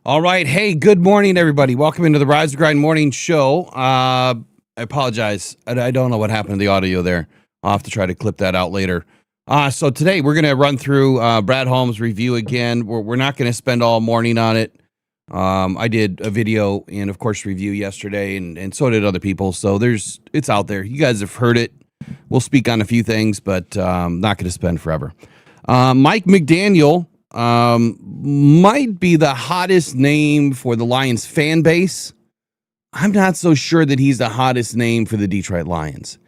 All right. Hey, good morning, everybody. Welcome into the Rise and Grind Morning Show. I apologize. I don't know what happened to the audio there. I'll have to try to clip that out later. So today we're going to run through Brad Holmes' review again. We're not going to spend all morning on it. I did a video and, of course, review yesterday, and so did other people. So it's out there. You guys have heard it. We'll speak on a few things, but not going to spend forever. Mike McDaniel might be the hottest name for the Lions fan base. I'm not so sure that he's the hottest name for the Detroit Lions.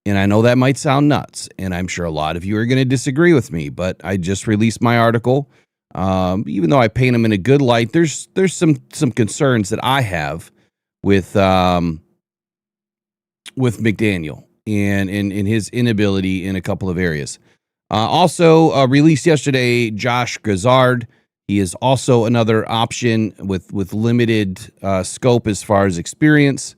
And I know that might sound nuts, and I'm sure a lot of you are going to disagree with me, but I just released my article. Even though I paint him in a good light, there's some concerns that I have with McDaniel and in his inability in a couple of areas. Also released yesterday, Josh Grizzard. He is also another option with limited scope as far as experience.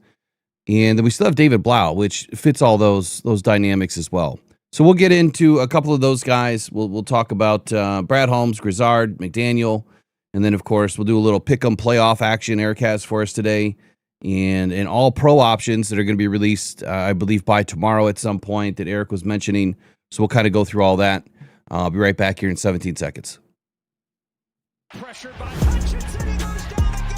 And then we still have David Blau, which fits all those dynamics as well. So we'll get into a couple of those guys. We'll talk about Brad Holmes, Grizzard, McDaniel, and then, of course, we'll do a little pick-em playoff action Eric has for us today, and all pro options that are going to be released, I believe, by tomorrow at some point that Eric was mentioning. So we'll kind of go through all that. I'll be right back here in 17 seconds. Pressured by Hutchinson, he goes down again.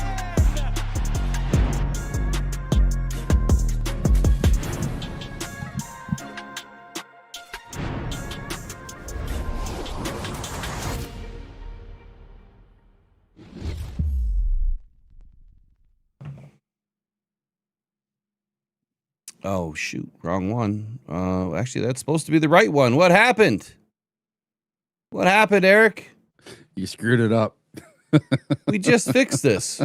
Oh, shoot. Wrong one. Actually, that's supposed to be the right one. What happened? What happened, Eric? You screwed it up. We just fixed this.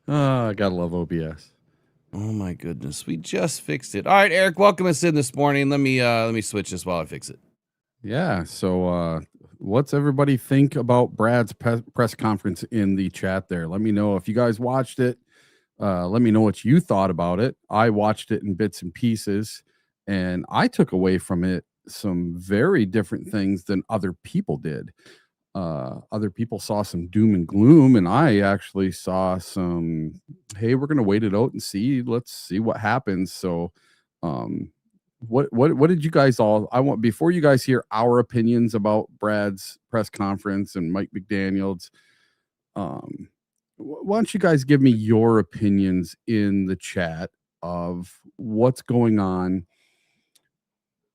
I gotta love OBS. Oh, my goodness. We just fixed it. All right, Eric, welcome us in this morning. Let me switch this while I fix it. Yeah. So, what's everybody think about Brad's press conference in the chat there? Let me know if you guys watched it. Let me know what you thought about it. I watched it in bits and pieces, and I took away from it some very different things than other people did. Other people saw some doom and gloom, and I actually saw some, hey, we're going to wait it out and see. Let's see what happens. So, what did you guys all, before you guys hear our opinions about Brad's press conference and Mike McDaniel's, why don't you guys give me your opinions in the chat of what's going on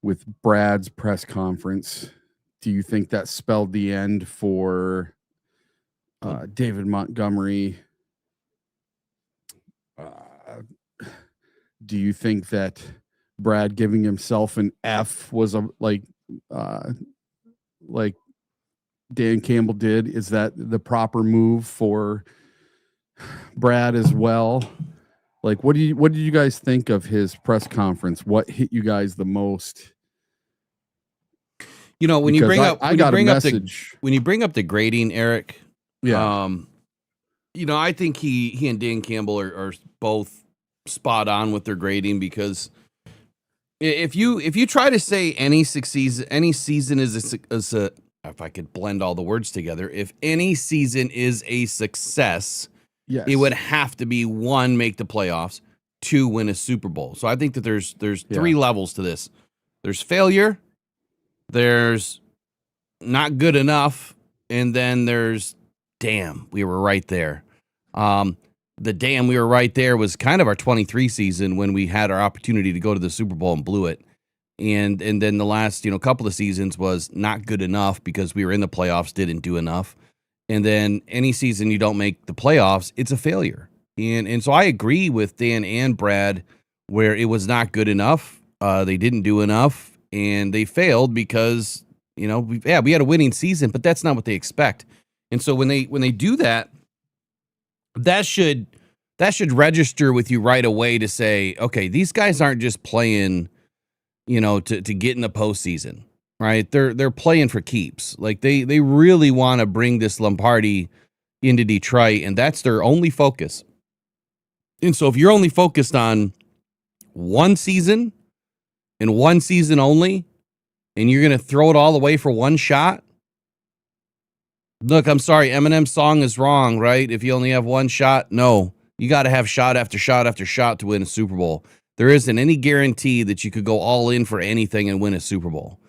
with Brad's press conference? Do you think that spelled the end for David Montgomery? Do you think that Brad giving himself an F was like Dan Campbell did? Is that the proper move for Brad as well? Like, what did you guys think of his press conference? What hit you guys the most? You know, when Because you bring up I when got you bring a up message. when you bring up the grading, Eric, Yeah. you know, I think he and Dan Campbell are both spot on with their grading, because if you try to say any season is a if I could blend all the words together, if any season is a success, Yes. it would have to be 1, make the playoffs, 2, win a Super Bowl. So I think that there's 3 levels to this. There's failure, there's not good enough, and then there's damn, we were right there. The damn, we were right there was kind of our 23 season when we had our opportunity to go to the Super Bowl and blew it. And then the last, couple of seasons was not good enough because we were in the playoffs, didn't do enough. And then any season you don't make the playoffs, it's a failure. And so I agree with Dan and Brad where it was not good enough. They didn't do enough, and they failed because, we had a winning season, but that's not what they expect. And so when they do that, that should register with you right away to say, okay, these guys aren't just playing, to get in the postseason, right? They're playing for keeps. Like they really want to bring this Lombardi into Detroit, and that's their only focus. And so if you're only focused on one season and one season only, and you're going to throw it all away for one shot, Look, I'm sorry. Eminem's song is wrong, right? If you only have one shot, no. You got to have shot after shot after shot to win a Super Bowl. There isn't any guarantee that you could go all in for anything and win a Super Bowl.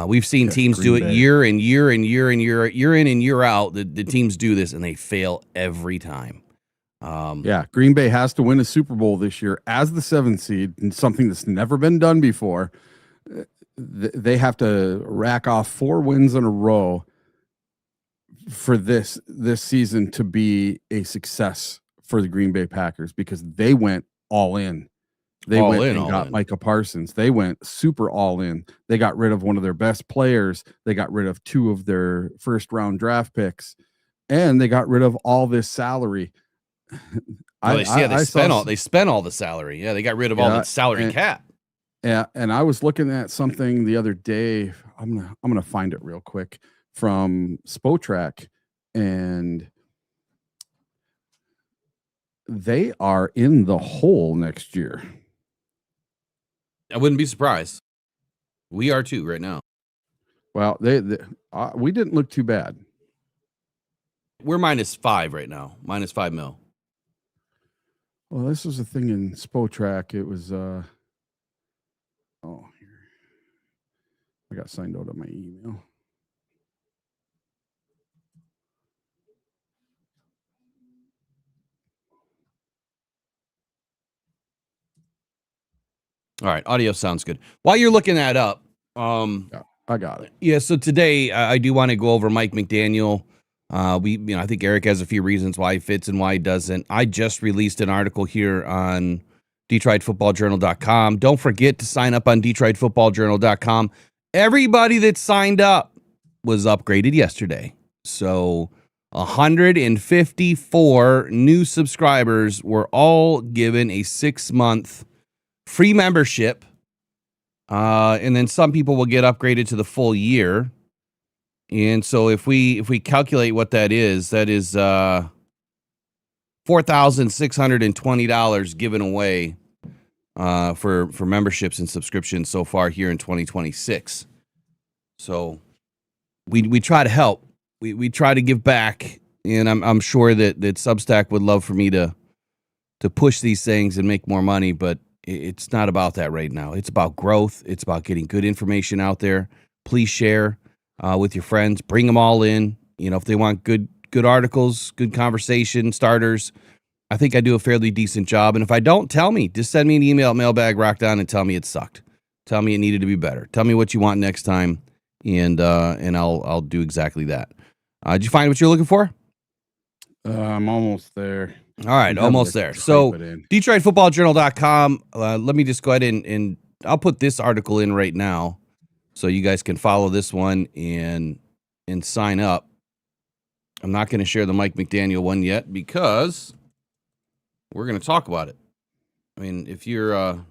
We've seen teams do it year and year and year and year in and year out. The teams do this and they fail every time. Green Bay has to win a Super Bowl this year as the 7th seed, and something that's never been done before. They have to rack off 4 wins in a row for this season to be a success for the Green Bay Packers, because they went all in. They went and got Micah Parsons. They went super all in. They got rid of one of their best players. They got rid of 2 of their first-round draft picks, and they got rid of all this salary. They spent all the salary. Yeah, they got rid of all the salary cap. Yeah, and I was looking at something the other day. I'm gonna find it real quick from Spotrac, and they are in the hole next year. I wouldn't be surprised. We are too right now. Well, we didn't look too bad. We're -5 right now, -5 mil. Well, this was a thing in Spotrac. It was here. I got signed out of my email. All right, audio sounds good. While you're looking that up, yeah, I got it. Yeah, so today I do want to go over Mike McDaniel. I think Eric has a few reasons why he fits and why he doesn't. I just released an article here on DetroitFootballJournal.com. Don't forget to sign up on DetroitFootballJournal.com. Everybody that signed up was upgraded yesterday. So 154 new subscribers were all given a 6-month free membership. And then some people will get upgraded to the full year. And so if we calculate what that is $4,620 given away for memberships and subscriptions so far here in 2026. So we try to help. We try to give back, and I'm sure that Substack would love for me to push these things and make more money, but it's not about that right now. It's about growth. It's about getting good information out there. Please share with your friends. Bring them all in. If they want good articles, good conversation starters, I think I do a fairly decent job. And if I don't, tell me. Just send me an email at mailbagrockdown and tell me it sucked. Tell me it needed to be better. Tell me what you want next time, and I'll do exactly that. Did you find what you're looking for? I'm almost there. All right, almost there. So DetroitFootballJournal.com. Let me just go ahead and I'll put this article in right now, so you guys can follow this one and sign up. I'm not going to share the Mike McDaniel one yet because we're going to talk about it. I mean, if you're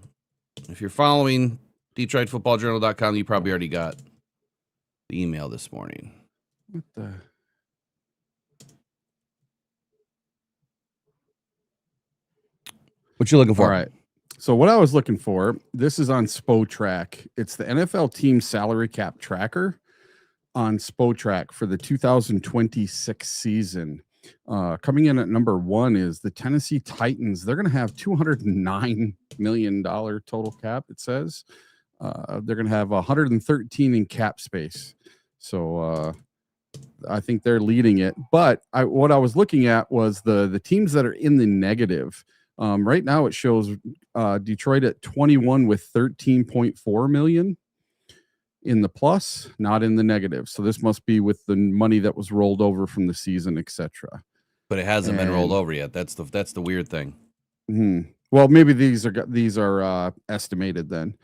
following DetroitFootballJournal.com, you probably already got the email this morning. What the? What you looking for? All right. So what I was looking for, this is on Spotrac. It's the NFL team salary cap tracker on Spotrac for the 2026 season. Coming in at number 1 is the Tennessee Titans. They're going to have $209 million total cap, it says. They're going to have 113 in cap space. So I think they're leading it. But what I was looking at was the teams that are in the negative. Right now it shows Detroit at 21 with 13.4 million in the plus, not in the negative. So this must be with the money that was rolled over from the season, etc. But it hasn't been rolled over yet. That's the weird thing. Well, maybe these are estimated then.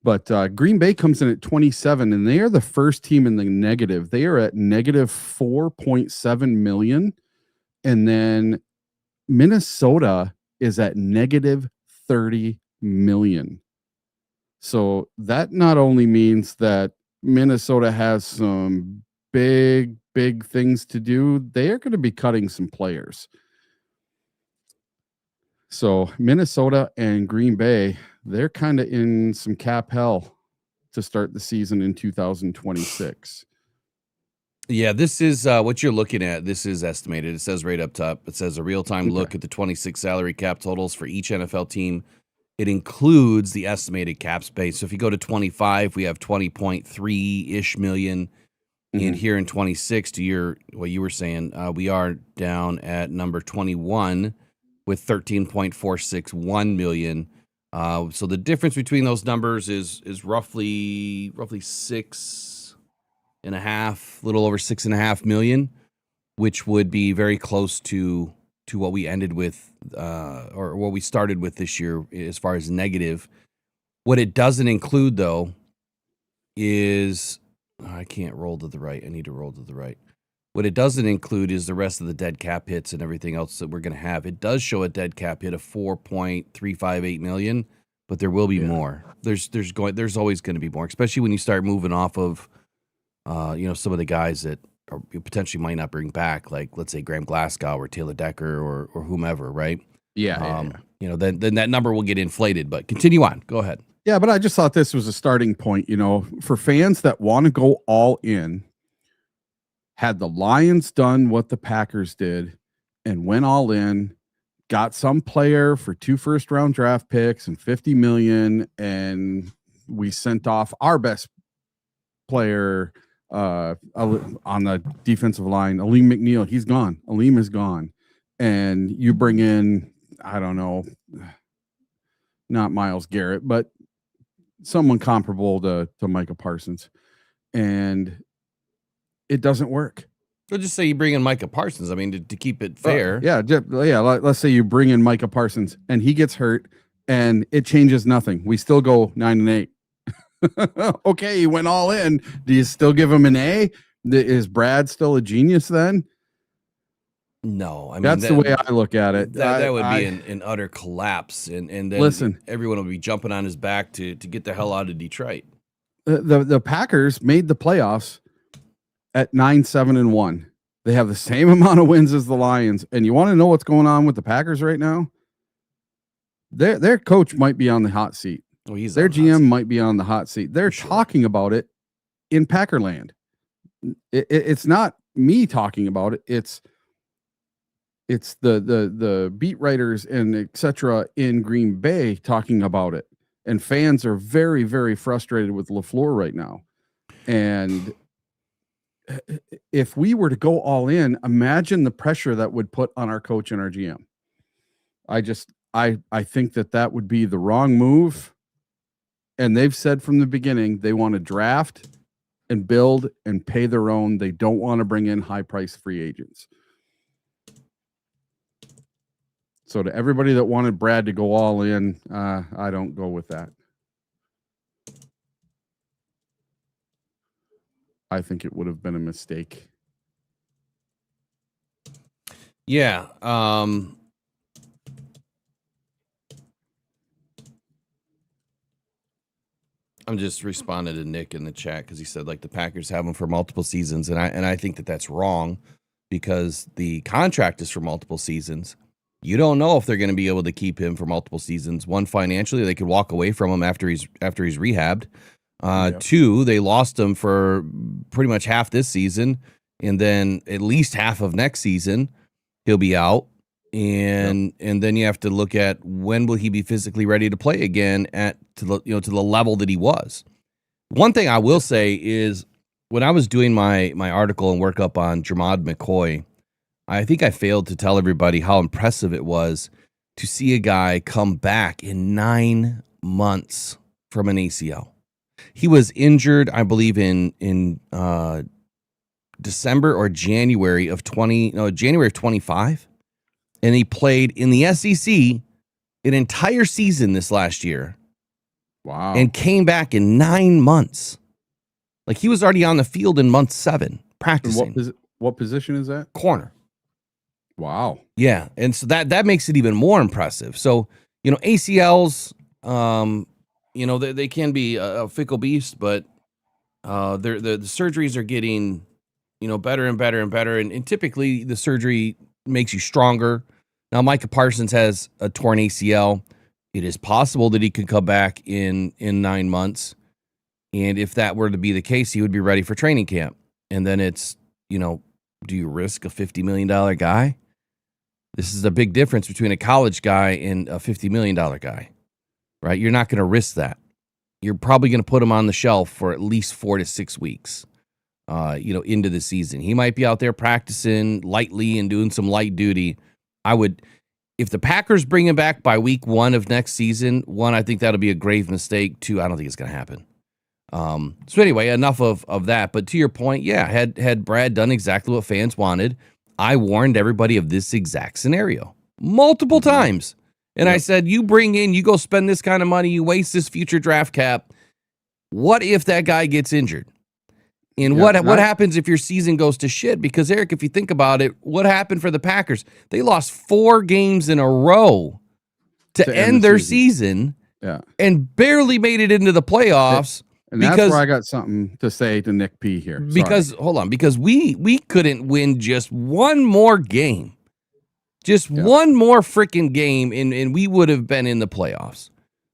But Green Bay comes in at 27, and they are the first team in the negative. They are at negative 4.7 million, and then Minnesota is at negative 30 million. So that not only means that Minnesota has some big things to do, they are going to be cutting some players. So Minnesota and Green Bay, they're kind of in some cap hell to start the season in 2026. Yeah, this is what you're looking at. This is estimated. It says right up top. It says a real-time look at the 26 salary cap totals for each NFL team. It includes the estimated cap space. So if you go to 25, we have 20.3-ish million. And here in 26, to what you were saying, we are down at number 21 with 13.461 million. So the difference between those numbers is roughly 6.5, little over 6.5 million, which would be very close to what we ended with, or what we started with this year as far as negative. What it doesn't include, though, is I can't roll to the right. I need to roll to the right. What it doesn't include is the rest of the dead cap hits and everything else that we're going to have. It does show a dead cap hit of 4.358 million, but there will be more. There's always going to be more, especially when you start moving off of, some of the guys that you potentially might not bring back, like let's say Graham Glasgow or Taylor Decker or whomever, right? Yeah. Then that number will get inflated. But continue on. Go ahead. Yeah, but I just thought this was a starting point, for fans that want to go all in. Had the Lions done what the Packers did and went all in, got some player for 2 first-round draft picks and 50 million, and we sent off our best player on the defensive line, Aleem McNeil. He's gone. Aleem is gone. And you bring in, I don't know, not Myles Garrett, but someone comparable to Micah Parsons, and it doesn't work. We'll just say you bring in Micah Parsons. I mean, to keep it fair. Let's say you bring in Micah Parsons and he gets hurt and it changes nothing. We still go 9-8. Okay, he went all in. Do you still give him an A? Is Brad still a genius then? No, I mean that's the way I look at it. That would be an utter collapse, and then everyone will be jumping on his back to get the hell out of Detroit. The Packers made the playoffs at 9-7-1. They have the same amount of wins as the Lions, and you want to know what's going on with the Packers right now? Their coach might be on the hot seat. Oh, their GM might be on the hot seat. They're talking about it in Packerland. It's not me talking about it. It's the beat writers and etc. in Green Bay talking about it, and fans are very, very frustrated with LaFleur right now. And if we were to go all in, imagine the pressure that would put on our coach and our GM. I think that would be the wrong move. And they've said from the beginning they want to draft and build and pay their own. They don't want to bring in high-priced free agents. So to everybody that wanted Brad to go all in, I don't go with that. I think it would have been a mistake. Yeah. I'm just responding to Nick in the chat because he said like the Packers have him for multiple seasons, and I think that's wrong because the contract is for multiple seasons. You don't know if they're going to be able to keep him for multiple seasons. One, financially, they could walk away from him after he's rehabbed. Two, they lost him for pretty much half this season, and then at least half of next season he'll be out. And then you have to look at when will he be physically ready to play again to the level that he was. One thing I will say is when I was doing my article and workup on Jermod McCoy, I think I failed to tell everybody how impressive it was to see a guy come back in 9 months from an ACL. He was injured, I believe, in December or January of 25. And he played in the SEC an entire season this last year. Wow. And came back in 9 months. Like he was already on the field in month 7 practicing. What position is that? Corner. Wow. Yeah. And so that makes it even more impressive. So, ACLs, they can be a fickle beast, but the surgeries are getting, better and better and better. And typically the surgery makes you stronger. Now, Micah Parsons has a torn ACL. It is possible that he could come back in 9 months. And if that were to be the case, he would be ready for training camp. And then it's do you risk a $50 million guy? This is a big difference between a college guy and a $50 million guy, right? You're not going to risk that. You're probably going to put him on the shelf for at least 4 to 6 weeks, into the season. He might be out there practicing lightly and doing some light duty. If the Packers bring him back by week 1 of next season, 1, I think that'll be a grave mistake. 2, I don't think it's going to happen. So anyway, enough of that. But to your point, yeah, had Brad done exactly what fans wanted, I warned everybody of this exact scenario multiple times. And I said, you go spend this kind of money, you waste this future draft cap. What if that guy gets injured? And what happens if your season goes to shit? Because, Eric, if you think about it, what happened for the Packers? They lost 4 games in a row to end their season and barely made it into the playoffs. And that's where I got something to say to Nick P here. Because we couldn't win just one more game. One more freaking game, and we would have been in the playoffs.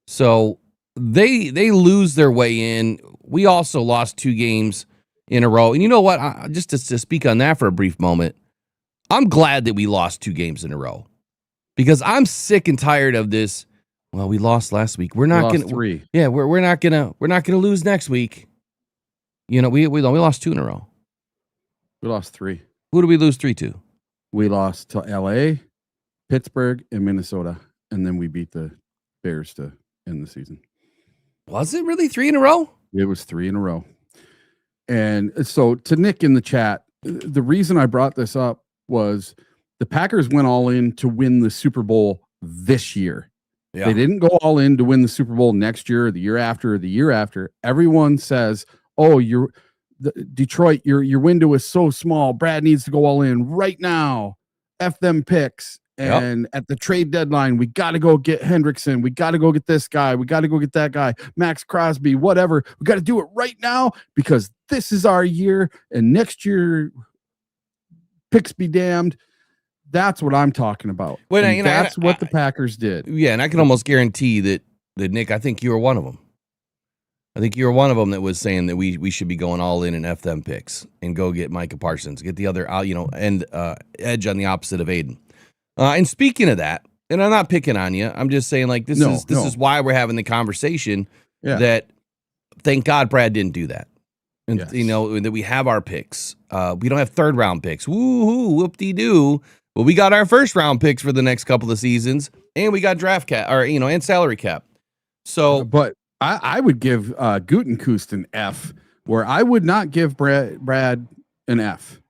So they lose their way in. We also lost 2 games in a row. And you know what? Just to speak on that for a brief moment, I'm glad that we lost 2 games in a row. Because I'm sick and tired of this. Well, we lost last week. We're not going to 3. Yeah, we're not going to lose next week. We lost 2 in a row. We lost 3. Who did we lose 3 to? We lost to LA, Pittsburgh, and Minnesota, and then we beat the Bears to end the season. Was it really 3 in a row? It was 3 in a row. And so to Nick in the chat, the reason I brought this up was the Packers went all in to win the Super Bowl this year. Yeah. They didn't go all in to win the Super Bowl next year, or the year after, or the year after. Everyone says, "Oh, Detroit, your window is so small. Brad needs to go all in right now. F them picks." And at the trade deadline, we got to go get Hendrickson. We got to go get this guy. We got to go get that guy, Max Crosby, whatever. We got to do it right now because this is our year. And next year, picks be damned. That's what I'm talking about. That's what the Packers did. Yeah, and I can almost guarantee that Nick, I think you were one of them. I think you were one of them that was saying that we should be going all in and F them picks and go get Micah Parsons, get the other edge on the opposite of Aiden. And speaking of that, and I'm not picking on you, I'm just saying this is why we're having the conversation that thank God Brad didn't do that. And that we have our picks. We don't have 3rd round picks. Woo-hoo, whoop-de-doo. But we got our 1st round picks for the next couple of seasons, and we got draft cap and salary cap. So, but I would give Gutenkoost an F, where I would not give Brad an F.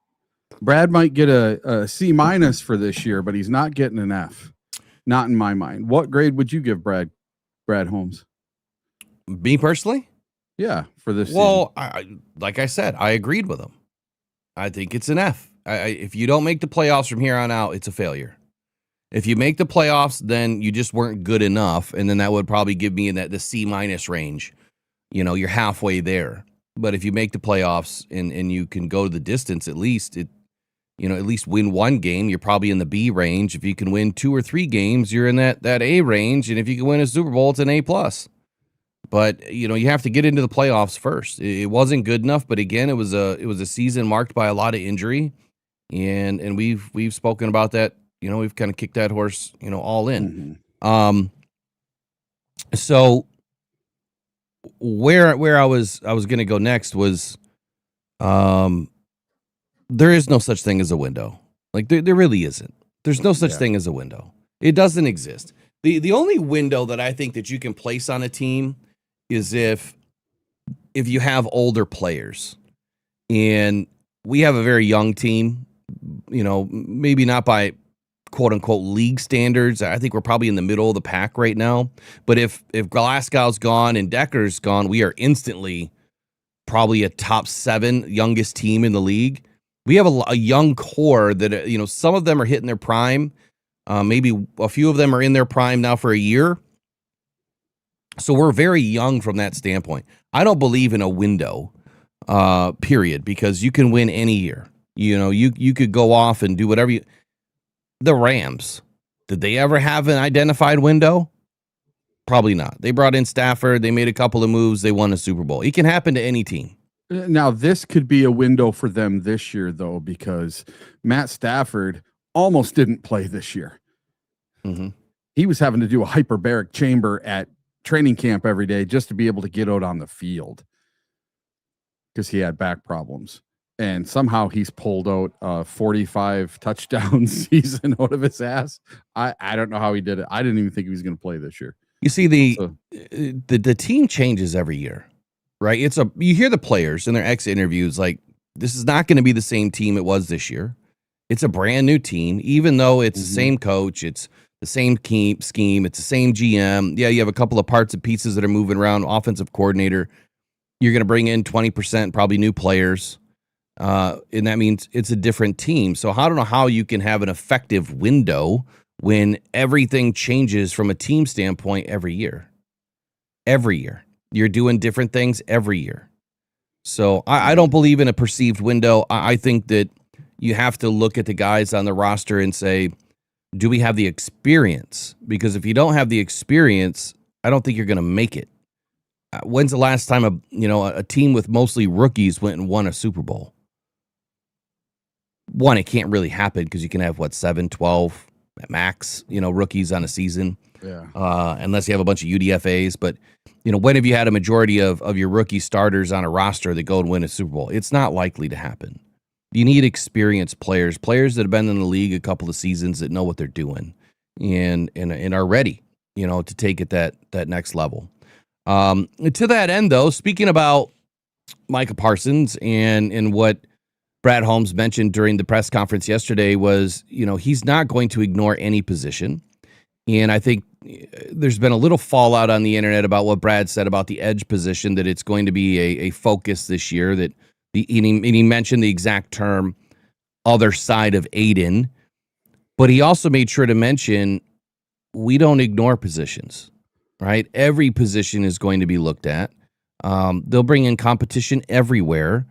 Brad might get a C- for this year, but he's not getting an F. Not in my mind. What grade would you give Brad Holmes? Me personally? Yeah, for this season. Well, like I said, I agreed with him. I think it's an F. If you don't make the playoffs from here on out, it's a failure. If you make the playoffs, then you just weren't good enough, and then that would probably give me in the C- range. You're halfway there. But if you make the playoffs and you can go the distance, at least at least win 1 game, you're probably in the B range. If you can win 2 or 3 games, you're in that A range, and if you can win a Super Bowl, it's an A+. But you have to get into the playoffs first. It wasn't good enough, but again, it was a season marked by a lot of injury. And we've spoken about that. We've kind of kicked that horse, all in. Mm-hmm. So where I was going to go next was, there is no such thing as a window. There really isn't. There's no such thing as a window. It doesn't exist. The only window that I think that you can place on a team is if you have older players, and we have a very young team. Maybe not by quote unquote league standards. I think we're probably in the middle of the pack right now. But if Glasgow's gone and Decker's gone, we are instantly probably a top 7 youngest team in the league. We have a young core that, some of them are hitting their prime. Maybe a few of them are in their prime now for a year. So we're very young from that standpoint. I don't believe in a window, period, because you can win any year. You could go off and do whatever The Rams, did they ever have an identified window? Probably not. They brought in Stafford. They made a couple of moves. They won a Super Bowl. It can happen to any team. Now, this could be a window for them this year, though, because Matt Stafford almost didn't play this year. Mm-hmm. He was having to do a hyperbaric chamber at training camp every day just to be able to get out on the field because he had back problems. And somehow he's pulled out a 45 touchdown season out of his ass. I don't know how he did it. I didn't even think he was going to play this year. You see, the team changes every year, right? You hear the players in their exit interviews like, this is not going to be the same team it was this year. It's a brand new team, even though it's the same coach, it's the same scheme, it's the same GM. Yeah, you have a couple of parts and pieces that are moving around, offensive coordinator. You're going to bring in 20% probably new players, and that means it's a different team. So I don't know how you can have an effective window when everything changes from a team standpoint every year. Every year. You're doing different things every year. So I don't believe in a perceived window. I think that you have to look at the guys on the roster and say, do we have the experience? Because if you don't have the experience, I don't think you're going to make it. When's the last time a team with mostly rookies went and won a Super Bowl? One, it can't really happen because you can have 7, 12 at max, rookies on a season. Yeah. Unless you have a bunch of UDFAs. But, when have you had a majority of your rookie starters on a roster that go and win a Super Bowl? It's not likely to happen. You need experienced players that have been in the league a couple of seasons that know what they're doing and are ready, to take it that next level. To that end, though, speaking about Micah Parsons and what Brad Holmes mentioned during the press conference yesterday was, he's not going to ignore any position. And I think there's been a little fallout on the internet about what Brad said about the edge position, that it's going to be a focus this year, that he mentioned the exact term other side of Aiden, but he also made sure to mention we don't ignore positions, right? Every position is going to be looked at. They'll bring in competition everywhere.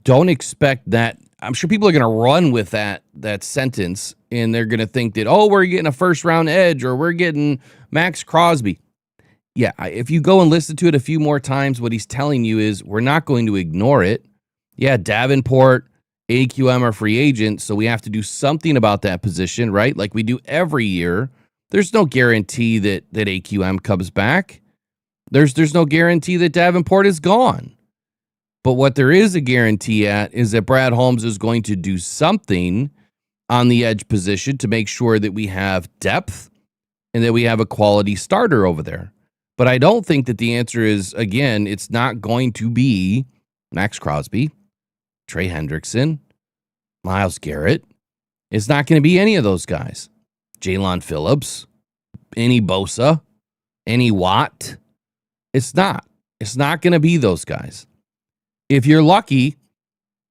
Don't expect that. I'm sure people are going to run with that sentence, and they're going to think that, we're getting a first-round edge or we're getting Max Crosby. Yeah, if you go and listen to it a few more times, what he's telling you is we're not going to ignore it. Yeah, Davenport, AQM are free agents, so we have to do something about that position, right? Like we do every year. There's no guarantee that AQM comes back. There's no guarantee that Davenport is gone. But what there is a guarantee at is that Brad Holmes is going to do something on the edge position to make sure that we have depth and that we have a quality starter over there. But I don't think that the answer is, again, it's not going to be Max Crosby, Trey Hendrickson, Myles Garrett. It's not going to be any of those guys. Jalen Phillips, any Bosa, any Watt. It's not. It's not going to be those guys. If you're lucky,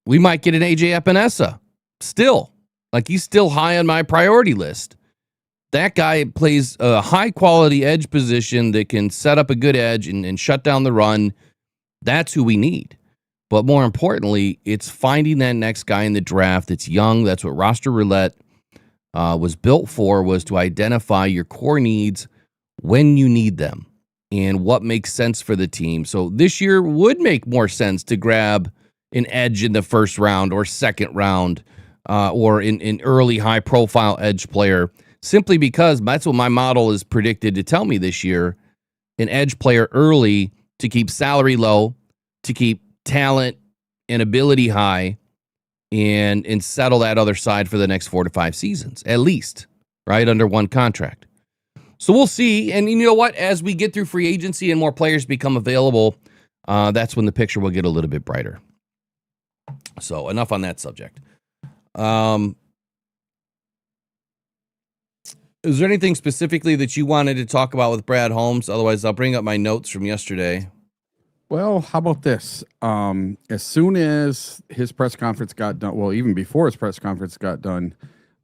we might get an AJ Epinesa. Still. Like, he's still high on my priority list. That guy plays a high-quality edge position that can set up a good edge and shut down the run. That's who we need. But more importantly, it's finding that next guy in the draft that's young. That's what roster roulette was built for, was to identify your core needs when you need them and what makes sense for the team. So this year would make more sense to grab an edge in the first round or second round or an early high-profile edge player, simply because that's what my model is predicted to tell me this year. An edge player early to keep salary low, to keep talent and ability high, and settle that other side for the next 4 to 5 seasons, at least, right, under one contract. So we'll see. And you know what? As we get through free agency and more players become available, that's when the picture will get a little bit brighter. So enough on that subject. Is there anything specifically that you wanted to talk about with Brad Holmes? Otherwise, I'll bring up my notes from yesterday. Well, how about this? As soon as his press conference got done, well, even before his press conference got done,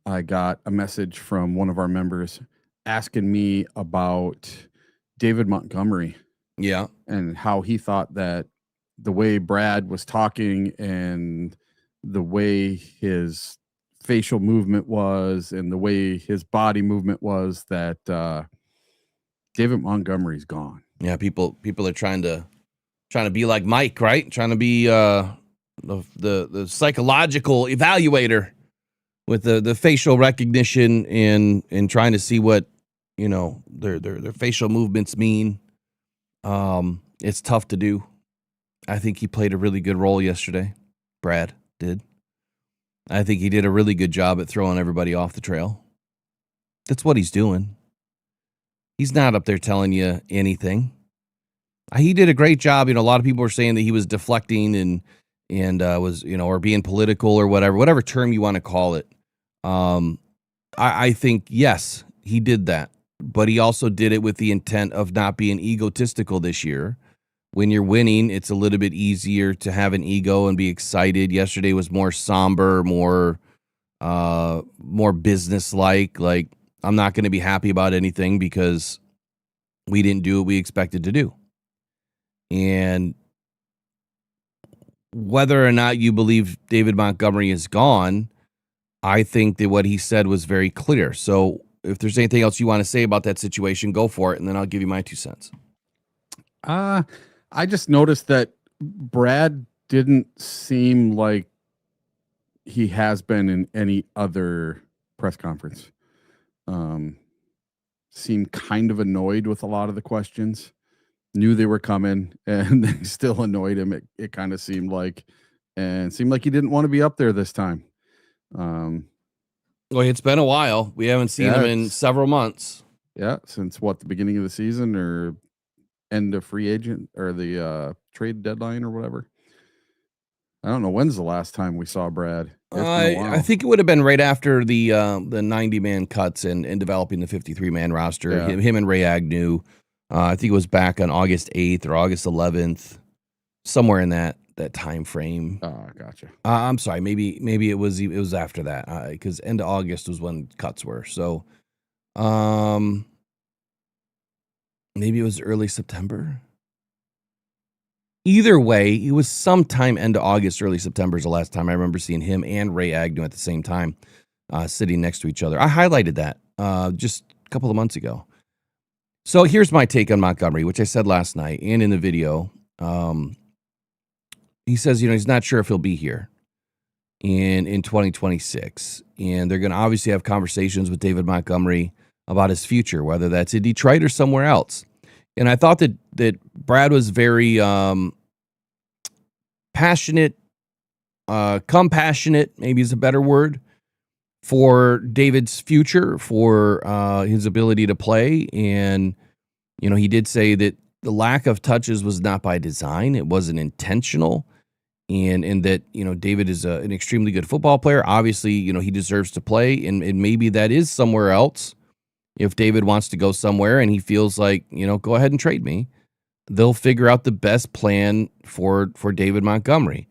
I got a message from one of our members asking me about David Montgomery. Yeah. And how he thought that the way Brad was talking and the way his facial movement was and the way his body movement was, that David Montgomery's gone. Yeah, people are trying to trying to be like Mike, right? Trying to be the psychological evaluator with the facial recognition and trying to see what, you know, their facial movements mean. It's tough to do. I think he played a really good role yesterday. Brad did. I think he did a really good job at throwing everybody off the trail. That's what he's doing. He's not up there telling you anything. He did a great job. You know, a lot of people were saying that he was deflecting and was, you know, or being political or whatever term you want to call it. I think, yes, he did that, but he also did it with the intent of not being egotistical this year. When you're winning, it's a little bit easier to have an ego and be excited. Yesterday was more somber, more business-like. Like, I'm not going to be happy about anything because we didn't do what we expected to do. And whether or not you believe David Montgomery is gone, I think that what he said was very clear. So if there's anything else you want to say about that situation, go for it, and then I'll give you my 2 cents. I just noticed that Brad didn't seem like he has been in any other press conference. Seemed kind of annoyed with a lot of the questions. Knew they were coming, and they still annoyed him. It kind of seemed like he didn't want to be up there this time. Well, it's been a while. We haven't seen him in several months. Yeah, since the beginning of the season or end of free agent or the trade deadline or whatever. I don't know when's the last time we saw Brad. I think it would have been right after the 90-man cuts and developing the 53-man roster. Yeah. Him and Ray Agnew. I think it was back on August 8th or August 11th, somewhere in that time frame. Oh, gotcha. I'm sorry, maybe it was after that because end of August was when cuts were. So, maybe it was early September. Either way, it was sometime end of August, early September is the last time I remember seeing him and Ray Agnew at the same time, sitting next to each other. I highlighted that just a couple of months ago. So here's my take on Montgomery, which I said last night and in the video. He says, you know, he's not sure if he'll be here in 2026. And they're going to obviously have conversations with David Montgomery about his future, whether that's in Detroit or somewhere else. And I thought that Brad was very passionate, compassionate, maybe is a better word, for David's future, for his ability to play. And, you know, he did say that the lack of touches was not by design. It wasn't intentional. And that, you know, David is an extremely good football player. Obviously, you know, he deserves to play. And maybe that is somewhere else. If David wants to go somewhere and he feels like, you know, go ahead and trade me, they'll figure out the best plan for David Montgomery.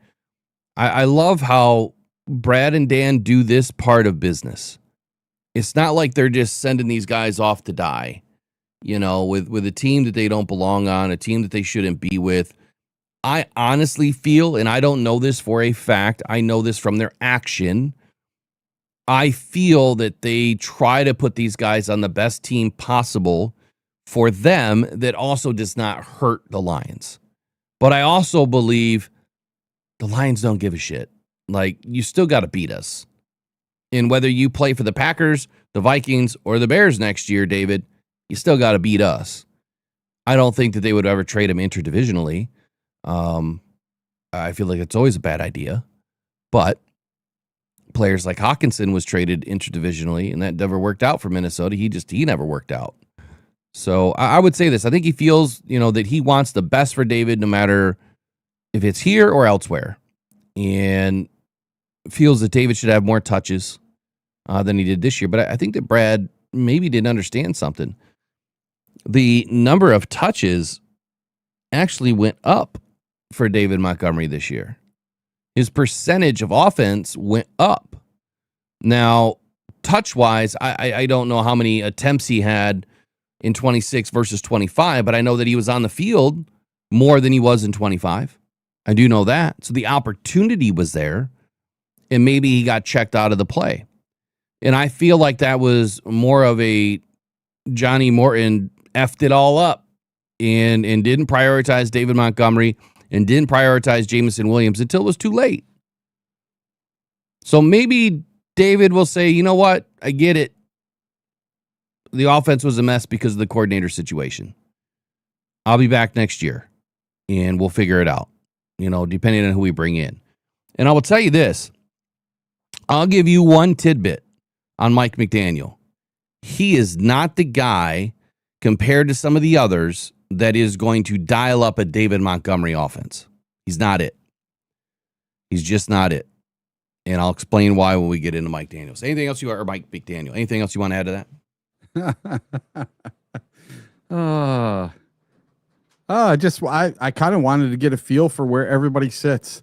I love how Brad and Dan do this part of business. It's not like they're just sending these guys off to die, you know, with a team that they don't belong on, a team that they shouldn't be with. I honestly feel, and I don't know this for a fact, I know this from their action, I feel that they try to put these guys on the best team possible for them that also does not hurt the Lions. But I also believe the Lions don't give a shit. Like, you still got to beat us. And whether you play for the Packers, the Vikings, or the Bears next year, David, you still got to beat us. I don't think that they would ever trade him interdivisionally. I feel like it's always a bad idea. But players like Hawkinson was traded interdivisionally, and that never worked out for Minnesota. He never worked out. So I would say this. I think he feels, you know, that he wants the best for David no matter if it's here or elsewhere. And feels that David should have more touches than he did this year. But I think that Brad maybe didn't understand something. The number of touches actually went up for David Montgomery this year. His percentage of offense went up. Now, touch-wise, I don't know how many attempts he had in 26 versus 25, but I know that he was on the field more than he was in 25. I do know that. So the opportunity was there, and maybe he got checked out of the play. And I feel like that was more of a Johnny Morton effed it all up and didn't prioritize David Montgomery and didn't prioritize Jameson Williams until it was too late. So maybe David will say, you know what? I get it. The offense was a mess because of the coordinator situation. I'll be back next year, and we'll figure it out, depending on who we bring in. And I will tell you this. I'll give you one tidbit on Mike McDaniel. He is not the guy, compared to some of the others, that is going to dial up a David Montgomery offense. He's not it. He's just not it. And I'll explain why when we get into Mike Daniels. Anything else or Mike McDaniel? Anything else you want to add to that? I kind of wanted to get a feel for where everybody sits.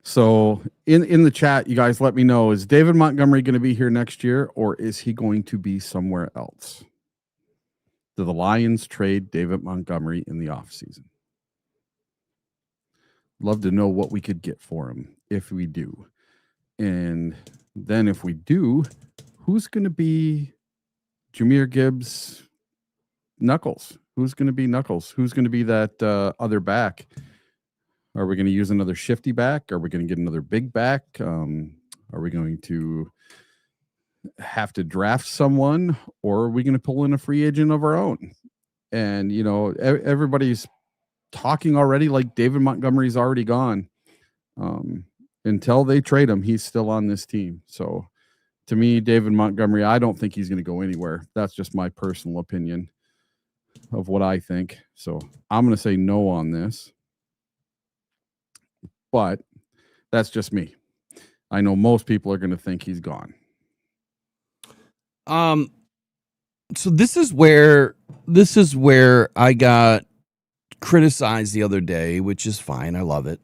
So in the chat, you guys let me know, is David Montgomery going to be here next year, or is he going to be somewhere else? Do the Lions trade David Montgomery in the offseason? Love to know what we could get for him if we do. And then if we do, who's going to be Jahmyr Gibbs Knuckles? Who's going to be Knuckles? Who's going to be that other back? Are we going to use another shifty back? Are we going to get another big back? Are we going to have to draft someone, or are we going to pull in a free agent of our own? And, everybody's talking already like David Montgomery's already gone. Until they trade him, he's still on this team. So to me, David Montgomery, I don't think he's going to go anywhere. That's just my personal opinion of what I think. So I'm going to say no on this. But that's just me. I know most people are going to think he's gone. So this is where I got criticized the other day, which is fine. I love it.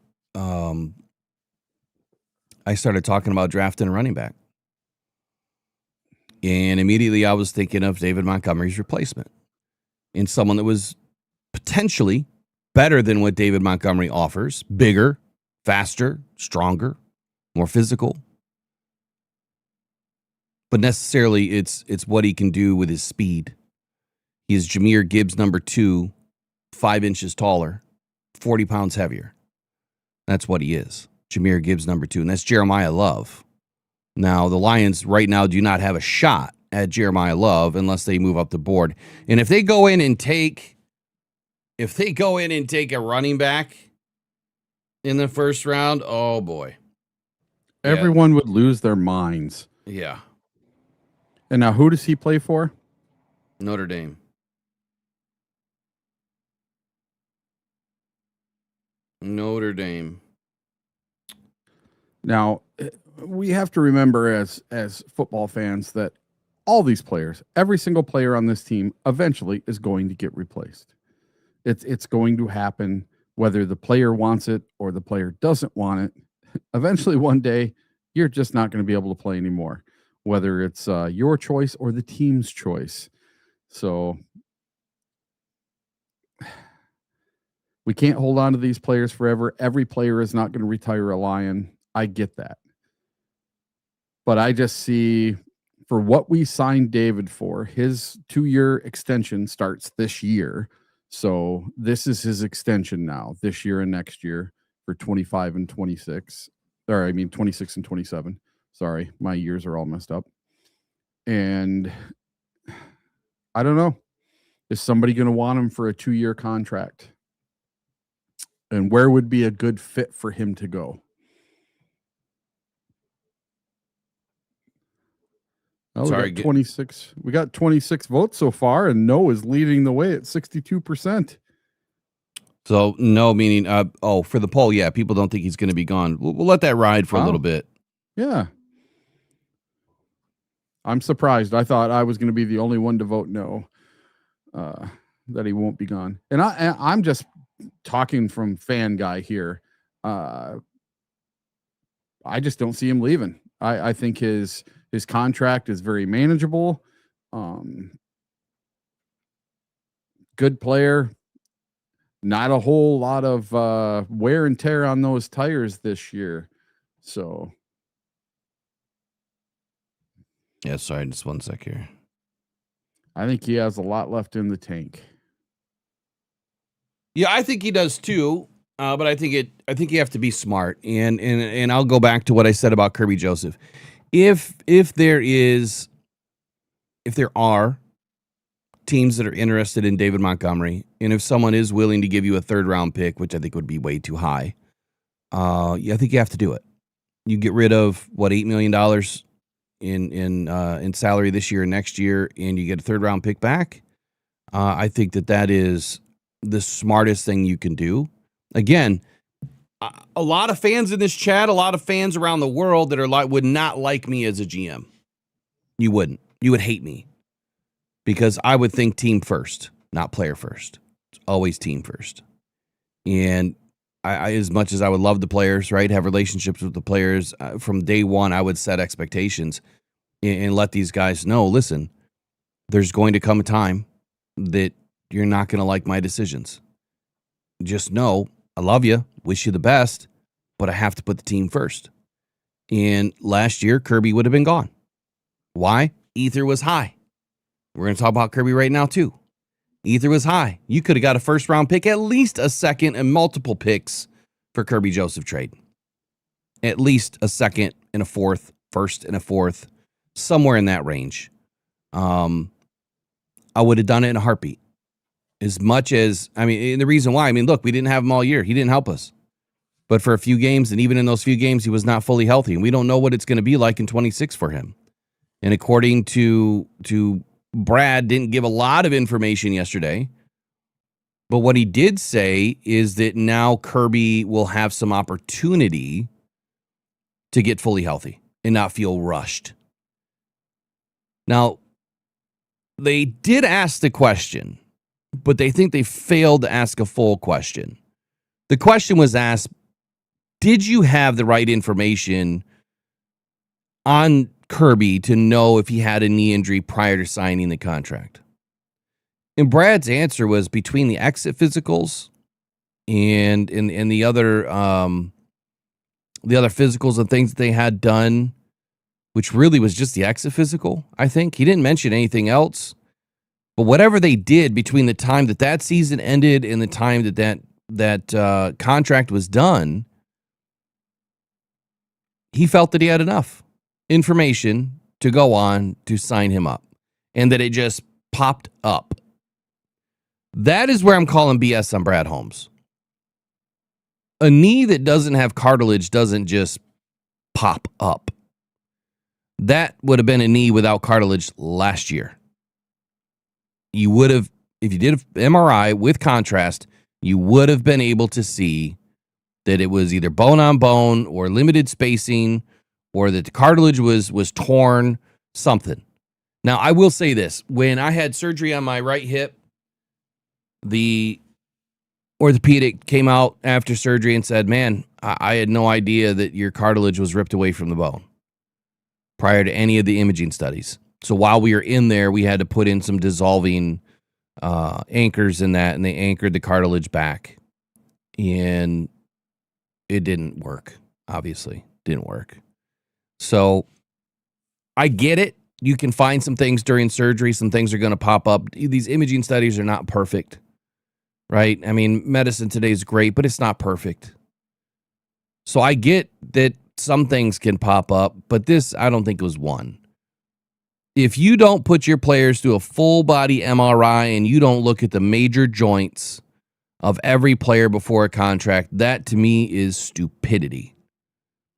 I started talking about drafting a running back. And immediately I was thinking of David Montgomery's replacement, and someone that was potentially better than what David Montgomery offers, bigger, faster, stronger, more physical. But necessarily it's what he can do with his speed. He is Jahmyr Gibbs number 2, 5 inches taller, 40 pounds heavier. That's what he is. Jahmyr Gibbs number 2. And that's Jeremiah Love. Now, the Lions right now do not have a shot at Jeremiah Love unless they move up the board. And if they go in and take a running back in the first round, oh boy. Everyone would lose their minds. Yeah. And now who does he play for? Notre Dame. Notre Dame. Now, we have to remember as football fans that all these players, every single player on this team eventually is going to get replaced. It's going to happen whether the player wants it or the player doesn't want it. Eventually one day you're just not going to be able to play anymore, whether it's your choice or the team's choice. So we can't hold on to these players forever. Every player is not going to retire a Lion. I get that. But I just see, for what we signed David for, his 2-year extension starts this year. So this is his extension now, this year and next year, for 25 and 26. Or I mean 26 and 27. Sorry, my years are all messed up. And I don't know. Is somebody going to want him for a 2-year contract? And where would be a good fit for him to go? Oh, Sorry, we got 26. We got 26 votes so far, and no is leading the way at 62%. So no, meaning for the poll, yeah, people don't think he's going to be gone. We'll let that ride for a little bit. Yeah. I'm surprised. I thought I was going to be the only one to vote no, that he won't be gone. And I'm just talking from fan guy here. I just don't see him leaving. I think his contract is very manageable. Good player. Not a whole lot of wear and tear on those tires this year. So. Yeah, sorry, just one sec here. I think he has a lot left in the tank. Yeah, I think he does too. But I think you have to be smart. And I'll go back to what I said about Kirby Joseph. If there are teams that are interested in David Montgomery, and if someone is willing to give you a 3rd round pick, which I think would be way too high, I think you have to do it. You get rid of $8 million in salary this year and next year, and you get a 3rd round pick back. I think that is the smartest thing you can do. Again, a lot of fans in this chat, a lot of fans around the world that are would not like me as a GM. You wouldn't. You would hate me because I would think team first, not player first. It's always team first. And I as much as I would love the players, right, have relationships with the players, from day one, I would set expectations and let these guys know, listen, there's going to come a time that you're not going to like my decisions. Just know, I love you, wish you the best, but I have to put the team first. And last year, Kirby would have been gone. Why? Ether was high. We're going to talk about Kirby right now, too. Ether was high. You could have got a 1st round pick, at least a 2nd, and multiple picks for Kirby Joseph trade. At least a 2nd and a 4th, 1st and a 4th, somewhere in that range. I would have done it in a heartbeat. As much as, and the reason why, look, we didn't have him all year. He didn't help us. But for a few games, and even in those few games, he was not fully healthy. And we don't know what it's going to be like in 26 for him. And according to Brad, didn't give a lot of information yesterday. But what he did say is that now Kirby will have some opportunity to get fully healthy and not feel rushed. Now, they did ask the question, but they think they failed to ask a full question. The question was asked, did you have the right information on Kirby to know if he had a knee injury prior to signing the contract? And Brad's answer was between the exit physicals and the other physicals and things that they had done, which really was just the exit physical, I think. He didn't mention anything else. But whatever they did between the time that season ended and the time that contract was done, he felt that he had enough information to go on to sign him up, and that it just popped up. That is where I'm calling BS on Brad Holmes. A knee that doesn't have cartilage doesn't just pop up. That would have been a knee without cartilage last year. You would have, if you did an MRI with contrast, you would have been able to see that it was either bone on bone or limited spacing, or that the cartilage was torn, something. Now, I will say this. When I had surgery on my right hip, the orthopedic came out after surgery and said, man, I had no idea that your cartilage was ripped away from the bone prior to any of the imaging studies. So while we were in there, we had to put in some dissolving anchors in that, and they anchored the cartilage back. And it didn't work, obviously. Didn't work. So I get it. You can find some things during surgery. Some things are going to pop up. These imaging studies are not perfect, right? Medicine today is great, but it's not perfect. So I get that some things can pop up, but this, I don't think, was one. If you don't put your players through a full body MRI and you don't look at the major joints of every player before a contract, that to me is stupidity.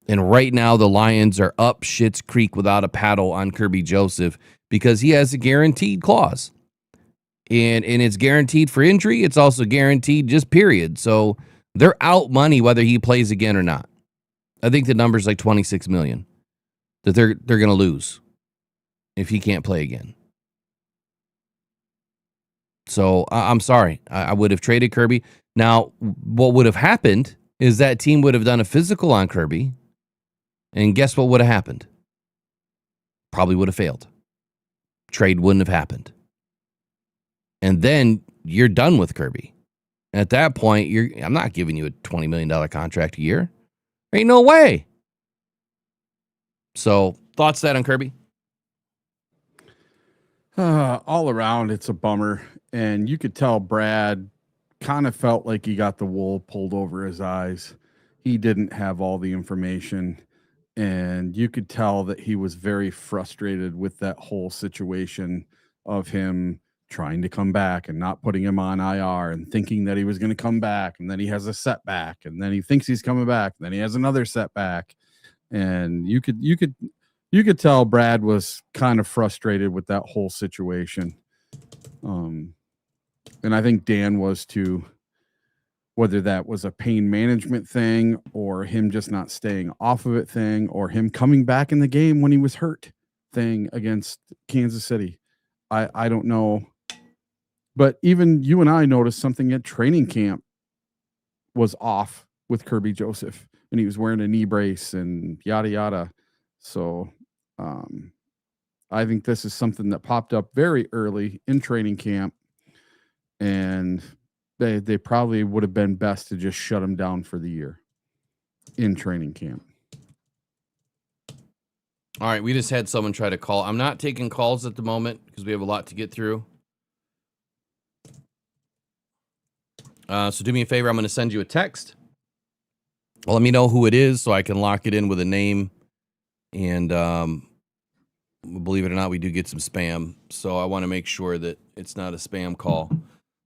And right now the Lions are up Schitt's Creek without a paddle on Kirby Joseph because he has a guaranteed clause. And it's guaranteed for injury. It's also guaranteed just period. So they're out money whether he plays again or not. I think the number's like $26 million that they're going to lose if he can't play again. So I'm sorry. I would have traded Kirby. Now, what would have happened is that team would have done a physical on Kirby. And guess what would have happened? Probably would have failed. Trade wouldn't have happened. And then you're done with Kirby. At that point, I'm not giving you a $20 million contract a year. Ain't no way. So, thoughts that on Kirby? All around, it's a bummer. And you could tell Brad kind of felt like he got the wool pulled over his eyes. He didn't have all the information, and you could tell that he was very frustrated with that whole situation of him trying to come back and not putting him on IR and thinking that he was going to come back, and then he has a setback, and then he thinks he's coming back, and then he has another setback. And you could tell Brad was kind of frustrated with that whole situation. And I think Dan was too, whether that was a pain management thing or him just not staying off of it thing or him coming back in the game when he was hurt thing against Kansas City. I don't know. But even you and I noticed something at training camp was off with Kirby Joseph, and he was wearing a knee brace and yada, yada. So I think this is something that popped up very early in training camp, and they probably would have been best to just shut him down for the year in training camp. All right, we just had someone try to call. I'm not taking calls at the moment because we have a lot to get through. So do me a favor. I'm going to send you a text. Well, let me know who it is so I can lock it in with a name. And believe it or not, we do get some spam. So I want to make sure that it's not a spam call.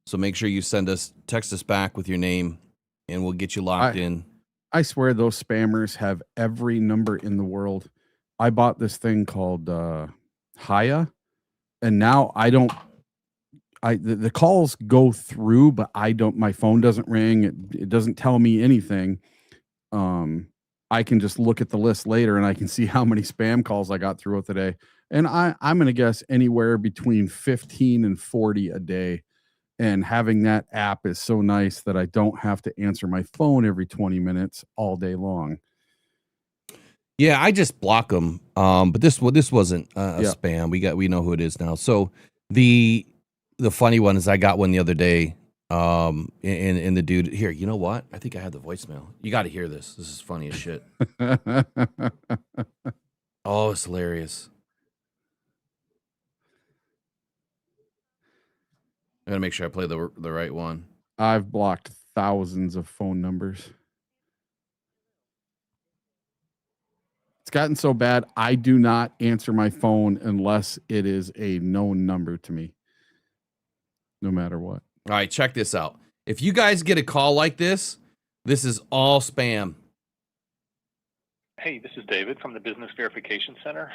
So make sure you text us back with your name, and we'll get you locked in. I swear those spammers have every number in the world. I bought this thing called Haya, and now the calls go through, but my phone doesn't ring. It doesn't tell me anything. I can just look at the list later and I can see how many spam calls I got through today. And I'm going to guess anywhere between 15 and 40 a day. And having that app is so nice that I don't have to answer my phone every 20 minutes all day long. Yeah, I just block them. But this wasn't a spam. We know who it is now. So the funny one is I got one the other day. And the dude here, you know what? I think I had the voicemail. You got to hear this. This is funny as shit. Oh, it's hilarious. I gotta make sure I play the right one. I've blocked thousands of phone numbers. It's gotten so bad, I do not answer my phone unless it is a known number to me, no matter what. All right, check this out. If you guys get a call like this is all spam. Hey, this is David from the Business Verification Center.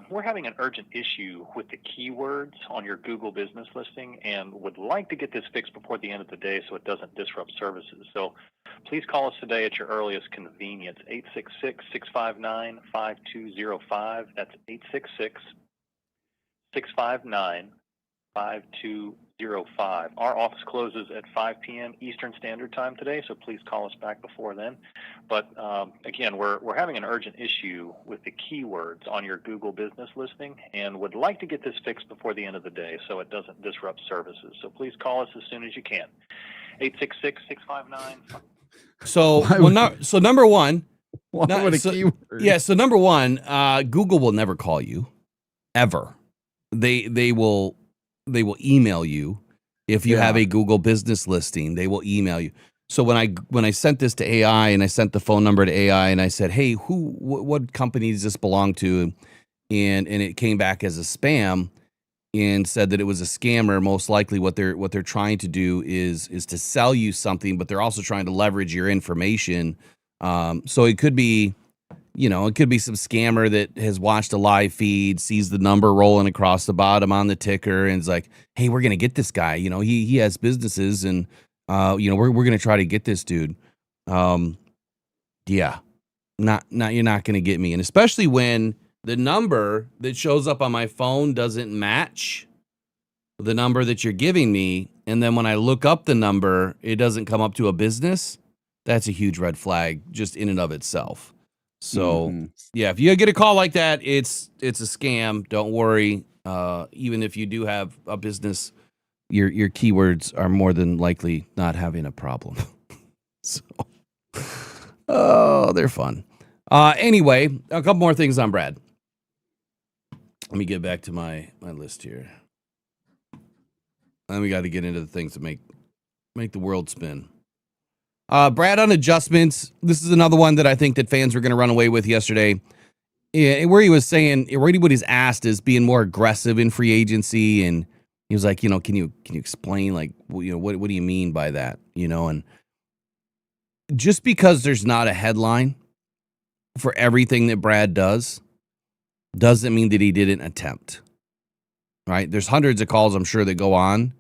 We're having an urgent issue with the keywords on your Google business listing and would like to get this fixed before the end of the day so it doesn't disrupt services. So please call us today at your earliest convenience, 866-659-5205. That's 866-659-5205. Our office closes at 5 p.m. Eastern Standard Time today, so please call us back before then. But again, we're having an urgent issue with the keywords on your Google business listing and would like to get this fixed before the end of the day so it doesn't disrupt services. So please call us as soon as you can. 866-659. So number one. Why would a keyword? Yeah, so number one, Google will never call you, ever. They will email you if you have a Google business listing. They will email you. So when I sent this to AI and I sent the phone number to AI and I said, hey, what company does this belong to? And it came back as a spam and said that it was a scammer. Most likely what they're trying to do is to sell you something, but they're also trying to leverage your information. So it could be, it could be some scammer that has watched a live feed, sees the number rolling across the bottom on the ticker, and is like, "Hey, we're gonna get this guy. He has businesses, and we're gonna try to get this dude." Yeah, you're not gonna get me, and especially when the number that shows up on my phone doesn't match the number that you're giving me, and then when I look up the number, it doesn't come up to a business. That's a huge red flag, just in and of itself. So, yeah, if you get a call like that, it's a scam. Don't worry. Even if you do have a business, your keywords are more than likely not having a problem. So, they're fun. Anyway, a couple more things on Brad. Let me get back to my list here. And we got to get into the things that make Make the world spin. Brad, on adjustments, this is another one that I think that fans were going to run away with yesterday. Yeah, where he was saying, already what he's asked is being more aggressive in free agency, and he was like, can you explain, like, what do you mean by that, and just because there's not a headline for everything that Brad does doesn't mean that he didn't attempt, right? There's hundreds of calls, I'm sure, that go on,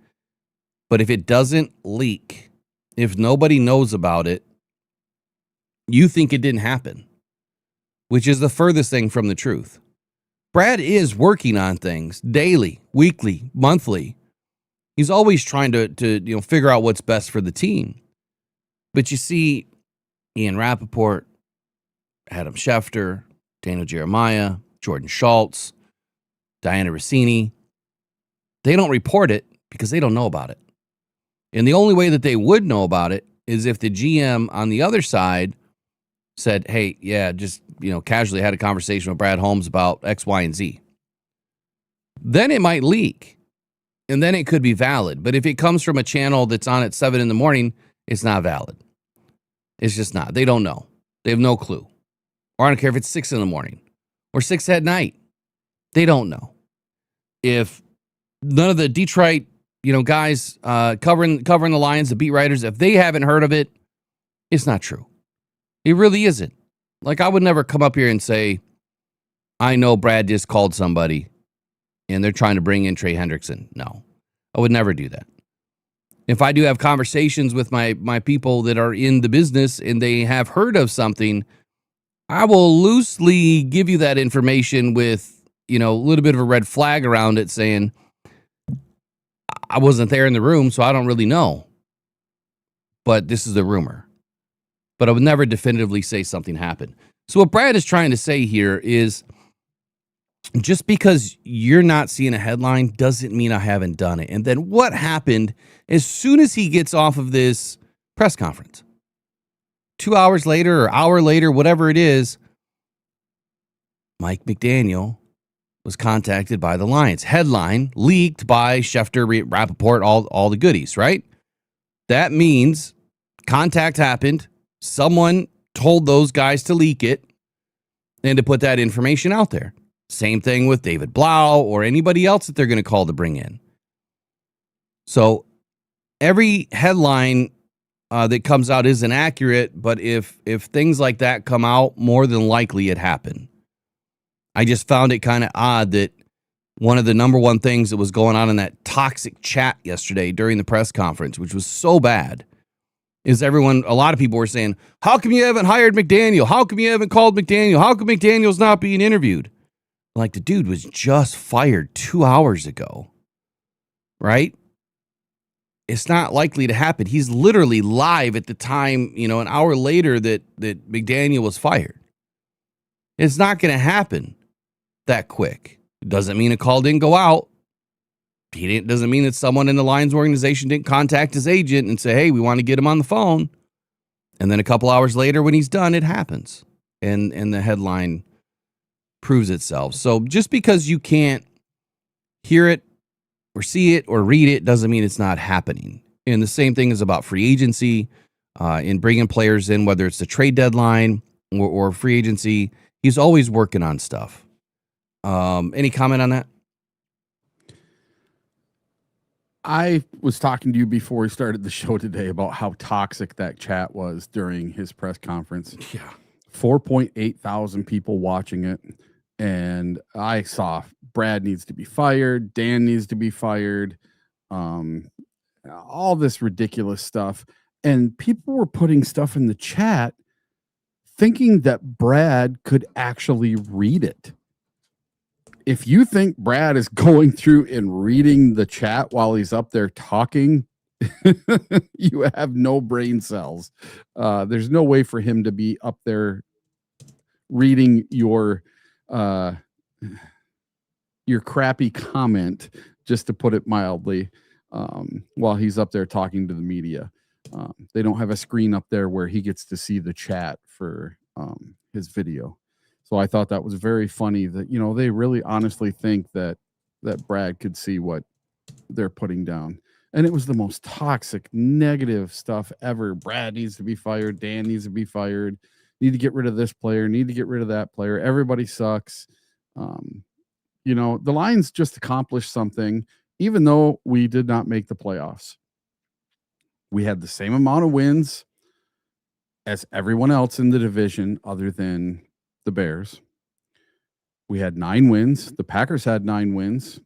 but if it doesn't leak, if nobody knows about it, you think it didn't happen, which is the furthest thing from the truth. Brad is working on things daily, weekly, monthly. He's always trying to figure out what's best for the team. But you see Ian Rappaport, Adam Schefter, Daniel Jeremiah, Jordan Schultz, Diana Rossini, they don't report it because they don't know about it. And the only way that they would know about it is if the GM on the other side said, hey, yeah, just, casually had a conversation with Brad Holmes about X, Y, and Z. Then it might leak, and then it could be valid. But if it comes from a channel that's on at 7 a.m, it's not valid. It's just not. They don't know. They have no clue. Or I don't care if it's 6 a.m. or 6 at night. They don't know. If none of the Detroit, guys covering the Lions, the beat writers, if they haven't heard of it, it's not true. It really isn't. Like, I would never come up here and say, I know Brad just called somebody and they're trying to bring in Trey Hendrickson. No, I would never do that. If I do have conversations with my people that are in the business and they have heard of something, I will loosely give you that information with, a little bit of a red flag around it saying, I wasn't there in the room, so I don't really know. But this is a rumor. But I would never definitively say something happened. So what Brad is trying to say here is, just because you're not seeing a headline doesn't mean I haven't done it. And then what happened as soon as he gets off of this press conference? 2 hours later or hour later, whatever it is, Mike McDaniel was contacted by the Lions. Headline leaked by Schefter, Rappaport, all the goodies, right? That means contact happened. Someone told those guys to leak it and to put that information out there. Same thing with David Blau or anybody else that they're going to call to bring in. So every headline that comes out isn't accurate, but if things like that come out, more than likely it happened. I just found it kind of odd that one of the number one things that was going on in that toxic chat yesterday during the press conference, which was so bad, is a lot of people were saying, how come you haven't hired McDaniel? How come you haven't called McDaniel? How come McDaniel's not being interviewed? Like, the dude was just fired 2 hours ago, right? It's not likely to happen. He's literally live at the time, an hour later that McDaniel was fired. It's not going to happen that quick. It doesn't mean a call didn't go out. Doesn't mean that someone in the Lions organization didn't contact his agent and say, hey, we want to get him on the phone. And then a couple hours later when he's done, it happens. And the headline proves itself. So just because you can't hear it or see it or read it doesn't mean it's not happening. And the same thing is about free agency, in bringing players in, whether it's the trade deadline or free agency. He's always working on stuff. Any comment on that? I was talking to you before we started the show today about how toxic that chat was during his press conference. Yeah. 4.8 thousand people watching it. And I saw Brad needs to be fired. Dan needs to be fired. All this ridiculous stuff. And people were putting stuff in the chat thinking that Brad could actually read it. If you think Brad is going through and reading the chat while he's up there talking, you have no brain cells. There's no way for him to be up there reading your crappy comment, just to put it mildly, while he's up there talking to the media. They don't have a screen up there where he gets to see the chat for his video. So I thought that was very funny that, they really honestly think that Brad could see what they're putting down. And it was the most toxic, negative stuff ever. Brad needs to be fired. Dan needs to be fired. Need to get rid of this player. Need to get rid of that player. Everybody sucks. You know, the Lions just accomplished something, even though we did not make the playoffs. We had the same amount of wins as everyone else in the division other than the Bears. We had 9 wins. The Packers had 9 wins.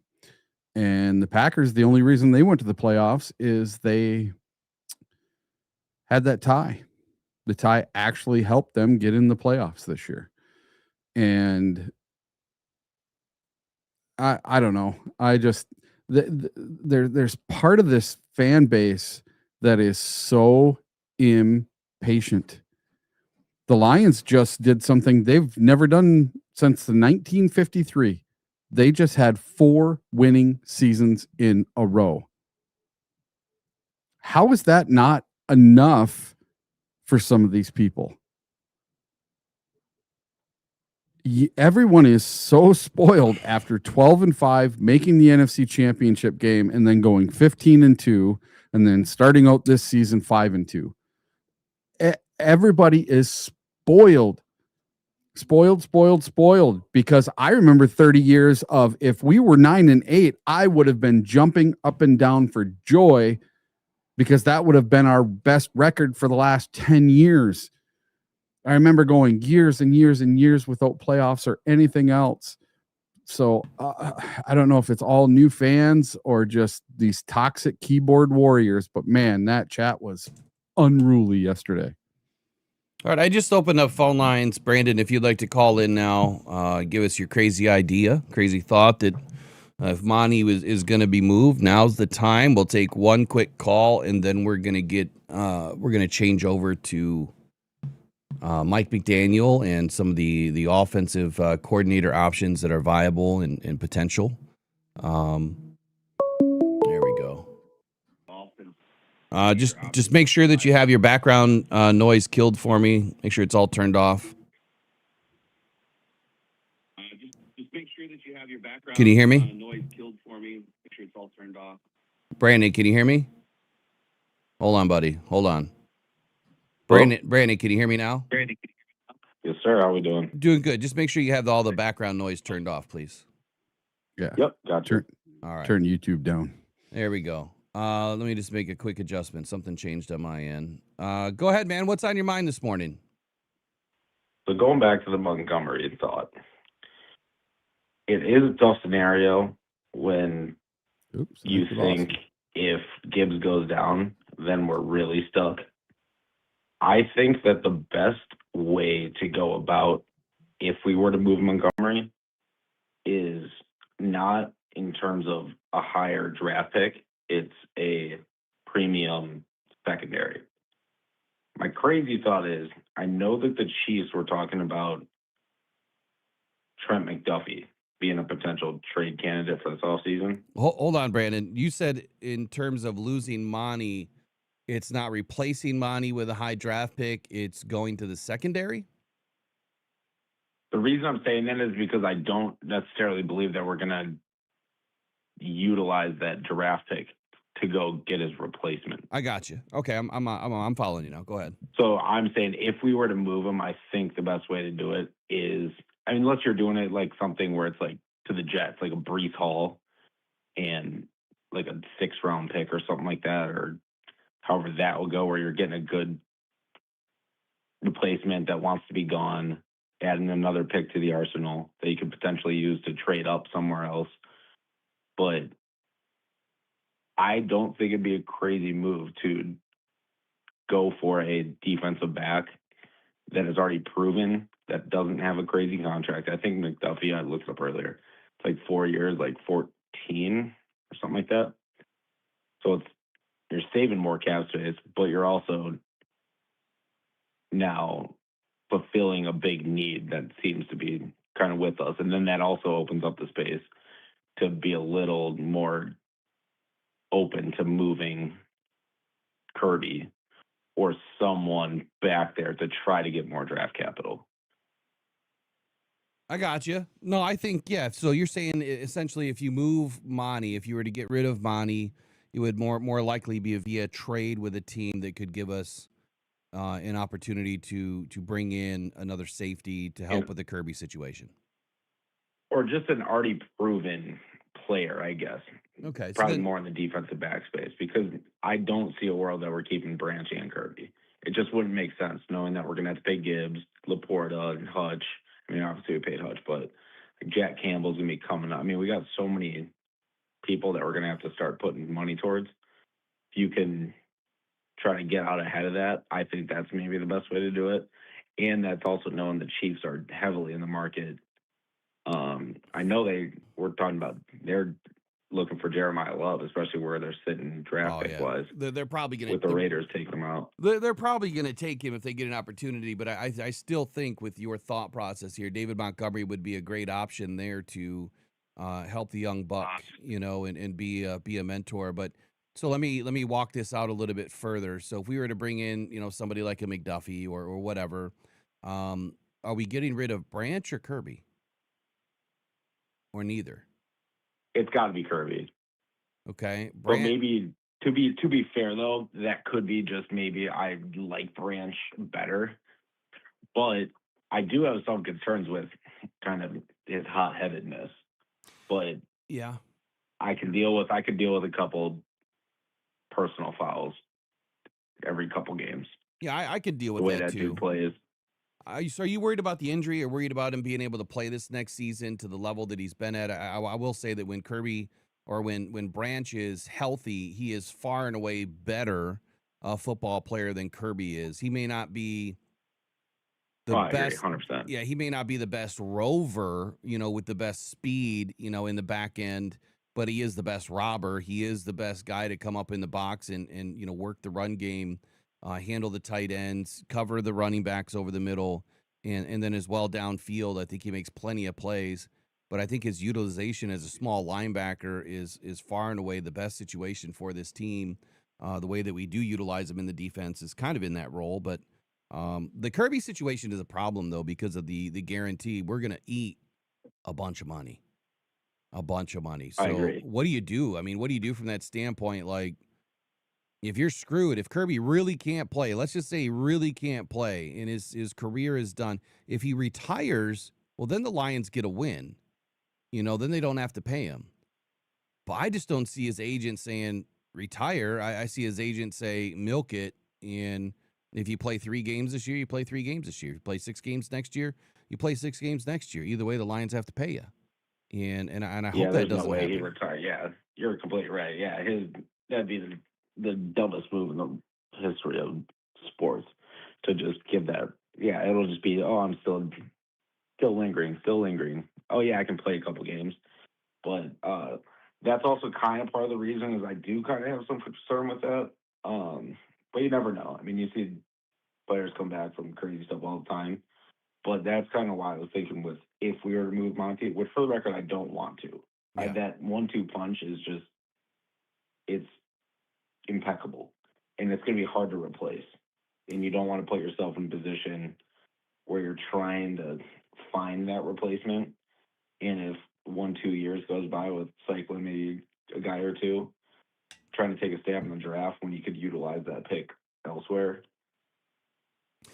And the Packers, the only reason they went to the playoffs is they had that tie. The tie actually helped them get in the playoffs this year. And I don't know. I just there's part of this fan base that is so impatient. The Lions just did something they've never done since the 1953. They just had 4 winning seasons in a row. How is that not enough for some of these people? Everyone is so spoiled after 12-5, making the NFC Championship game, and then going 15-2, and then starting out this season 5-2. Everybody is spoiled. Spoiled, because I remember 30 years of, if we were 9-8, I would have been jumping up and down for joy, because that would have been our best record for the last 10 years. I remember going years and years and years without playoffs or anything else. So I don't know if it's all new fans or just these toxic keyboard warriors, but man, that chat was unruly yesterday. All right, I just opened up phone lines. Brandon, if you'd like to call in now, give us your crazy idea, crazy thought that if Monty is going to be moved, now's the time. We'll take one quick call, and then we're going to change over to Mike McDaniel and some of the offensive coordinator options that are viable and potential. There we go. Just make sure that you have your background noise killed for me. Make sure it's all turned off. Just make sure that you have your background. Can you hear me? Noise killed for me. Make sure it's all turned off. Brandon, can you hear me? Hold on, buddy. Hold on. Brandon, can you hear me now? Yes, sir. How are we doing? Doing good. Just make sure you have all the background noise turned off, please. Yeah. Yep. Gotcha. All right. Turn YouTube down. There we go. Let me just make a quick adjustment. Something changed on my end. Go ahead, man. What's on your mind this morning? So going back to the Montgomery thought, it is a tough scenario when you think if Gibbs goes down, then we're really stuck. I think that the best way to go about if we were to move Montgomery is not in terms of a higher draft pick. It's a premium secondary. My crazy thought is, I know that the Chiefs were talking about Trent McDuffie being a potential trade candidate for this offseason. Hold on, Brandon. You said in terms of losing Monty, it's not replacing Monty with a high draft pick. It's going to the secondary? The reason I'm saying that is because I don't necessarily believe that we're going to utilize that draft pick to go get his replacement. I got you. Okay, I'm following you now. Go ahead. So I'm saying if we were to move him, I think the best way to do it is, I mean, unless you're doing it like something where it's like to the Jets, like a Breece Hall and like a 6th round pick or something like that, or however that will go, where you're getting a good replacement that wants to be gone, adding another pick to the arsenal that you could potentially use to trade up somewhere else. But I don't think it'd be a crazy move to go for a defensive back that is already proven, that doesn't have a crazy contract. I think McDuffie, I looked up earlier, it's like 4 years, like 14 or something like that. So you're saving more cap space, but you're also now fulfilling a big need that seems to be kind of with us. And then that also opens up the space to be a little more open to moving Kirby or someone back there to try to get more draft capital. I got you. No, I think, yeah. So you're saying essentially if you move Monty, if you were to get rid of Monty it would more likely be via trade with a team that could give us an opportunity to bring in another safety to help with the Kirby situation. Or just an already proven player, I guess. Okay. Probably more in the defensive back space, because I don't see a world that we're keeping Branch and Kirby. It just wouldn't make sense knowing that we're going to have to pay Gibbs, Laporta, and Hutch. I mean, obviously we paid Hutch, but Jack Campbell's going to be coming up. I mean, we got so many people that we're going to have to start putting money towards. If you can try to get out ahead of that, I think that's maybe the best way to do it. And that's also knowing the Chiefs are heavily in the market. I know they were talking about they're looking for Jeremiah Love, especially where they're sitting draft pick wise. They're probably going to, with the Raiders taking him out. They're probably going to take him if they get an opportunity. But I still think with your thought process here, David Montgomery would be a great option there to help the young buck, and be a mentor. But so let me walk this out a little bit further. So if we were to bring in, somebody like a McDuffie or whatever, are we getting rid of Branch or Kirby? Or neither? It's got to be Kirby. Okay. But maybe to be fair though, that could be just maybe I like Branch better. But I do have some concerns with kind of his hot-headedness. But yeah, I could deal with a couple personal fouls every couple games. Yeah, I could deal with the way that that too. Dude plays. So are you worried about the injury or worried about him being able to play this next season to the level that he's been at? I will say that when Kirby or when Branch is healthy, he is far and away better football player than Kirby is. He may not be the best. 100%. Yeah, he may not be the best rover, with the best speed, in the back end, but he is the best robber. He is the best guy to come up in the box and work the run game. Handle the tight ends, cover the running backs over the middle, and then as well downfield. I think he makes plenty of plays, but I think his utilization as a small linebacker is far and away the best situation for this team. The way that we do utilize him in the defense is kind of in that role, but the Kirby situation is a problem though because of the guarantee. We're going to eat a bunch of money. So I agree. what do you do? I mean, what do you do from that standpoint? Like, if you're screwed, if Kirby really can't play, let's just say he really can't play and his career is done. If he retires, well, then the Lions get a win. Then they don't have to pay him. But I just don't see his agent saying retire. I see his agent say milk it. And if you play 3 games this year, you play 3 games this year. If you play 6 games next year, you play 6 games next year. Either way, the Lions have to pay you. And I hope that doesn't no way happen. he retired. Yeah, you're completely right. Yeah, that'd be the dumbest move in the history of sports to just give that. Yeah, it'll just be, oh, I'm still lingering. Oh yeah, I can play a couple games, but that's also kind of part of the reason is I do kind of have some concern with that. But you never know. I mean, you see players come back from crazy stuff all the time. But that's kind of why I was thinking with if we were to move Monty, which for the record I don't want to. Yeah. That 1-2 punch is just it's impeccable, and it's going to be hard to replace. And you don't want to put yourself in a position where you're trying to find that replacement. And if 1-2 years goes by with cycling maybe a guy or two, trying to take a stab in the draft when you could utilize that pick elsewhere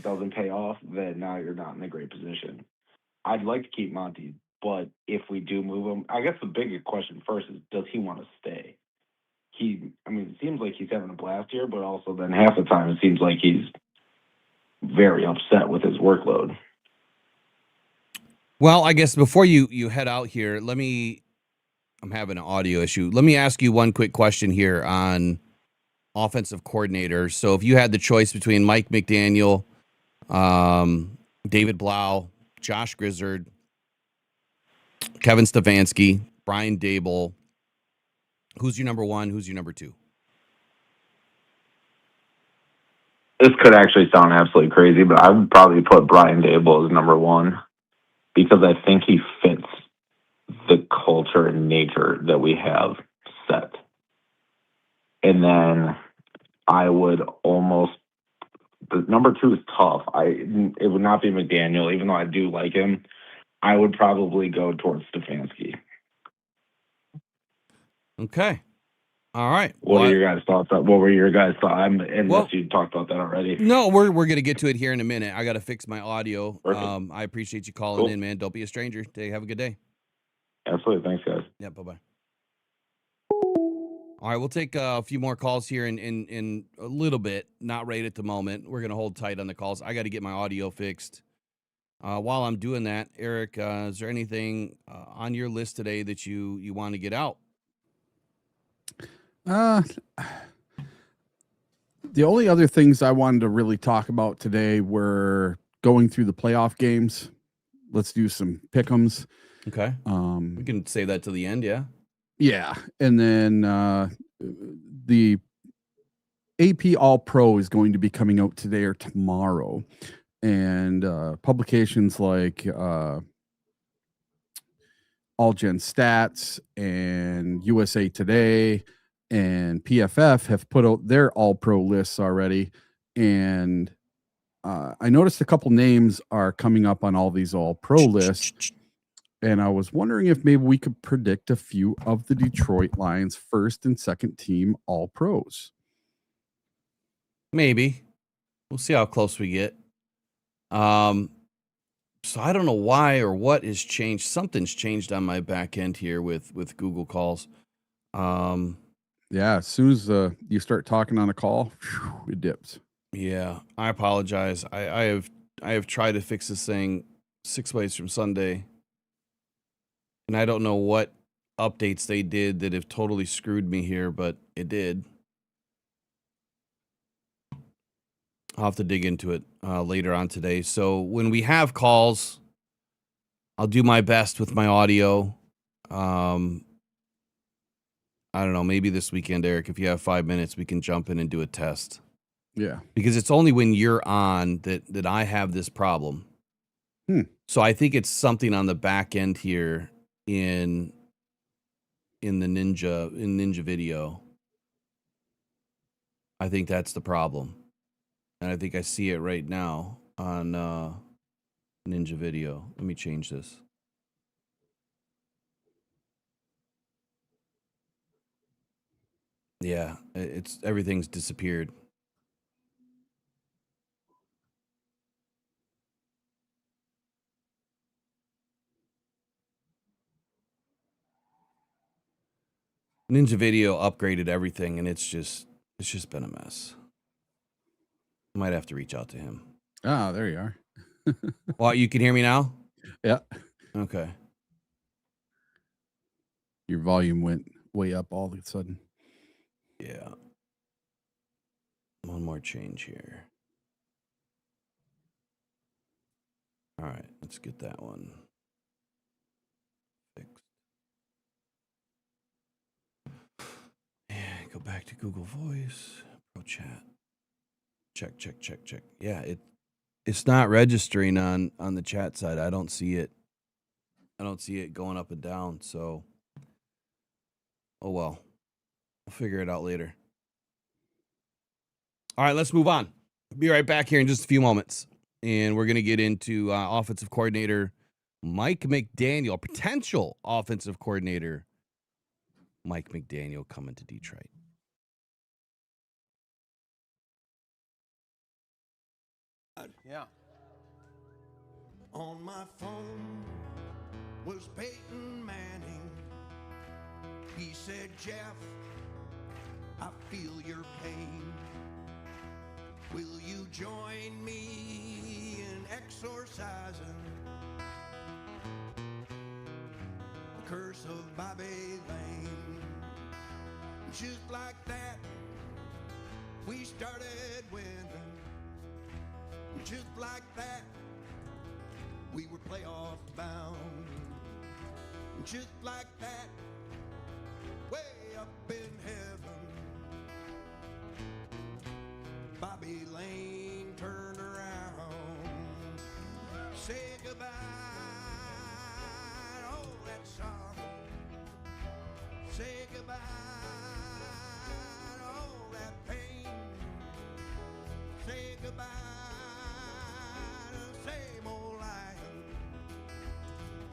doesn't pay off, then now you're not in a great position. I'd like to keep Monty, but if we do move him, I guess the big question first is, does he want to stay? It seems like he's having a blast here, but also then half the time it seems like he's very upset with his workload. Well, I guess before you head out here, I'm having an audio issue. Let me ask you one quick question here on offensive coordinators. So if you had the choice between Mike McDaniel, David Blau, Josh Grizzard, Kevin Stefanski, Brian Dable, who's your number 1? Who's your number 2? This could actually sound absolutely crazy, but I would probably put Brian Dable as number 1 because I think he fits the culture and nature that we have set. And then I would almost, the number 2 is tough. It would not be McDaniel, even though I do like him. I would probably go towards Stefanski. Okay. All right. What are your guys' thoughts? What were your guys' thoughts? Unless you talked about that already. No, we're gonna get to it here in a minute. I gotta fix my audio. Perfect. I appreciate you calling in, man. Don't be a stranger. Have a good day. Absolutely. Thanks, guys. Yeah. Bye bye. All right, we'll take a few more calls here in a little bit. Not right at the moment. We're gonna hold tight on the calls. I got to get my audio fixed. While I'm doing that, Eric, is there anything on your list today that you want to get out? The only other things I wanted to really talk about today were going through the playoff games. Let's do some pick'ems. Okay. We can save that to the end, yeah. Yeah, and then the AP All Pro is going to be coming out today or tomorrow, and publications like All Gen Stats and USA Today and PFF have put out their All Pro lists already, and I noticed a couple names are coming up on all these All Pro lists. And I was wondering if maybe we could predict a few of the Detroit Lions' first and second team All Pros. Maybe. We'll see how close we get. So I don't know why or what has changed. Something's changed on my back end here with Google calls. Yeah, as soon as you start talking on a call, it dips. Yeah, I apologize. I have tried to fix this thing 6 ways from Sunday. And I don't know what updates they did that have totally screwed me here, but it did. I'll have to dig into it later on today. So when we have calls, I'll do my best with my audio. I don't know, maybe this weekend, Eric, if you have 5 minutes, we can jump in and do a test. Yeah. Because it's only when you're on that I have this problem. So I think it's something on the back end here in the Ninja video. I think that's the problem. And I think I see it right now on Ninja video. Let me change this. Yeah, everything's disappeared. Ninja Video upgraded everything, and it's just been a mess. I might have to reach out to him. Ah, there you are. Well, you can hear me now? Yeah. Okay. Your volume went way up all of a sudden. Yeah. One more change here. All right, let's get that one fixed. Yeah, go back to Google Voice, Pro Chat. Check. Yeah, it's not registering on the chat side. I don't see it. I don't see it going up and down, so oh well. We'll figure it out later. All right, let's move on. Be right back here in just a few moments. And we're going to get into offensive coordinator Mike McDaniel, potential offensive coordinator Mike McDaniel coming to Detroit. Yeah. On my phone was Peyton Manning. He said, Jeff, I feel your pain. Will you join me in exorcising the curse of Bobby Lane? Just like that, we started winning. Just like that, we were playoff bound. Just like that, way up in heaven, Bobby Lane turned around. Say goodbye, oh, that song. Say goodbye, oh, that pain. Say goodbye to the same old lion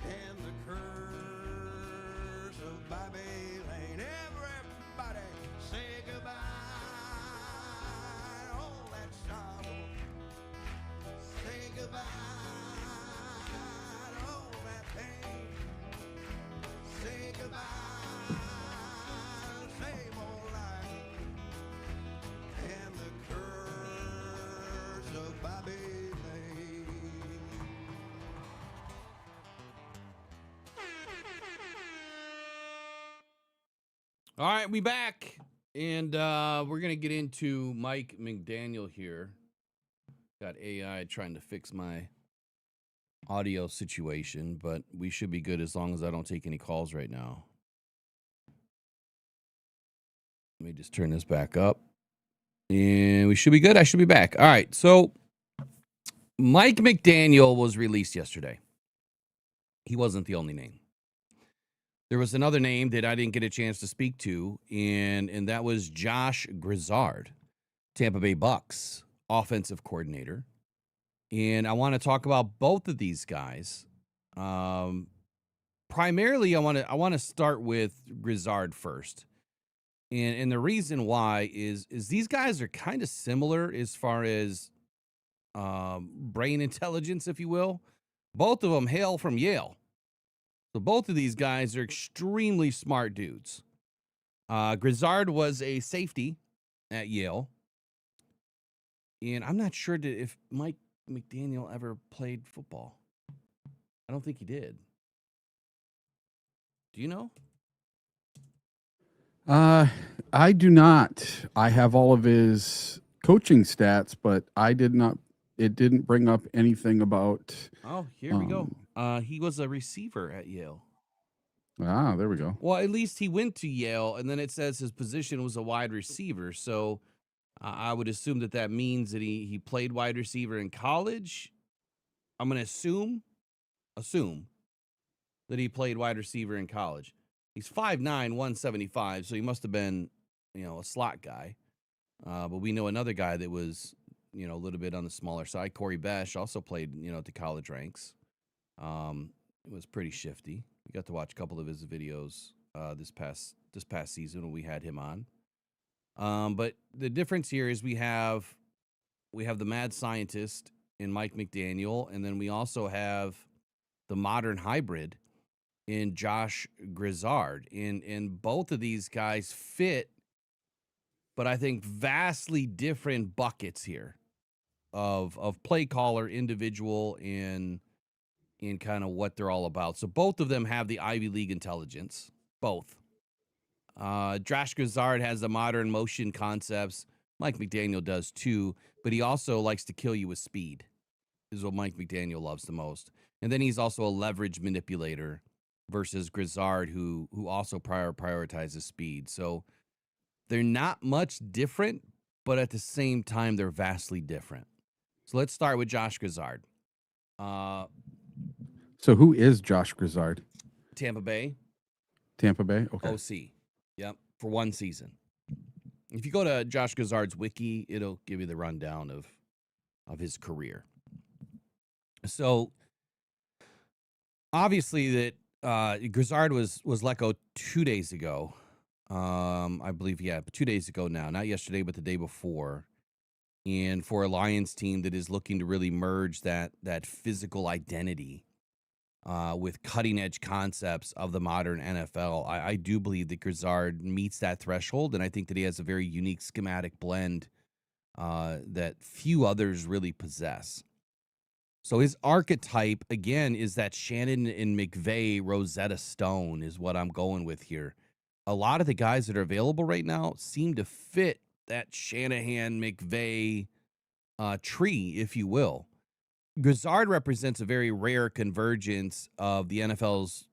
and the curse of Bobby Lane. Everybody All right, we back. And we're going to get into Mike McDaniel here. Got AI trying to fix my audio situation, but we should be good as long as I don't take any calls right now. Let me just turn this back up. And we should be good. I should be back. All right, so Mike McDaniel was released yesterday. He wasn't the only name. There was another name that I didn't get a chance to speak to, and that was Josh Grizzard, Tampa Bay Bucks offensive coordinator. And I want to talk about both of these guys. Primarily, I want to start with Grizzard first. And the reason why is these guys are kind of similar as far as brain intelligence, if you will. Both of them hail from Yale. So both of these guys are extremely smart dudes. Grizzard was a safety at Yale. And I'm not sure if Mike McDaniel ever played football. I don't think he did. Do you know? I do not. I have all of his coaching stats, but I did not. It didn't bring up anything about. Oh, here we go. He was a receiver at Yale. Ah, there we go. Well, at least he went to Yale, and then it says his position was a wide receiver. So I would assume that means that he played wide receiver in college. I'm going to assume that he played wide receiver in college. He's 5'9", 175, so he must have been, a slot guy. But we know another guy that was, a little bit on the smaller side. Corey Besh also played, at the college ranks. It was pretty shifty. We got to watch a couple of his videos this past season when we had him on. But the difference here is we have the mad scientist in Mike McDaniel, and then we also have the modern hybrid in Josh Grizzard. And both of these guys fit, but I think vastly different buckets here of play caller, individual, in kind of what they're all about. So both of them have the Ivy League intelligence. Both. Josh Grizzard has the modern motion concepts. Mike McDaniel does too, but he also likes to kill you with speed. Is what Mike McDaniel loves the most. And then he's also a leverage manipulator versus Grizzard, who also prioritizes speed. So they're not much different, but at the same time, they're vastly different. So let's start with Josh Grizzard. So who is Josh Grizzard? Tampa Bay. Tampa Bay? Okay. OC. Yep. For one season. If you go to Josh Grizzard's wiki, it'll give you the rundown of his career. So obviously that Grizzard was let go 2 days ago. I believe, 2 days ago now. Not yesterday, but the day before. And for a Lions team that is looking to really merge that physical identity with cutting-edge concepts of the modern NFL, I do believe that Grizzard meets that threshold, and I think that he has a very unique schematic blend that few others really possess. So his archetype, again, is that Shannon and McVay Rosetta Stone is what I'm going with here. A lot of the guys that are available right now seem to fit that Shanahan-McVay tree, if you will. Grizzard represents a very rare convergence of the NFL's,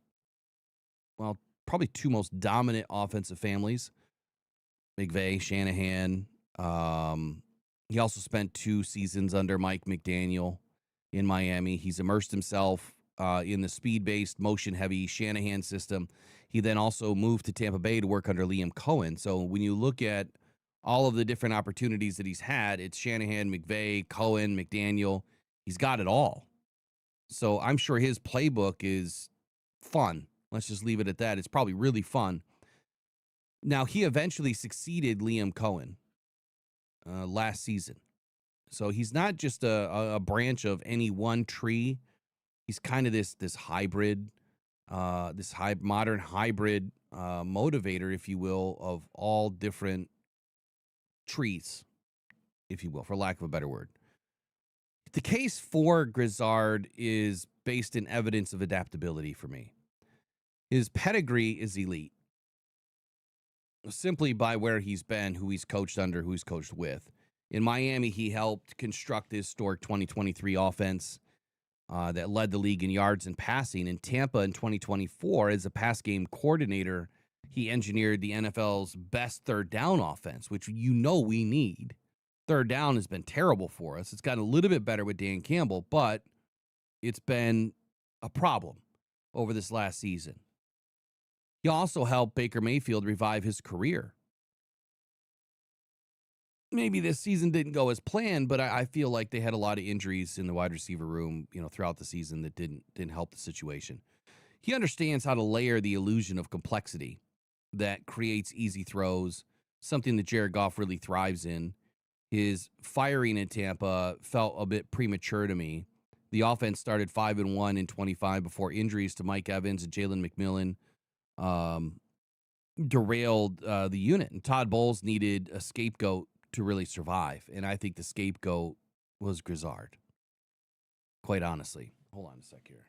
probably two most dominant offensive families. McVay, Shanahan. He also spent 2 seasons under Mike McDaniel in Miami. He's immersed himself in the speed-based, motion-heavy Shanahan system. He then also moved to Tampa Bay to work under Liam Cohen. So when you look at all of the different opportunities that he's had, it's Shanahan, McVay, Cohen, McDaniel. He's got it all. So I'm sure his playbook is fun. Let's just leave it at that. It's probably really fun. Now, he eventually succeeded Liam Cohen last season. So he's not just a branch of any one tree. He's kind of this hybrid, modern hybrid motivator, if you will, of all different trees, if you will, for lack of a better word. The case for Grizzard is based in evidence of adaptability for me. His pedigree is elite. simply by where he's been, who he's coached under, who he's coached with. In Miami, he helped construct the historic 2023 offense that led the league in yards and passing. In Tampa in 2024, as a pass game coordinator, he engineered the NFL's best third down offense, which we need. Third down has been terrible for us. It's gotten a little bit better with Dan Campbell, but it's been a problem over this last season. He also helped Baker Mayfield revive his career. Maybe this season didn't go as planned, but I feel like they had a lot of injuries in the wide receiver room, throughout the season that didn't help the situation. He understands how to layer the illusion of complexity that creates easy throws, something that Jared Goff really thrives in. His firing in Tampa felt a bit premature to me. The offense started 5-1 in 25 before injuries to Mike Evans and Jalen McMillan derailed the unit. And Todd Bowles needed a scapegoat to really survive. And I think the scapegoat was Grizzard. Quite honestly. Hold on a sec here.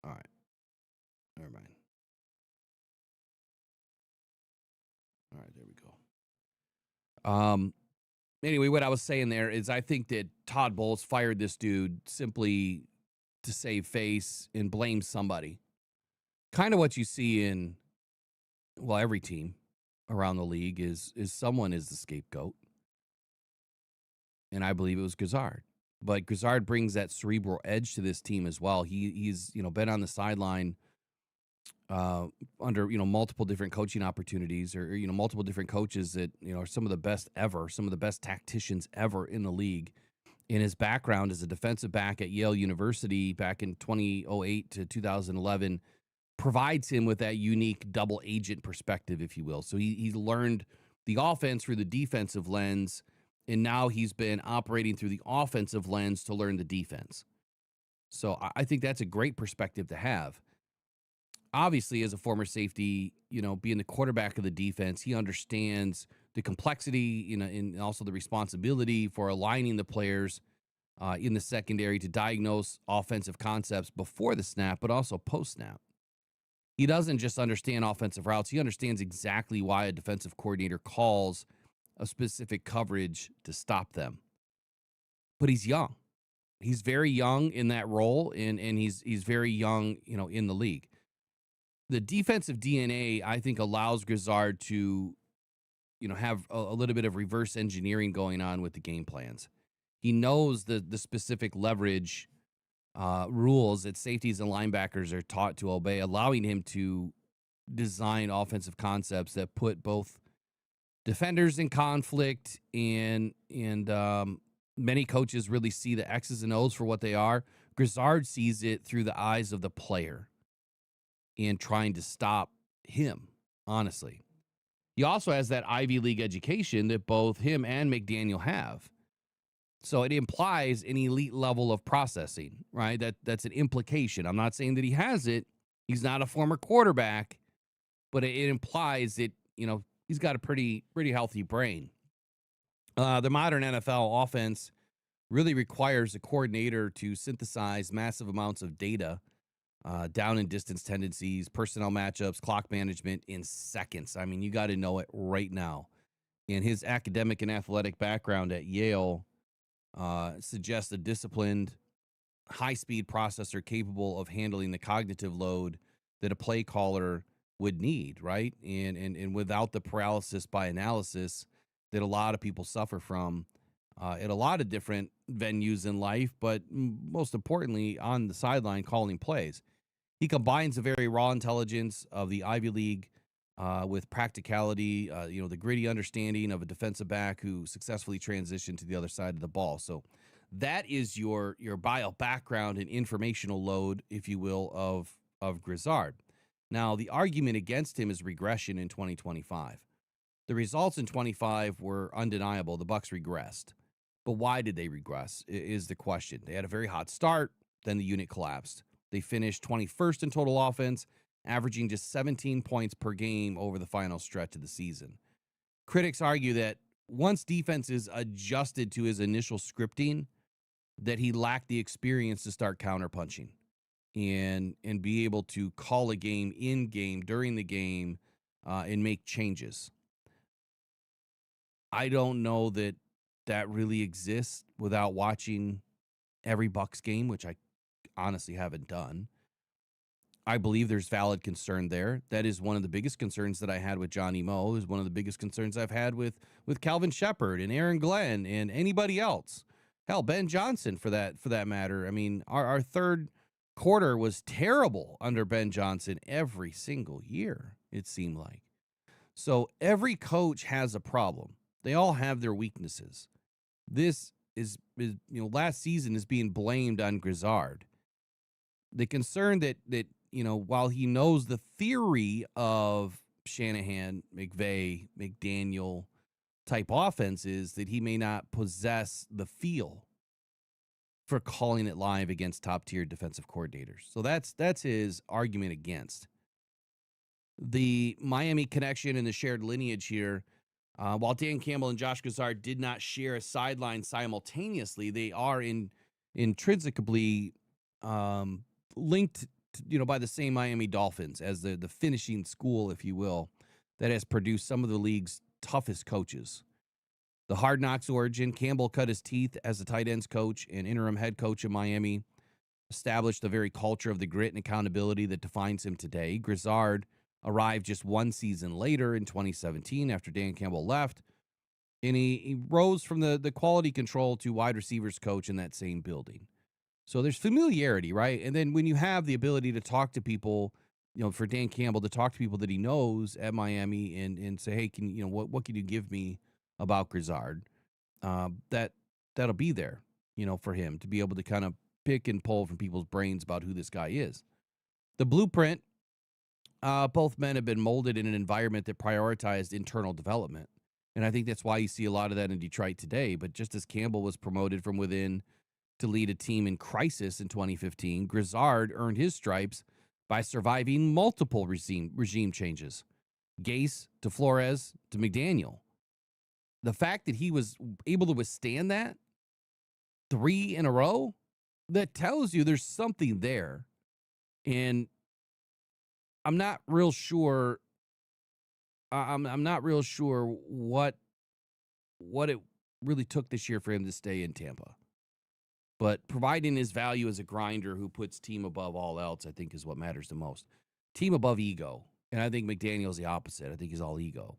All right. Never mind. All right, there we go. Anyway, what I was saying there is I think that Todd Bowles fired this dude simply to save face and blame somebody. Kind of what you see in, every team around the league is someone is the scapegoat. And I believe it was Grizzard. But Grizzard brings that cerebral edge to this team as well. He's been on the sideline under multiple different coaching opportunities, or multiple different coaches that are some of the best ever, some of the best tacticians ever in the league. In his background as a defensive back at Yale University back in 2008 to 2011 provides him with that unique double agent perspective, if you will. So he learned the offense through the defensive lens, and now he's been operating through the offensive lens to learn the defense. So I think that's a great perspective to have. Obviously, as a former safety, being the quarterback of the defense, he understands the complexity, and also the responsibility for aligning the players in the secondary to diagnose offensive concepts before the snap, but also post-snap. He doesn't just understand offensive routes. He understands exactly why a defensive coordinator calls a specific coverage to stop them. But he's young. He's very young in that role, and he's very young, in the league. The defensive DNA, I think, allows Grizzard to, have a little bit of reverse engineering going on with the game plans. He knows the specific leverage rules that safeties and linebackers are taught to obey, allowing him to design offensive concepts that put both defenders in conflict, and many coaches really see the X's and O's for what they are. Grizzard sees it through the eyes of the player and trying to stop him, honestly. He also has that Ivy League education that both him and McDaniel have. So it implies an elite level of processing, right? That's an implication. I'm not saying that he has it. He's not a former quarterback, but it implies that, he's got a pretty healthy brain. The modern NFL offense really requires a coordinator to synthesize massive amounts of data, down and distance tendencies, personnel matchups, clock management in seconds. I mean, you got to know it right now. And his academic and athletic background at Yale suggests a disciplined, high-speed processor capable of handling the cognitive load that a play caller would need, right? And without the paralysis by analysis that a lot of people suffer from at a lot of different venues in life, but most importantly, on the sideline calling plays. He combines the very raw intelligence of the Ivy League with practicality, the gritty understanding of a defensive back who successfully transitioned to the other side of the ball. So that is your bio background and informational load, if you will, of Grizzard. Now, the argument against him is regression in 2025. The results in 25 were undeniable. The Bucs regressed. But why did they regress is the question. They had a very hot start, then the unit collapsed. They finished 21st in total offense, averaging just 17 points per game over the final stretch of the season. Critics argue that once defenses adjusted to his initial scripting, that he lacked the experience to start counterpunching and be able to call a game in game, during the game, and make changes. I don't know that really exists without watching every Bucks game, which I honestly haven't done. I believe there's valid concern there. That is one of the biggest concerns that I had with Johnny Moe. Is one of the biggest concerns I've had with Calvin Shepard and Aaron Glenn and anybody else. Hell, Ben Johnson for that matter. I mean, our third quarter was terrible under Ben Johnson every single year, it seemed like. So every coach has a problem. They all have their weaknesses. This is last season is being blamed on Grizzard. The concern that while he knows the theory of Shanahan, McVay, McDaniel type offenses, that he may not possess the feel for calling it live against top-tier defensive coordinators. So that's his argument against. The Miami connection and the shared lineage here, while Dan Campbell and Josh Grizzard did not share a sideline simultaneously, they are intrinsically linked by the same Miami Dolphins as the finishing school, if you will, that has produced some of the league's toughest coaches. The Hard Knocks origin, Campbell cut his teeth as a tight ends coach and interim head coach in Miami, established the very culture of the grit and accountability that defines him today. Grizzard arrived just one season later in 2017 after Dan Campbell left, and he rose from the quality control to wide receivers coach in that same building. So there's familiarity, right? And then when you have the ability to talk to people, for Dan Campbell to talk to people that he knows at Miami and say, hey, what can you give me about Grizzard? That'll be there, for him to be able to kind of pick and pull from people's brains about who this guy is. The blueprint, both men have been molded in an environment that prioritized internal development. And I think that's why you see a lot of that in Detroit today. But just as Campbell was promoted from within to lead a team in crisis in 2015, Grizzard earned his stripes by surviving multiple regime changes. Gase to Flores to McDaniel. The fact that he was able to withstand that 3 in a row, that tells you there's something there. And I'm not real sure. I'm not real sure what it really took this year for him to stay in Tampa. But providing his value as a grinder who puts team above all else, I think, is what matters the most. Team above ego. And I think McDaniel's the opposite. I think he's all ego.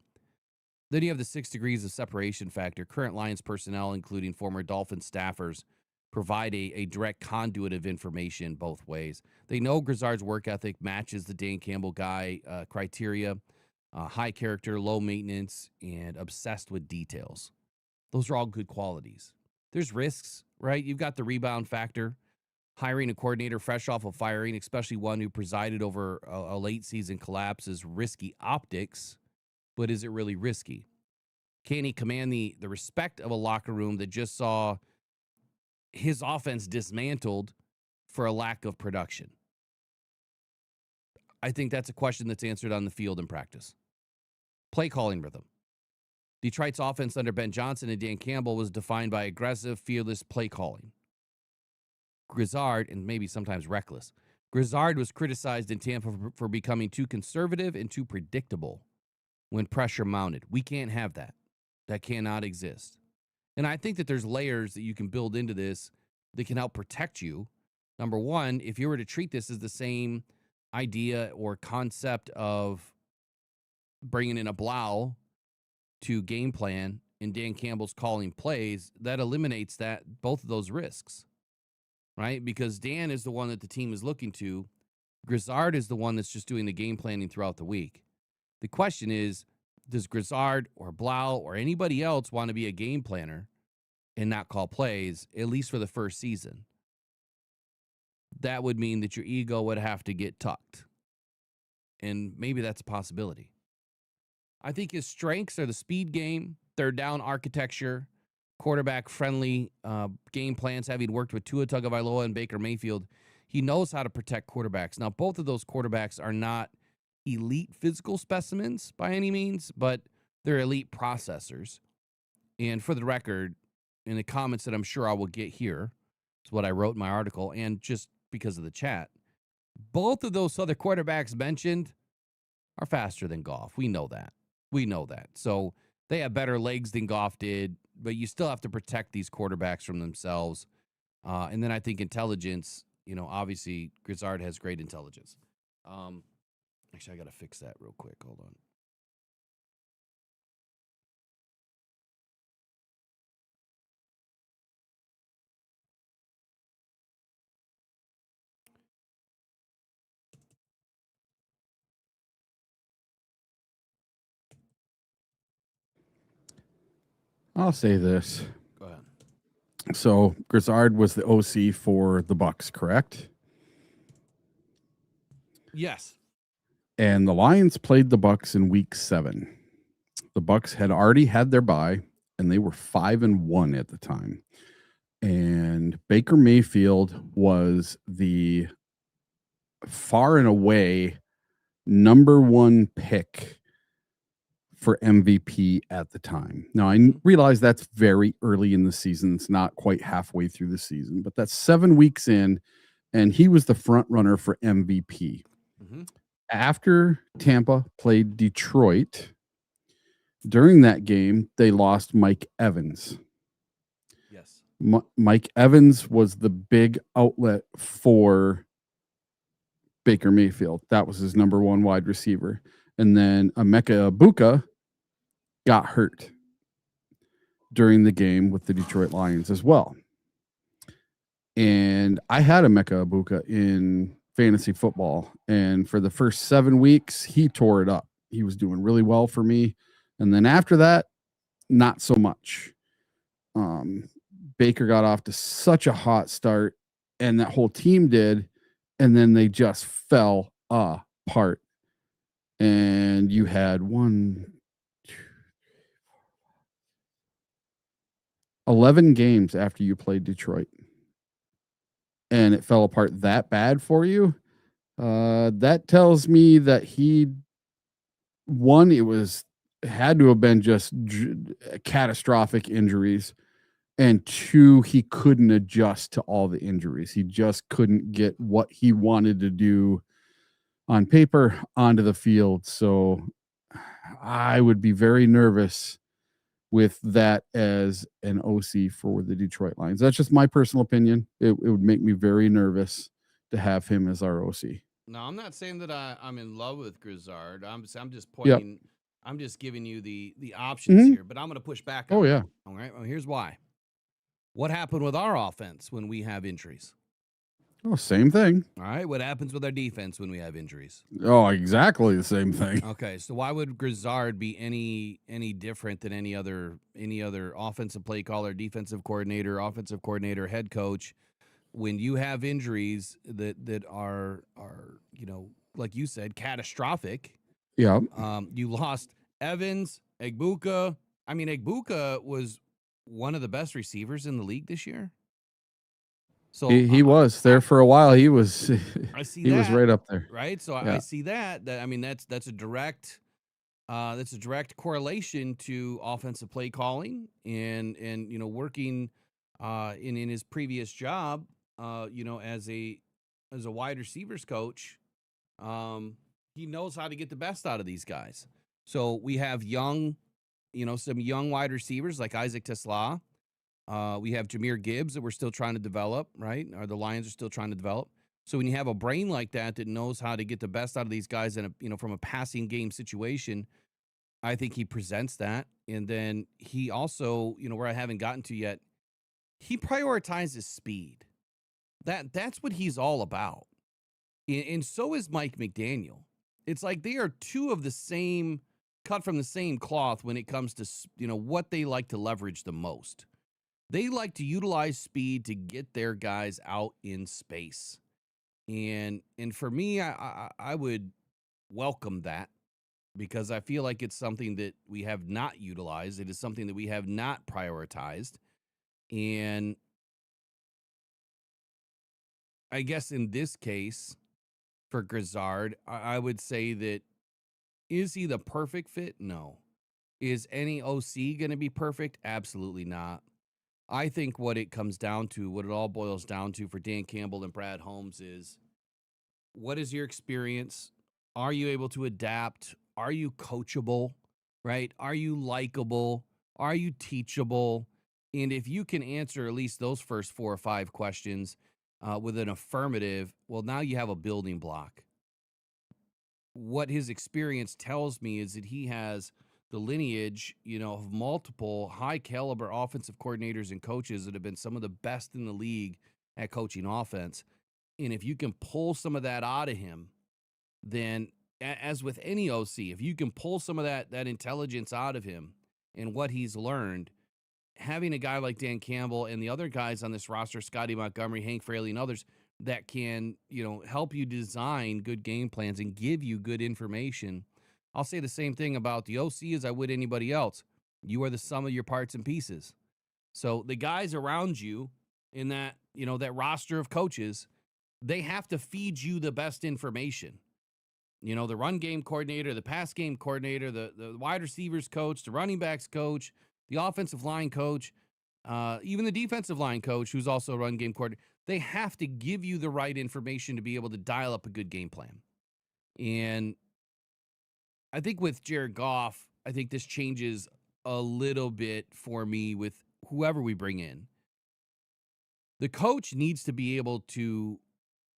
Then you have the 6 degrees of separation factor. Current Lions personnel, including former Dolphins staffers, provide a direct conduit of information both ways. They know Grizzard's work ethic matches the Dan Campbell guy criteria. High character, low maintenance, and obsessed with details. Those are all good qualities. There's risks, right? You've got the rebound factor. Hiring a coordinator fresh off of firing, especially one who presided over a late season collapse, is risky optics, but is it really risky? Can he command the respect of a locker room that just saw his offense dismantled for a lack of production? I think that's a question that's answered on the field in practice. Play calling rhythm. Detroit's offense under Ben Johnson and Dan Campbell was defined by aggressive, fearless play calling. Grizzard, and maybe sometimes reckless. Grizzard was criticized in Tampa for becoming too conservative and too predictable when pressure mounted. We can't have that. That cannot exist. And I think that there's layers that you can build into this that can help protect you. Number one, if you were to treat this as the same idea or concept of bringing in a Blau to game plan and Dan Campbell's calling plays, that eliminates both of those risks, right? Because Dan is the one that the team is looking to. Grizzard is the one that's just doing the game planning throughout the week. The question is, does Grizzard or Blau or anybody else want to be a game planner and not call plays, at least for the first season? That would mean that your ego would have to get tucked. And maybe that's a possibility. I think his strengths are the speed game, third down architecture, quarterback-friendly game plans, having worked with Tua Tagovailoa and Baker Mayfield. He knows how to protect quarterbacks. Now, both of those quarterbacks are not elite physical specimens by any means, but they're elite processors. And for the record, in the comments that I'm sure I will get here, It's what I wrote in my article, and just because of the chat. Both of those other quarterbacks mentioned are faster than Goff. We know that. So they have better legs than Goff did, but you still have to protect these quarterbacks from themselves. And then I think intelligence, obviously Grizzard has great intelligence. Actually, I got to fix that real quick. Hold on. I'll say this. Go ahead. So Grizzard was the OC for the Bucks, correct? Yes. And the Lions played the Bucks in week 7. The Bucks had already had their bye, and they were 5-1 at the time. And Baker Mayfield was the far and away number 1 pick for MVP at the time. Now, I realize that's very early in the season. It's not quite halfway through the season, but that's 7 weeks in, and he was the front runner for MVP. Mm-hmm. After Tampa played Detroit, during that game, they lost Mike Evans. Yes. Mike Evans was the big outlet for Baker Mayfield. That was his number 1 wide receiver. And then Emeka Egbuka got hurt during the game with the Detroit Lions as well. And I had Emeka Egbuka in fantasy football. And for the first 7 weeks, he tore it up. He was doing really well for me. And then after that, not so much. Baker got off to such a hot start, and that whole team did. And then they just fell apart. And you had 11 games after you played Detroit, and it fell apart that bad for you. That tells me that it had to have been just catastrophic injuries, and 2, he couldn't adjust to all the injuries. He just couldn't get what he wanted to do on paper onto the field. So I would be very nervous with that as an OC for the Detroit Lions. That's just my personal opinion. It would make me very nervous to have him as our OC. No, I'm not saying that I'm in love with Grizzard. I'm just pointing. Yep. I'm just giving you the options here, but I'm going to push back on yeah. All right. Well, here's why. What happened with our offense when we have injuries? Oh, same thing. All right. What happens with our defense when we have injuries? Oh, exactly the same thing. Okay. So why would Grizzard be any different than any other offensive play caller, defensive coordinator, offensive coordinator, head coach? When you have injuries that are like you said, catastrophic. Yeah. You lost Evans, Egbuka. I mean, Egbuka was one of the best receivers in the league this year. So he was there for a while. He was. I see he that, was right up there. Right. So yeah. I see that. I mean, that's a direct correlation to offensive play calling and working in his previous job. As a wide receivers coach, he knows how to get the best out of these guys. So we have some young wide receivers like Isaac Tesla. We have Jahmyr Gibbs that we're still trying to develop, right? Or the Lions are still trying to develop. So when you have a brain like that knows how to get the best out of these guys in from a passing game situation, I think he presents that. And then he also, where I haven't gotten to yet, he prioritizes speed. That's what he's all about. And so is Mike McDaniel. It's like they are two of the same, cut from the same cloth when it comes to, what they like to leverage the most. They like to utilize speed to get their guys out in space. And for me, I would welcome that because I feel like it's something that we have not utilized. It is something that we have not prioritized. And I guess in this case, for Grizzard, I would say that, is he the perfect fit? No. Is any OC going to be perfect? Absolutely not. I think what it comes down to, what it all boils down to for Dan Campbell and Brad Holmes is, what is your experience? Are you able to adapt? Are you coachable, right? Are you likable? Are you teachable? And if you can answer at least those first 4 or 5 questions with an affirmative, well, now you have a building block. What his experience tells me is that he has the lineage, of multiple high caliber offensive coordinators and coaches that have been some of the best in the league at coaching offense. And if you can pull some of that out of him, then as with any OC, if you can pull some of that intelligence out of him and what he's learned, having a guy like Dan Campbell and the other guys on this roster, Scotty Montgomery, Hank Fraley, and others that can, help you design good game plans and give you good information. I'll say the same thing about the OC as I would anybody else. You are the sum of your parts and pieces. So the guys around you in that, that roster of coaches, they have to feed you the best information. The run game coordinator, the pass game coordinator, the wide receivers coach, the running backs coach, the offensive line coach, even the defensive line coach, who's also a run game coordinator. They have to give you the right information to be able to dial up a good game plan. And I think with Jared Goff, I think this changes a little bit for me with whoever we bring in. The coach needs to be able to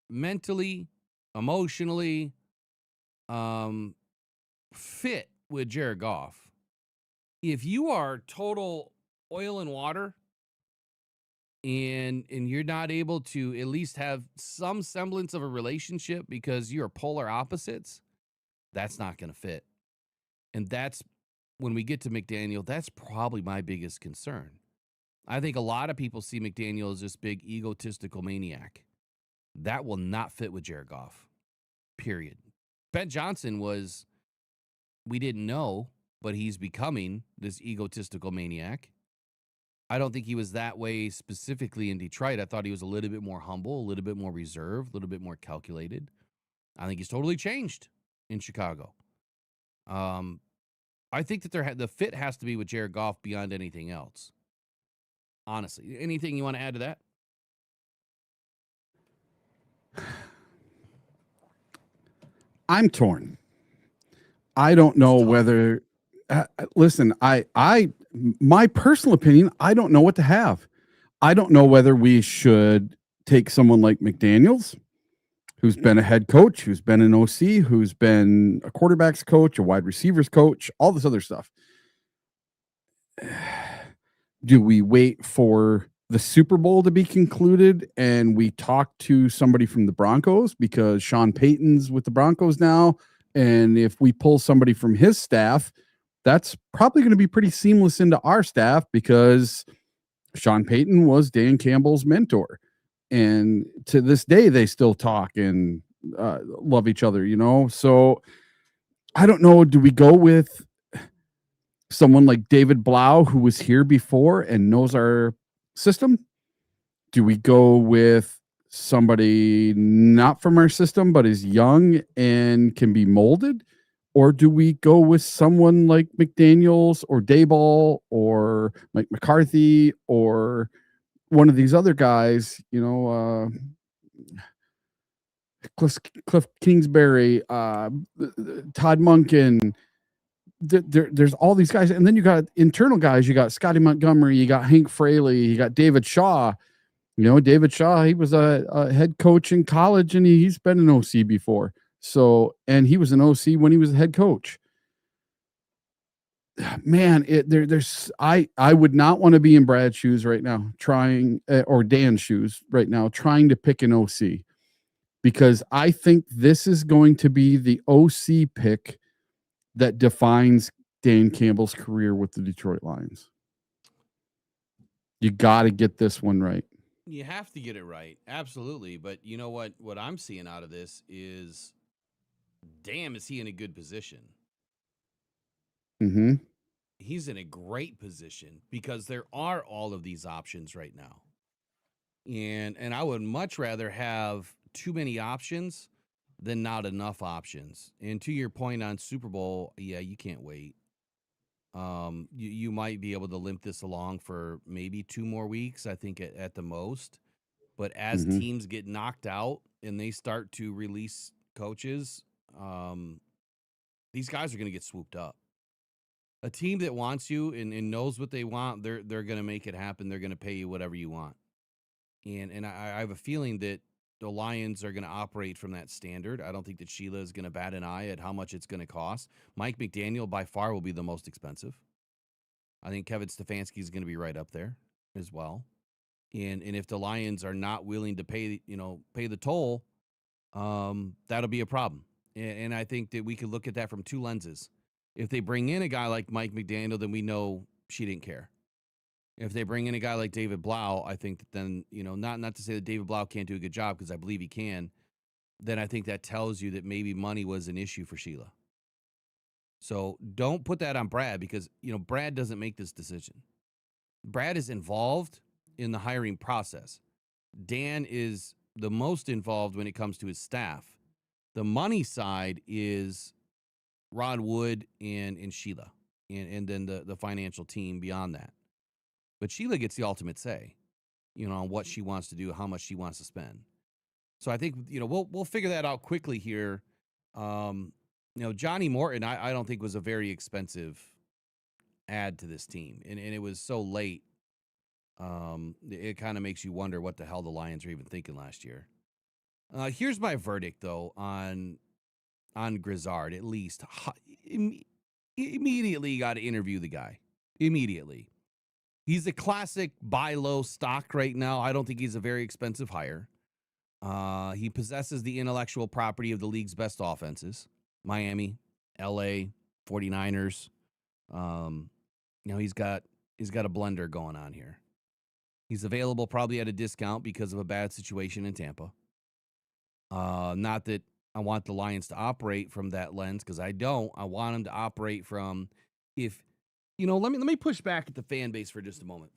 mentally, emotionally, fit with Jared Goff. If you are total oil and water and you're not able to at least have some semblance of a relationship because you're polar opposites, that's not going to fit. And that's when we get to McDaniel, that's probably my biggest concern. I think a lot of people see McDaniel as this big egotistical maniac. That will not fit with Jared Goff, period. Ben Johnson was, we didn't know, but he's becoming this egotistical maniac. I don't think he was that way specifically in Detroit. I thought he was a little bit more humble, a little bit more reserved, a little bit more calculated. I think he's totally changed in Chicago. I think that the fit has to be with Jared Goff beyond anything else. Honestly, anything you want to add to that? I'm torn. I don't know whether. Listen, my personal opinion, I don't know what to have. I don't know whether we should take someone like McDaniels, who's been a head coach, who's been an OC, who's been a quarterback's coach, a wide receivers coach, all this other stuff. Do we wait for the Super Bowl to be concluded and we talk to somebody from the Broncos because Sean Payton's with the Broncos now? And if we pull somebody from his staff, that's probably going to be pretty seamless into our staff because Sean Payton was Dan Campbell's mentor. And to this day, they still talk and love each other, So I don't know. Do we go with someone like David Blau, who was here before and knows our system? Do we go with somebody not from our system, but is young and can be molded? Or do we go with someone like McDaniels or Daboll or Mike McCarthy or one of these other guys, Cliff Kingsbury, Todd Monken? There's all these guys, and then you got internal guys. You got Scotty Montgomery, you got Hank Fraley, you got David Shaw. David Shaw, he was a head coach in college, and he's been an OC before. So, and he was an OC when he was a head coach. Man, I would not want to be in Brad's shoes right now, or Dan's shoes right now, trying to pick an OC, because I think this is going to be the OC pick that defines Dan Campbell's career with the Detroit Lions. You got to get this one right. You have to get it right. Absolutely. But you know what I'm seeing out of this is, damn, is he in a good position? Mm-hmm. He's in a great position because there are all of these options right now. And I would much rather have too many options than not enough options. And to your point on Super Bowl, yeah, you can't wait. You might be able to limp this along for maybe 2 more weeks, I think at the most. But as teams get knocked out and they start to release coaches, these guys are going to get swooped up. A team that wants you and knows what they want, they're going to make it happen. They're going to pay you whatever you want. And I have a feeling that the Lions are going to operate from that standard. I don't think that Sheila is going to bat an eye at how much it's going to cost. Mike McDaniel by far will be the most expensive. I think Kevin Stefanski is going to be right up there as well. And if the Lions are not willing to pay the toll, that'll be a problem. And I think that we could look at that from two lenses. If they bring in a guy like Mike McDaniel, then we know she didn't care. If they bring in a guy like David Blau, I think that then, not to say that David Blau can't do a good job, because I believe he can, then I think that tells you that maybe money was an issue for Sheila. So don't put that on Brad, because, Brad doesn't make this decision. Brad is involved in the hiring process. Dan is the most involved when it comes to his staff. The money side is Rod Wood and Sheila, and then the financial team beyond that. But Sheila gets the ultimate say, on what she wants to do, how much she wants to spend. So I think, we'll figure that out quickly here. Johnny Morton, I don't think was a very expensive add to this team. And it was so late. It kind of makes you wonder what the hell the Lions are even thinking last year. Here's my verdict, though, on Grizzard. At least immediately you got to interview the guy. Immediately. He's a classic buy low stock right now. I don't think he's a very expensive hire. He possesses the intellectual property of the league's best offenses. Miami, LA, 49ers. He's got a blender going on here. He's available probably at a discount because of a bad situation in Tampa. Not that I want the Lions to operate from that lens, because I don't. I want them to operate from, let me push back at the fan base for just a moment.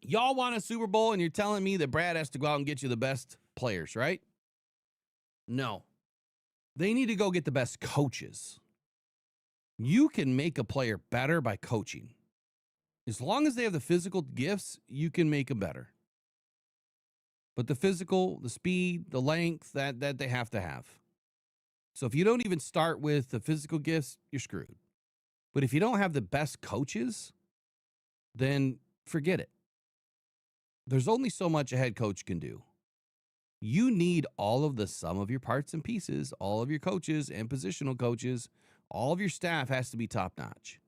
Y'all want a Super Bowl and you're telling me that Brad has to go out and get you the best players, right? No. They need to go get the best coaches. You can make a player better by coaching. As long as they have the physical gifts, you can make them better. But the physical, the speed, the length, that they have to have. So if you don't even start with the physical gifts, you're screwed. But if you don't have the best coaches, then forget it. There's only so much a head coach can do. You need all of the sum of your parts and pieces, all of your coaches and positional coaches, all of your staff has to be top notch.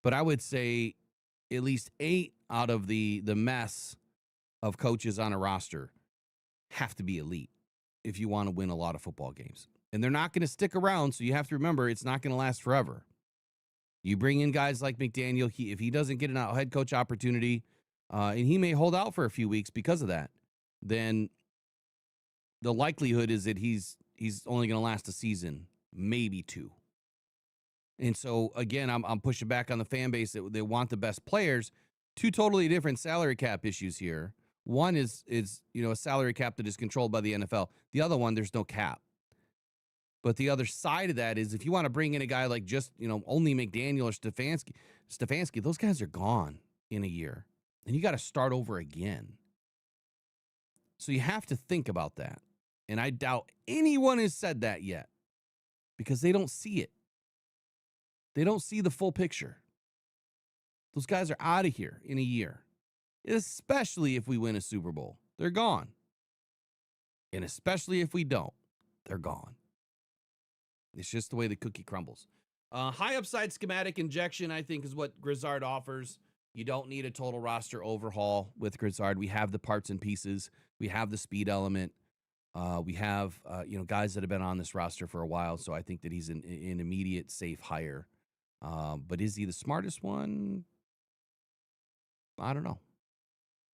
But I would say at least 8 out of the mess of coaches on a roster have to be elite if you want to win a lot of football games. And they're not going to stick around, so you have to remember it's not going to last forever. You bring in guys like McDaniel, if he doesn't get a head coach opportunity, and he may hold out for a few weeks because of that, then the likelihood is that he's only going to last a season, maybe 2. And so, again, I'm pushing back on the fan base that they want the best players. 2 totally different salary cap issues here. One is a salary cap that is controlled by the NFL. The other one, there's no cap. But the other side of that is if you want to bring in a guy like just, only McDaniel or Stefanski, those guys are gone in a year. And you got to start over again. So you have to think about that. And I doubt anyone has said that yet, because they don't see it. They don't see the full picture. Those guys are out of here in a year, especially if we win a Super Bowl. They're gone. And especially if we don't, they're gone. It's just the way the cookie crumbles. High upside schematic injection, I think, is what Grizzard offers. You don't need a total roster overhaul with Grizzard. We have the parts and pieces. We have the speed element. We have guys that have been on this roster for a while, so I think that he's an immediate safe hire. But is he the smartest one? I don't know.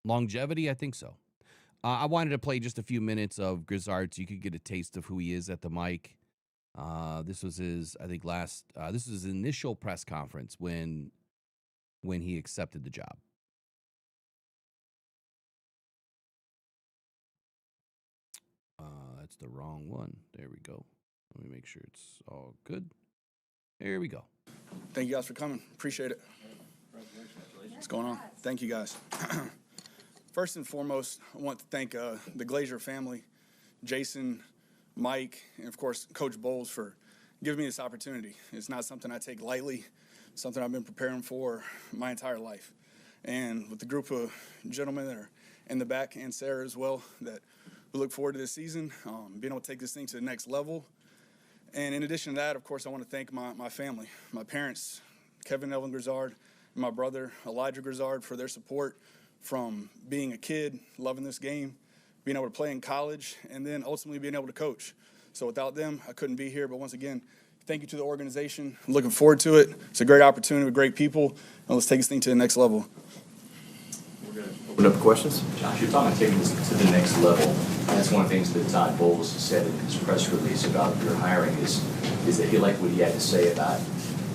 Longevity, I think so. I wanted to play just a few minutes of Grizzard so you could get a taste of who he is at the mic. This was his, I think, this was his initial press conference when he accepted the job. That's the wrong one. There we go. Let me make sure it's all good. There we go. Thank you guys for coming. Appreciate it. What's going on? Thank you guys. First and foremost, I want to thank the Glazier family, Jason, Mike, and of course, Coach Bowles for giving me this opportunity. It's not something I take lightly, something I've been preparing for my entire life. And with the group of gentlemen that are in the back, and Sarah as well, that we look forward to this season, being able to take this thing to the next level. And in addition to that, of course, I want to thank my family, my parents, Kevin Elvin Grizzard, and my brother, Elijah Grizzard, for their support from being a kid, loving this game, being able to play in college, and then ultimately being able to coach. So without them, I couldn't be here. But once again, thank you to the organization. I'm looking forward to it. It's a great opportunity with great people, and let's take this thing to the next level. We're going to open up questions. Josh, you're talking about taking this to the next level. And that's one of the things that Todd Bowles said in his press release about your hiring is that he liked what he had to say about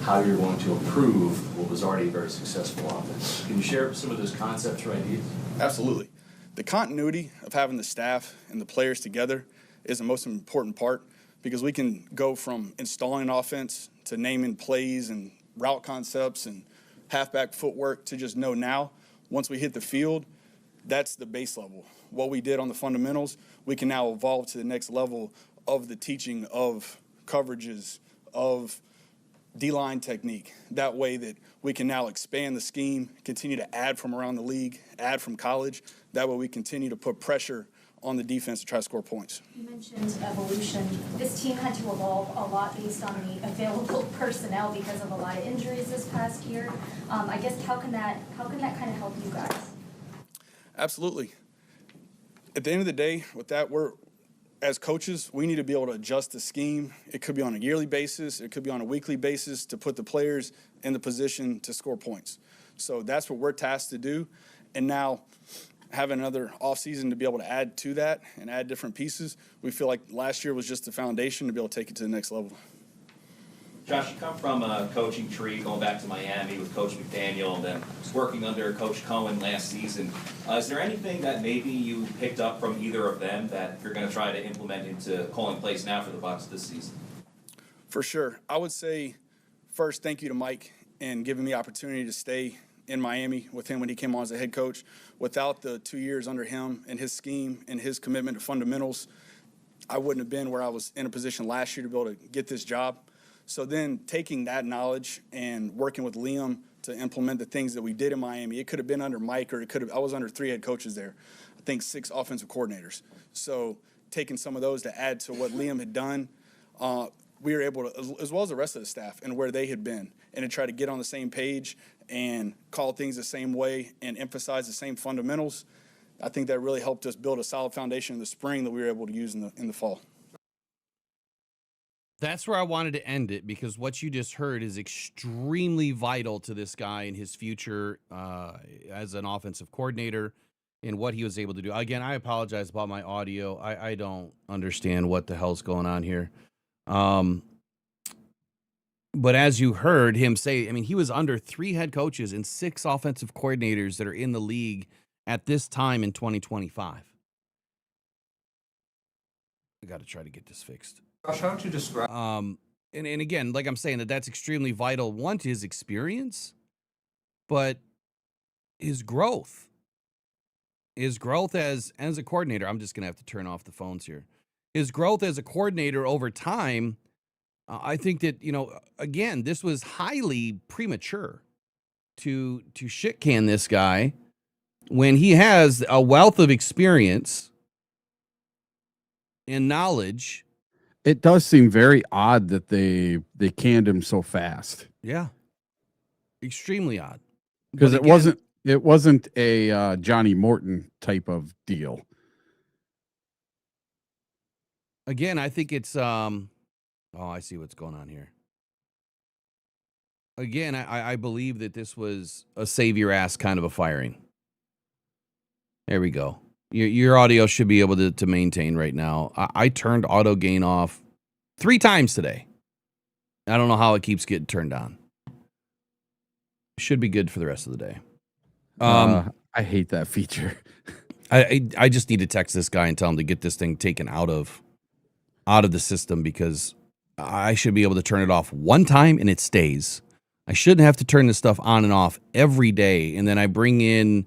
how you're going to improve what was already a very successful offense. Can you share some of those concepts or ideas? Absolutely. The continuity of having the staff and the players together is the most important part, because we can go from installing an offense to naming plays and route concepts and halfback footwork to just know now, once we hit the field, that's the base level. What we did on the fundamentals, we can now evolve to the next level of the teaching of coverages, of D-line technique. That way that we can now expand the scheme, continue to add from around the league, add from college. That way we continue to put pressure on the defense to try to score points. You mentioned evolution. This team had to evolve a lot based on the available personnel because of a lot of injuries this past year. I guess how can that kind of help you guys? Absolutely. At the end of the day, with that, as coaches, we need to be able to adjust the scheme. It could be on a yearly basis. It could be on a weekly basis to put the players in the position to score points. So that's what we're tasked to do. And now having another offseason to be able to add to that and add different pieces, we feel like last year was just the foundation to be able to take it to the next level. Josh, you come from a coaching tree going back to Miami with Coach McDaniel and then working under Coach Cohen last season. Is there anything that maybe you picked up from either of them that you're going to try to implement into calling plays now for the Bucs this season? For sure. I would say, first, thank you to Mike and giving me the opportunity to stay in Miami with him when he came on as a head coach. Without the 2 years under him and his scheme and his commitment to fundamentals, I wouldn't have been where I was in a position last year to be able to get this job. So then taking that knowledge and working with Liam to implement the things that we did in Miami, it could have been under Mike, or I was under 3 head coaches there, I think 6 offensive coordinators. So taking some of those to add to what Liam had done, we were able to, as well as the rest of the staff and where they had been, and to try to get on the same page and call things the same way and emphasize the same fundamentals. I think that really helped us build a solid foundation in the spring that we were able to use in the fall. That's where I wanted to end it, because what you just heard is extremely vital to this guy and his future as an offensive coordinator and what he was able to do. Again, I apologize about my audio. I don't understand what the hell's going on here. But as you heard him say, I mean, he was under 3 head coaches and 6 offensive coordinators that are in the league at this time in 2025. I got to try to get this fixed. Josh, how would you describe? And again, like I'm saying, that's extremely vital. One, to his experience, but his growth. His growth as a coordinator. I'm just gonna have to turn off the phones here. His growth as a coordinator over time. I think that, again, this was highly premature to shit can this guy when he has a wealth of experience and knowledge. It does seem very odd that they canned him so fast. Yeah. Extremely odd. Because it wasn't a Johnny Morton type of deal. Again, I think it's I see what's going on here. Again, I believe that this was a save your ass kind of a firing. There we go. Your audio should be able to maintain right now. I turned auto gain off 3 times today. I don't know how it keeps getting turned on. Should be good for the rest of the day. I hate that feature. I just need to text this guy and tell him to get this thing taken out of the system, because I should be able to turn it off 1 time and it stays. I shouldn't have to turn this stuff on and off every day. And then I bring in,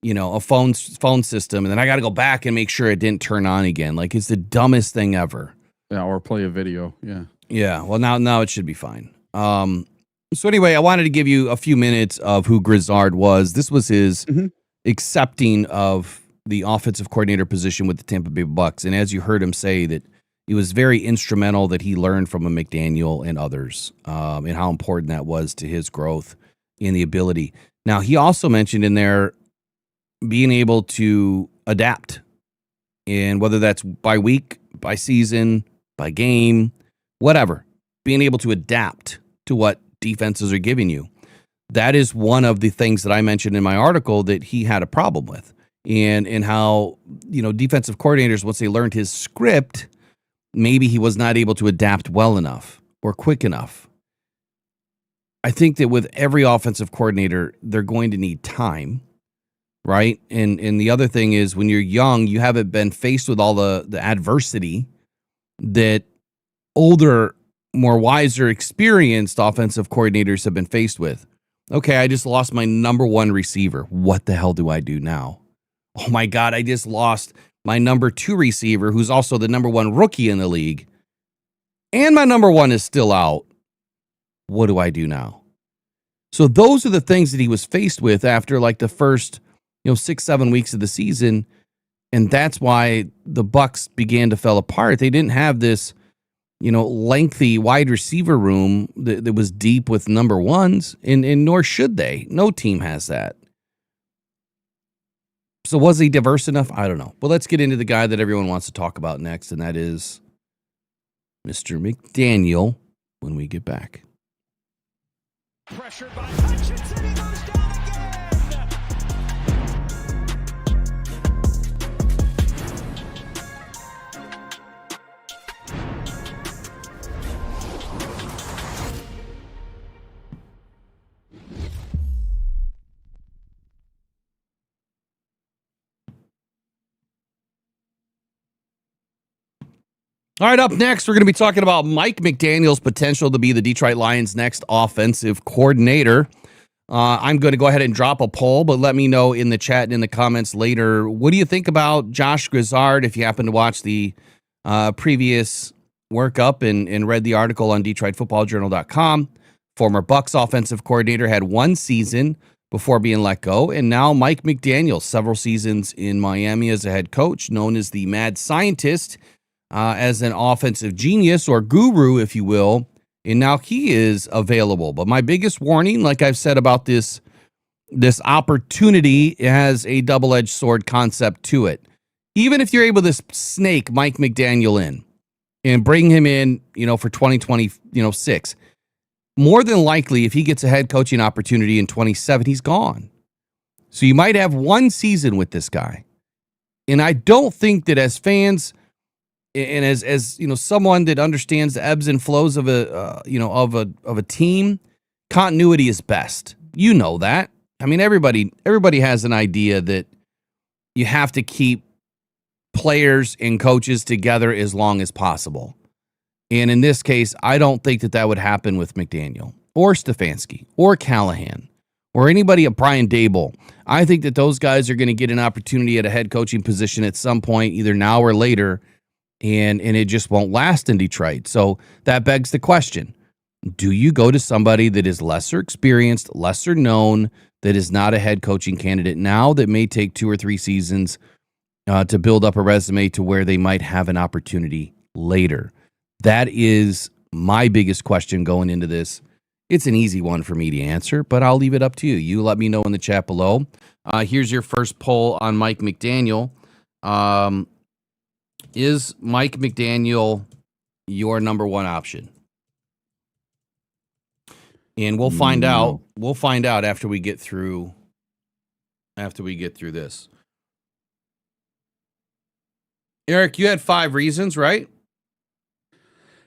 a phone system, and then I got to go back and make sure it didn't turn on again. Like, it's the dumbest thing ever. Yeah, or play a video. Yeah. Yeah. Well, now it should be fine. So anyway, I wanted to give you a few minutes of who Grizzard was. This was his accepting of the offensive coordinator position with the Tampa Bay Bucks. And as you heard him say, that it was very instrumental that he learned from a McDaniel and others, and how important that was to his growth in the ability. Now, he also mentioned in there being able to adapt, and whether that's by week, by season, by game, whatever, being able to adapt to what defenses are giving you. That is one of the things that I mentioned in my article that he had a problem with, and how, defensive coordinators, once they learned his script, maybe he was not able to adapt well enough or quick enough. I think that with every offensive coordinator, they're going to need time, right? And the other thing is, when you're young, you haven't been faced with all the adversity that older, more wiser, experienced offensive coordinators have been faced with. Okay, I just lost my number one receiver. What the hell do I do now? Oh my God, I just lost my number two receiver, who's also the number one rookie in the league, and my number one is still out. What do I do now? So those are the things that he was faced with after like the first, 6-7 weeks of the season. And that's why the Bucks began to fall apart. They didn't have this, lengthy wide receiver room that was deep with number ones, and nor should they. No team has that. So was he diverse enough? I don't know. But let's get into the guy that everyone wants to talk about next, and that is Mr. McDaniel when we get back. Pressured by Hutchinson, he goes down again. All right, up next, we're going to be talking about Mike McDaniel's potential to be the Detroit Lions' next offensive coordinator. I'm going to go ahead and drop a poll, but let me know in the chat and in the comments later. What do you think about Josh Grizzard? If you happen to watch the previous workup and read the article on DetroitFootballJournal.com, former Bucks offensive coordinator, had one season before being let go, and now Mike McDaniel, several seasons in Miami as a head coach, known as the mad scientist, as an offensive genius or guru, if you will, and now he is available. But my biggest warning, like I've said about this opportunity, has a double-edged sword concept to it. Even if you're able to snake Mike McDaniel in and bring him in, for 2026, more than likely, if he gets a head coaching opportunity in 27, he's gone. So you might have one season with this guy. And I don't think that as fans, and as someone that understands the ebbs and flows of a team, continuity is best. You know that. I mean, everybody has an idea that you have to keep players and coaches together as long as possible. And in this case, I don't think that would happen with McDaniel or Stefanski or Callahan or anybody at Brian Daboll. I think that those guys are going to get an opportunity at a head coaching position at some point, either now or later. And it just won't last in Detroit. So that begs the question, do you go to somebody that is lesser experienced, lesser known, that is not a head coaching candidate now, that may take 2 or 3 seasons to build up a resume to where they might have an opportunity later? That is my biggest question going into this. It's an easy one for me to answer, but I'll leave it up to you. You let me know in the chat below. Here's your first poll on Mike McDaniel. Is Mike McDaniel your number one option? And we'll find out. We'll find out after we get through this. Eric, you had 5 reasons, right?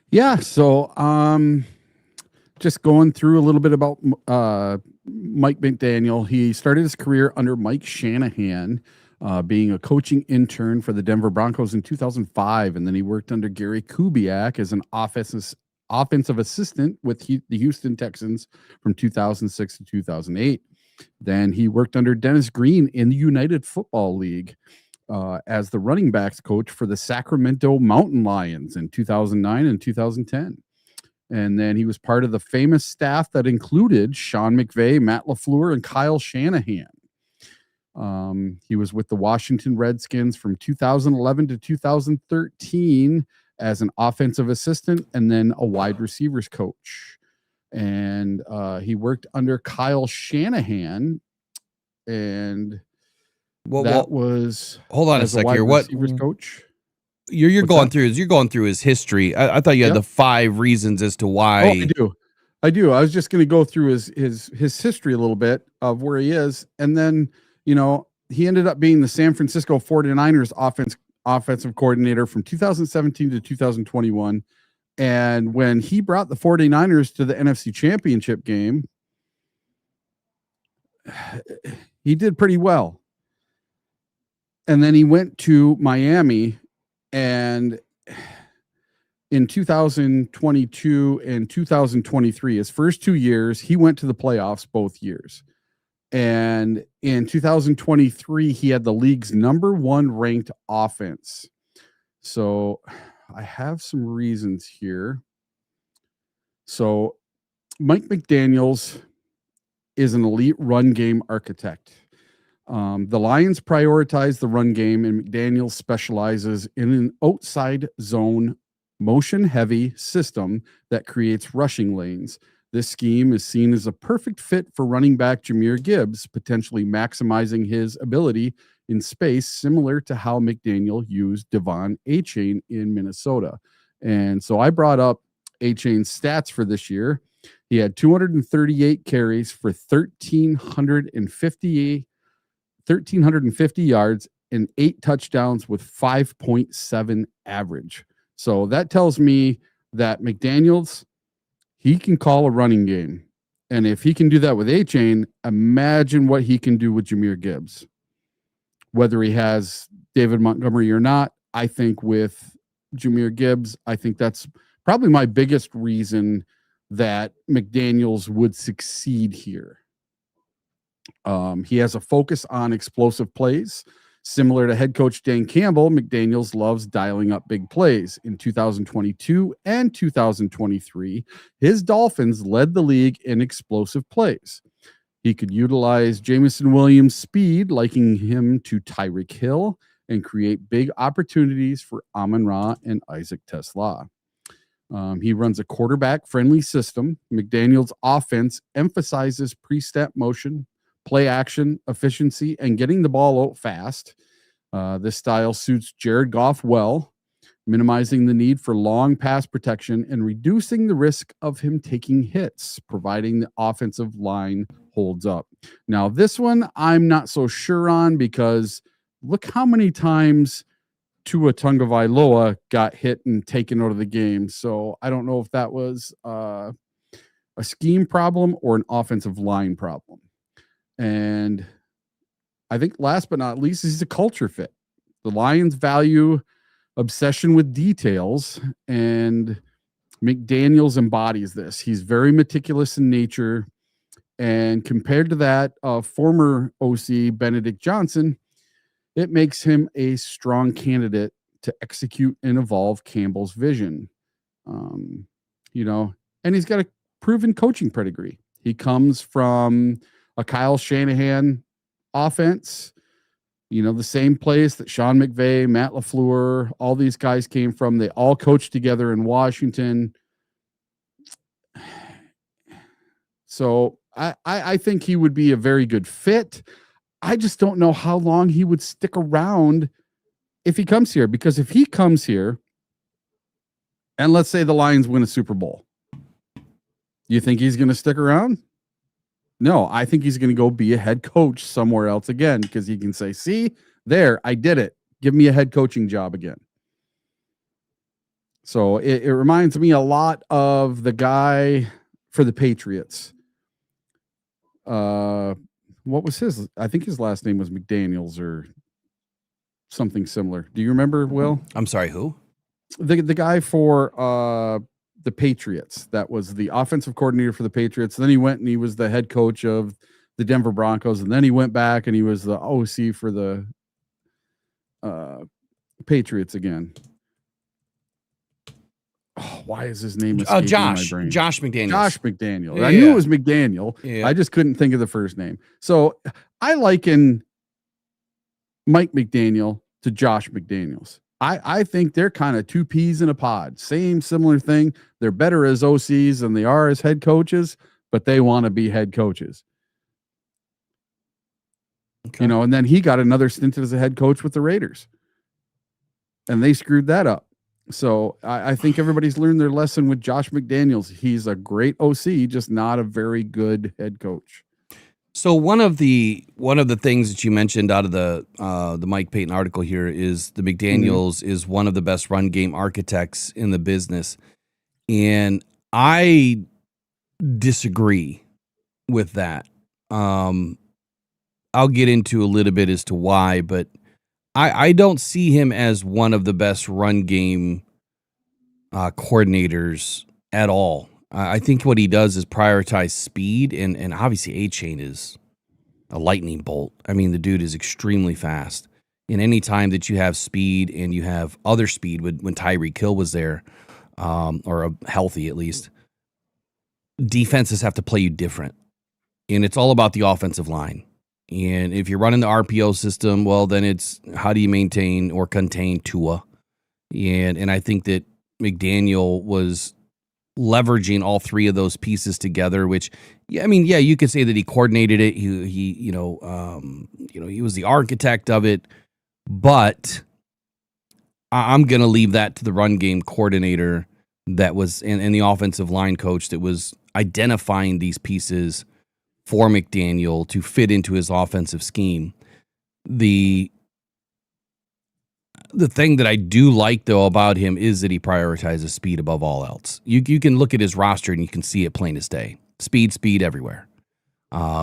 Yeah. So, just going through a little bit about Mike McDaniel. He started his career under Mike Shanahan, being a coaching intern for the Denver Broncos in 2005, and then he worked under Gary Kubiak as an offensive assistant with the Houston Texans from 2006 to 2008. Then he worked under Dennis Green in the United Football League as the running backs coach for the Sacramento Mountain Lions in 2009 and 2010. And then he was part of the famous staff that included Sean McVay, Matt LaFleur, and Kyle Shanahan. He was with the Washington Redskins from 2011 to 2013 as an offensive assistant and then a wide receivers coach. And he worked under Kyle Shanahan, and that was hold on a sec here. What receivers coach? You're going through his history. I thought you had the 5 reasons as to why. Oh, I do. I was just going to go through his history a little bit of where he is, and then he ended up being the San Francisco 49ers offensive coordinator from 2017 to 2021. And when he brought the 49ers to the NFC Championship game, he did pretty well. And then he went to Miami, and in 2022 and 2023, his first 2 years, he went to the playoffs both years. And in 2023, he had the league's #1 ranked offense. So I have some reasons here. So Mike McDaniels is an elite run game architect. The Lions prioritize the run game, and McDaniels specializes in an outside zone, motion-heavy system that creates rushing lanes. This scheme is seen as a perfect fit for running back Jahmyr Gibbs, potentially maximizing his ability in space, similar to how McDaniel used Devon Achane in Minnesota. And so I brought up Achane's stats for this year. He had 238 carries for 1,350 yards and 8 touchdowns with 5.7 average. So that tells me that McDaniels, he can call a running game. And if he can do that with Achane, imagine what he can do with Jahmyr Gibbs. Whether he has David Montgomery or not, I think with Jahmyr Gibbs, I think that's probably my biggest reason that McDaniels would succeed here. He has a focus on explosive plays. Similar to head coach Dan Campbell, McDaniels loves dialing up big plays. In 2022 and 2023, his Dolphins led the league in explosive plays. He could utilize Jameson Williams' speed, liking him to Tyreek Hill, and create big opportunities for Amon-Ra and Isaac Tesla. He runs a quarterback-friendly system. McDaniels' offense emphasizes pre-snap motion, play action, efficiency, and getting the ball out fast. This style suits Jared Goff well, minimizing the need for long pass protection and reducing the risk of him taking hits, providing the offensive line holds up. Now, this one I'm not so sure on, because look how many times Tua Tagovailoa got hit and taken out of the game. So I don't know if that was a scheme problem or an offensive line problem. And I think last but not least, he's a culture fit. The Lions value obsession with details, and McDaniels embodies this. He's very meticulous in nature. And compared to that of former OC Benedict Johnson, it makes him a strong candidate to execute and evolve Campbell's vision. And he's got a proven coaching pedigree. He comes from a Kyle Shanahan offense, the same place that Sean McVay, Matt LaFleur, all these guys came from. They all coached together in Washington. So I think he would be a very good fit. I just don't know how long he would stick around if he comes here, because if he comes here and let's say the Lions win a Super Bowl, you think he's going to stick around? No, I think he's going to go be a head coach somewhere else again, because he can say, see, there, I did it. Give me a head coaching job again. So it reminds me a lot of the guy for the Patriots. What was his? I think his last name was McDaniels or something similar. Do you remember, Will? I'm sorry, who? The guy for the Patriots. That was the offensive coordinator for the Patriots. Then he went and he was the head coach of the Denver Broncos. And then he went back and he was the OC for the Patriots again. Oh, why is his name escaping my brain? Josh McDaniels. Josh McDaniel. Yeah. I knew it was McDaniel. Yeah. I just couldn't think of the first name. So I liken Mike McDaniel to Josh McDaniels. I think they're kind of two peas in a pod. Same similar thing. They're better as OCs than they are as head coaches, but they want to be head coaches. Okay. You know, and then he got another stint as a head coach with the Raiders. And they screwed that up. So I think everybody's learned their lesson with Josh McDaniels. He's a great OC, just not a very good head coach. So one of the things that you mentioned out of the Mike Payton article here is the McDaniels is one of the best run game architects in the business, and I disagree with that. I'll get into a little bit as to why, but I don't see him as one of the best run game coordinators at all. I think what he does is prioritize speed, and obviously A-Chain is a lightning bolt. I mean, the dude is extremely fast. And any time that you have speed and you have other speed, when Tyreek Hill was there, or healthy at least, defenses have to play you different. And it's all about the offensive line. And if you're running the RPO system, well, then it's how do you maintain or contain Tua? And I think that McDaniel was leveraging all three of those pieces together, which, you could say that he coordinated it. He was the architect of it, but I'm going to leave that to the run game coordinator that was, and the offensive line coach that was identifying these pieces for McDaniel to fit into his offensive scheme. The thing that I do like, though, about him is that he prioritizes speed above all else. You can look at his roster and you can see it plain as day. Speed everywhere,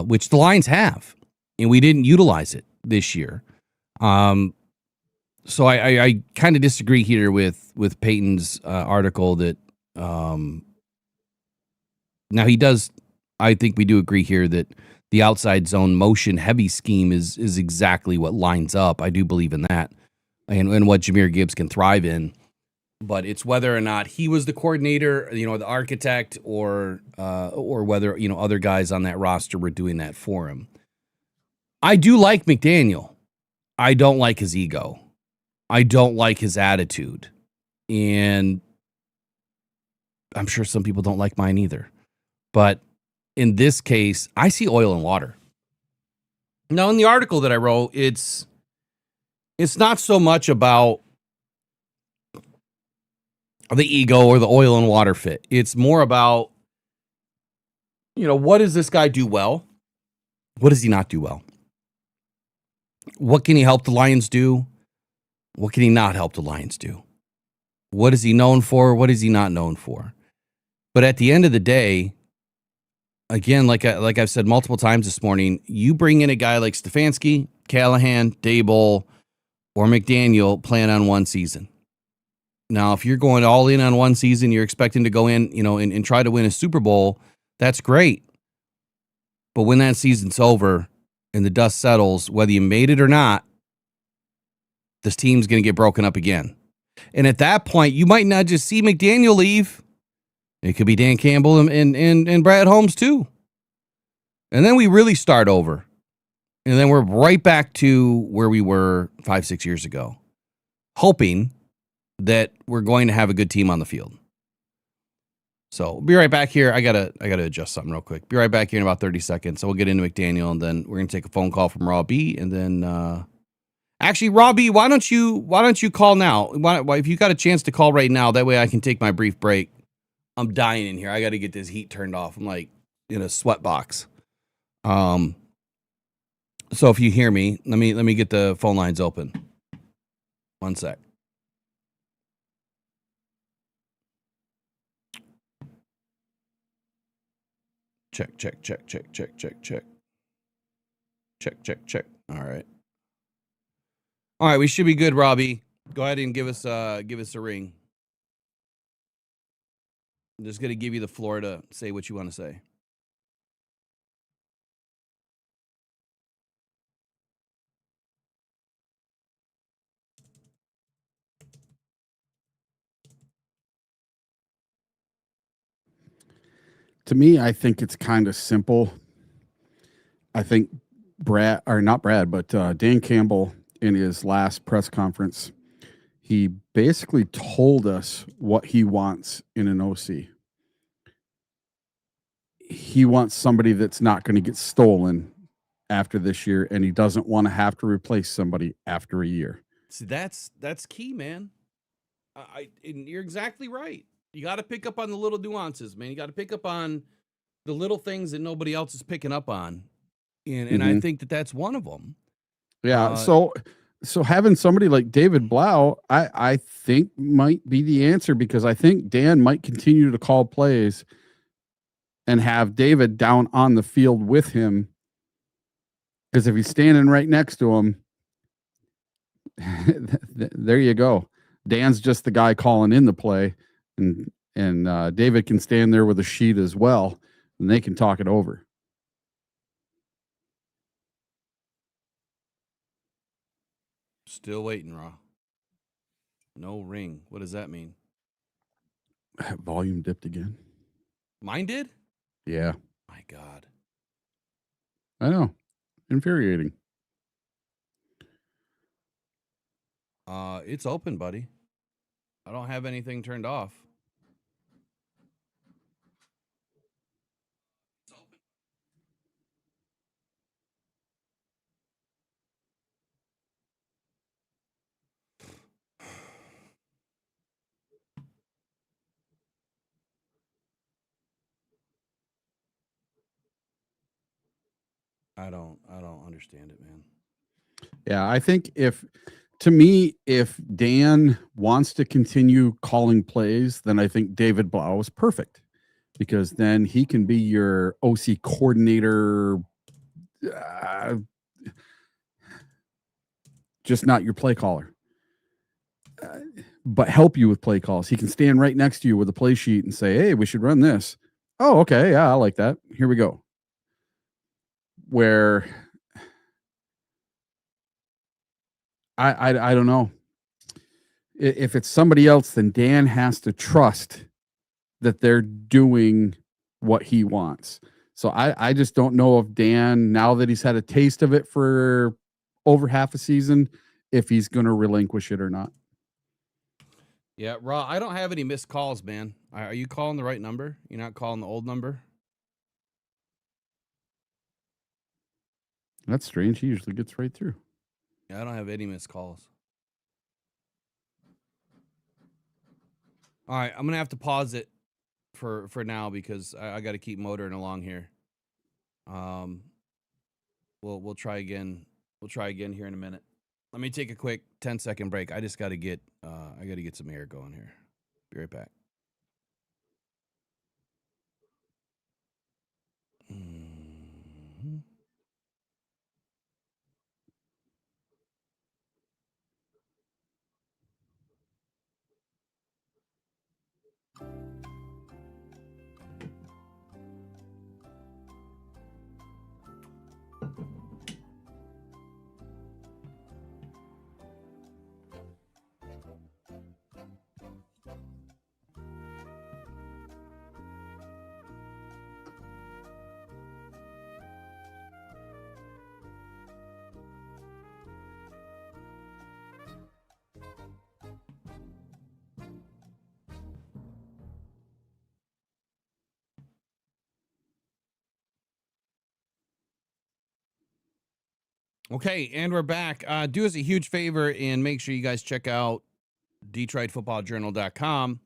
which the Lions have, and we didn't utilize it this year. So I kind of disagree here with Peyton's article that now he does. I think we do agree here that the outside zone motion heavy scheme is exactly what lines up. I do believe in that, and what Jahmyr Gibbs can thrive in. But it's whether or not he was the coordinator, the architect, or whether other guys on that roster were doing that for him. I do like McDaniel. I don't like his ego. I don't like his attitude, and I'm sure some people don't like mine either. But in this case, I see oil and water. Now, in the article that I wrote, it's not so much about the ego or the oil and water fit. It's more about, what does this guy do well? What does he not do well? What can he help the Lions do? What can he not help the Lions do? What is he known for? What is he not known for? But at the end of the day, again, like I've said multiple times this morning, you bring in a guy like Stefanski, Callahan, Daboll, or McDaniel playing on one season. Now, if you're going all in on one season, you're expecting to go in, and try to win a Super Bowl, that's great. But when that season's over and the dust settles, whether you made it or not, this team's going to get broken up again. And at that point, you might not just see McDaniel leave. It could be Dan Campbell and Brad Holmes too. And then we really start over. And then we're right back to where we were 5-6 years ago, hoping that we're going to have a good team on the field. So be right back here. I gotta adjust something real quick. Be right back here in about 30 seconds. So we'll get into McDaniel, and then we're gonna take a phone call from Raw B, and then actually, Raw B, why don't you call now? Why, if you got a chance to call right now, that way I can take my brief break. I'm dying in here. I got to get this heat turned off. I'm like in a sweat box. So if you hear me, let me get the phone lines open. One sec. Check. All right, we should be good, Robbie. Go ahead and give us a ring. I'm just going to give you the floor to say what you want to say. To me, I think it's kind of simple. I think Dan Campbell in his last press conference, he basically told us what he wants in an OC. He wants somebody that's not going to get stolen after this year, and he doesn't want to have to replace somebody after a year. See, that's key, man. And you're exactly right. You got to pick up on the little nuances, man. You got to pick up on the little things that nobody else is picking up on, and I think that's one of them. Yeah. So having somebody like David Blau, I think might be the answer, because I think Dan might continue to call plays and have David down on the field with him. Because if he's standing right next to him, there you go. Dan's just the guy calling in the play, and David can stand there with a sheet as well, and they can talk it over. Still waiting, Raw. No ring. What does that mean? Volume dipped again. Mine did? Yeah. My God. I know. Infuriating. It's open, buddy. I don't have anything turned off. I don't understand it, man. Yeah, I think if Dan wants to continue calling plays, then I think David Blau is perfect, because then he can be your OC coordinator, just not your play caller, but help you with play calls. He can stand right next to you with a play sheet and say, "Hey, we should run this." Oh, okay, yeah, I like that. Here we go. Where I don't know. If it's somebody else, then Dan has to trust that they're doing what he wants. So I just don't know if Dan, now that he's had a taste of it for over half a season, if he's going to relinquish it or not. Yeah, Raw, I don't have any missed calls, man. Are you calling the right number? You're not calling the old number? That's strange. He usually gets right through. Yeah, I don't have any missed calls. All right, I'm going to have to pause it for now, because I got to keep motoring along here. We'll try again. We'll try again here in a minute. Let me take a quick 10-second break. I just got to get some air going here. Be right back. Okay, and we're back. Do us a huge favor and make sure you guys check out DetroitFootballJournal.com.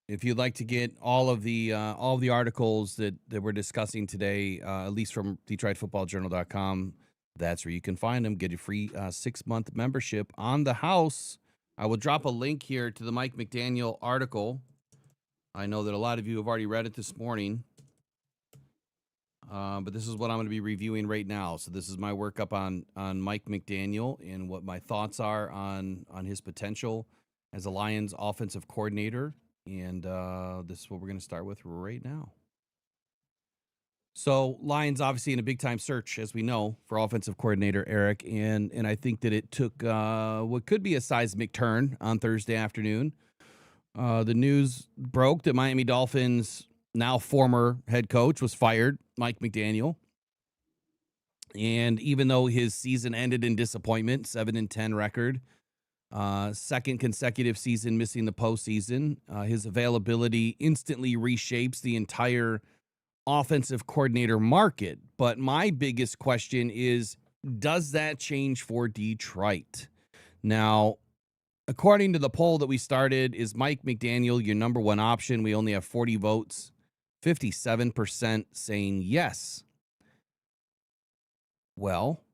If you'd like to get all of the articles that we're discussing today, at least from DetroitFootballJournal.com, that's where you can find them. Get a free 6-month membership on the house. I will drop a link here to the Mike McDaniel article. I know that a lot of you have already read it this morning. But this is what I'm going to be reviewing right now. So this is my workup on Mike McDaniel and what my thoughts are on his potential as a Lions offensive coordinator. And this is what we're going to start with right now. So Lions obviously in a big-time search, as we know, for offensive coordinator, Eric. And I think that it took what could be a seismic turn on Thursday afternoon. The news broke that Miami Dolphins, now former head coach, was fired, Mike McDaniel. And even though his season ended in disappointment, 7-10 record, second consecutive season missing the postseason, his availability instantly reshapes the entire offensive coordinator market. But my biggest question is, does that change for Detroit? Now, according to the poll that we started, is Mike McDaniel your number one option? We only have 40 votes, 57% saying yes. Well,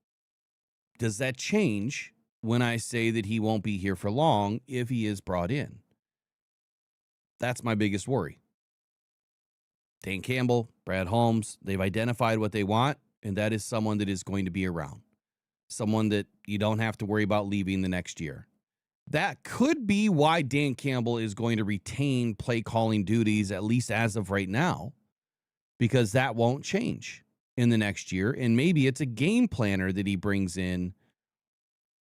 does that change when I say that he won't be here for long if he is brought in? That's my biggest worry. Dan Campbell, Brad Holmes, they've identified what they want, and that is someone that is going to be around. Someone that you don't have to worry about leaving the next year. That could be why Dan Campbell is going to retain play calling duties, at least as of right now, because that won't change in the next year. And maybe it's a game planner that he brings in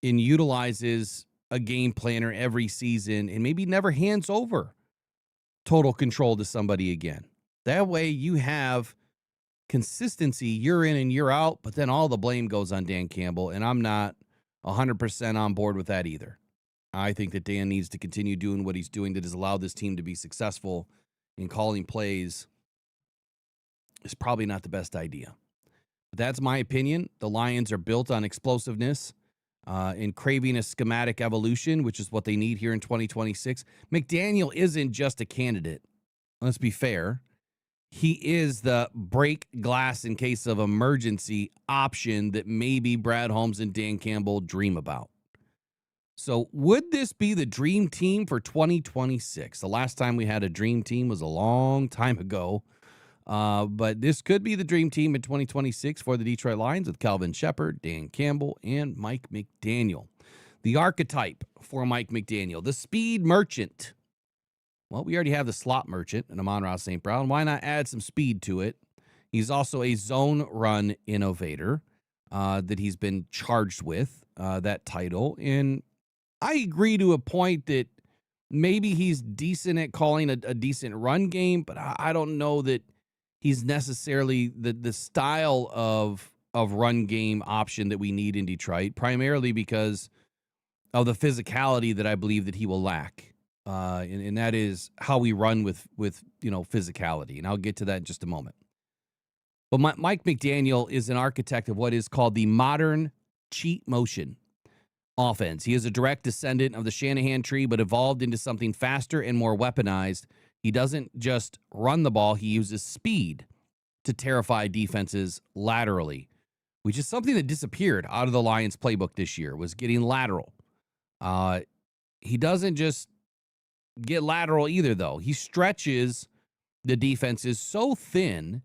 and utilizes a game planner every season and maybe never hands over total control to somebody again. That way you have consistency year in and year out, but then all the blame goes on Dan Campbell, and I'm not 100% on board with that either. I think that Dan needs to continue doing what he's doing that has allowed this team to be successful in calling plays. Is probably not the best idea. But that's my opinion. The Lions are built on explosiveness and craving a schematic evolution, which is what they need here in 2026. McDaniel isn't just a candidate. Let's be fair. He is the break glass in case of emergency option that maybe Brad Holmes and Dan Campbell dream about. So would this be the dream team for 2026? The last time we had a dream team was a long time ago. But this could be the dream team in 2026 for the Detroit Lions with Calvin Shepard, Dan Campbell, and Mike McDaniel. The archetype for Mike McDaniel, the speed merchant. Well, we already have the slot merchant in Amon-Ra St. Brown. Why not add some speed to it? He's also a zone run innovator that he's been charged with, that title. And I agree to a point that maybe he's decent at calling a decent run game, but I don't know that he's necessarily the style of run game option that we need in Detroit, primarily because of the physicality that I believe that he will lack. And that is how we run with physicality. And I'll get to that in just a moment. But Mike McDaniel is an architect of what is called the modern cheat motion offense. He is a direct descendant of the Shanahan tree, but evolved into something faster and more weaponized. He doesn't just run the ball. He uses speed to terrify defenses laterally, which is something that disappeared out of the Lions playbook this year, was getting lateral. He doesn't just get lateral either, though. He stretches the defenses so thin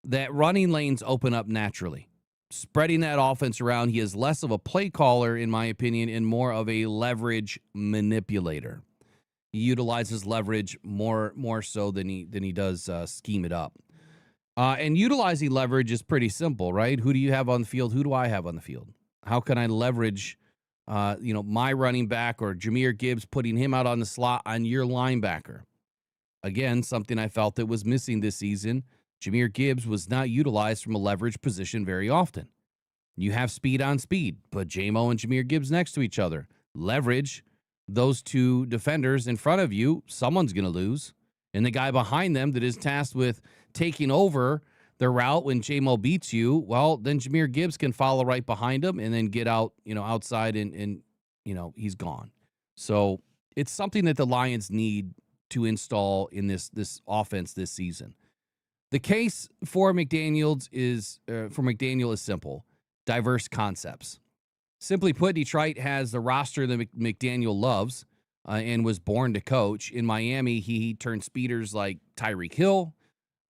that running lanes open up naturally. Spreading that offense around, he is less of a play caller, in my opinion, and more of a leverage manipulator. He utilizes leverage more so than he does scheme it up. And utilizing leverage is pretty simple, right? Who do you have on the field? Who do I have on the field? How can I leverage my running back or Jahmyr Gibbs, putting him out on the slot on your linebacker? Again, something I felt that was missing this season. Jahmyr Gibbs was not utilized from a leverage position very often. You have speed on speed. Put J-Mo and Jahmyr Gibbs next to each other. Leverage those two defenders in front of you. Someone's going to lose. And the guy behind them that is tasked with taking over the route when J-Mo beats you, well, then Jahmyr Gibbs can follow right behind him and then get out, outside and he's gone. So it's something that the Lions need to install in this offense this season. The case for McDaniel is simple: diverse concepts. Simply put, Detroit has the roster that McDaniel loves and was born to coach. In Miami, he turned speeders like Tyreek Hill,